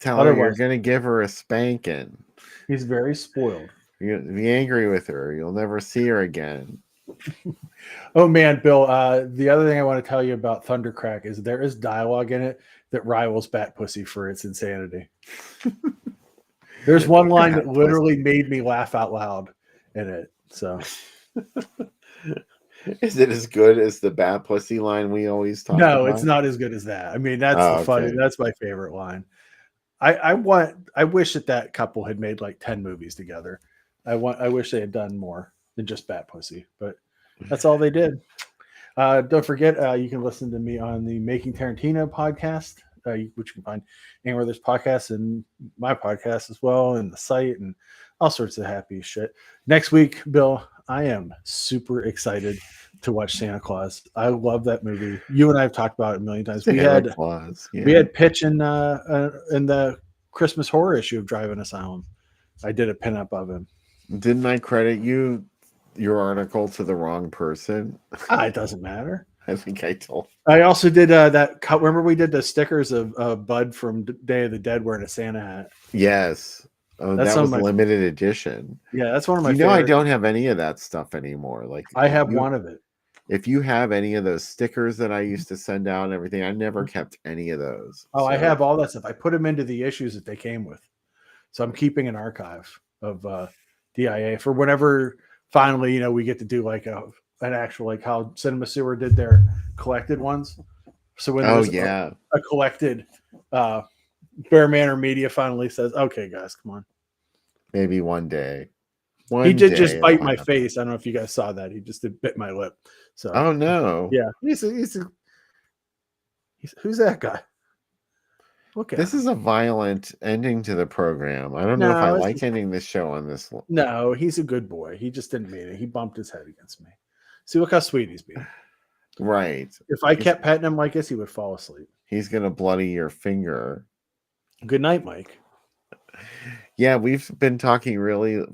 Tell her you're going to give her a spanking. He's very spoiled. You're going to be angry with her. You'll never see her again. Oh, man, Bill, the other thing I want to tell you about Thundercrack is there is dialogue in it that rivals Bat Pussy for its insanity. There's one line that literally made me laugh out loud in it. So... Is it as good as the Bat Pussy line we always talk about? No, it's not as good as that. I mean, that's funny. That's my favorite line. I wish that couple had made like 10 movies together. I wish they had done more than just Bat Pussy, but that's all they did. Don't forget, you can listen to me on the Making Tarantino podcast which you can find anywhere there's podcasts and my podcast as well, and the site and all sorts of happy shit. Next week, Bill, I am super excited to watch Santa Claus. I love that movie. You and I have talked about it a million times. Santa Claus. Yeah. We had Pitch in the Christmas horror issue of Driving Asylum. I did a pinup of him. Didn't I credit your article to the wrong person? It doesn't matter. I think I told. I also did that. Remember we did the stickers of Bud from Day of the Dead wearing a Santa hat. Yes. Oh, That's that was limited edition. Yeah, that's one of my. I don't have any of that stuff anymore. Like I have one of it. If you have any of those stickers that I used to send out and everything, I never kept any of those. Oh, I have all that stuff. I put them into the issues that they came with. So I'm keeping an archive of DIA for whenever finally, we get to do like an actual, like how Cinema Sewer did their collected ones. So when there's a collected Bear Manor Media finally says, okay, guys, come on. Maybe one day. He did just bite my face. I don't know if you guys saw that. He just did bit my lip. So oh no. Yeah. He's who's that guy? Okay. This is a violent ending to the program. I don't know if I like ending this show on this one. No, he's a good boy. He just didn't mean it. He bumped his head against me. See, look how sweet he's being. Right. If I kept petting him like this, he would fall asleep. He's gonna bloody your finger. Good night, Mike. Yeah, we've been talking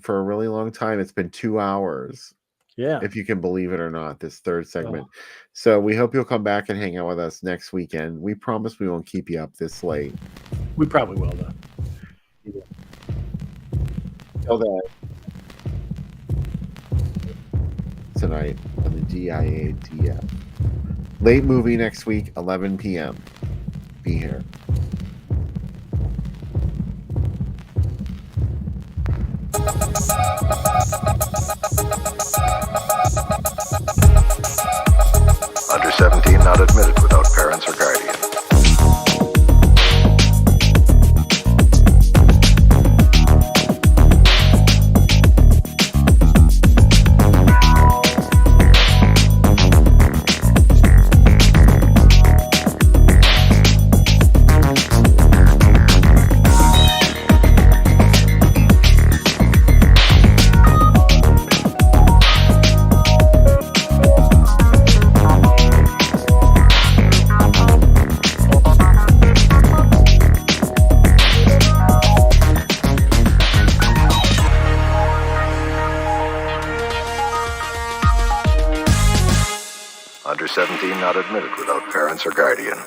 for a really long time. It's been 2 hours. Yeah. If you can believe it or not, this third segment. So we hope you'll come back and hang out with us next weekend. We promise we won't keep you up this late. We probably will, though. Till then, tonight on the DIADF. Late movie next week, 11 p.m. Be here. Under 17 not admitted without parents or guardian. Under 17 not admitted without parents or guardian.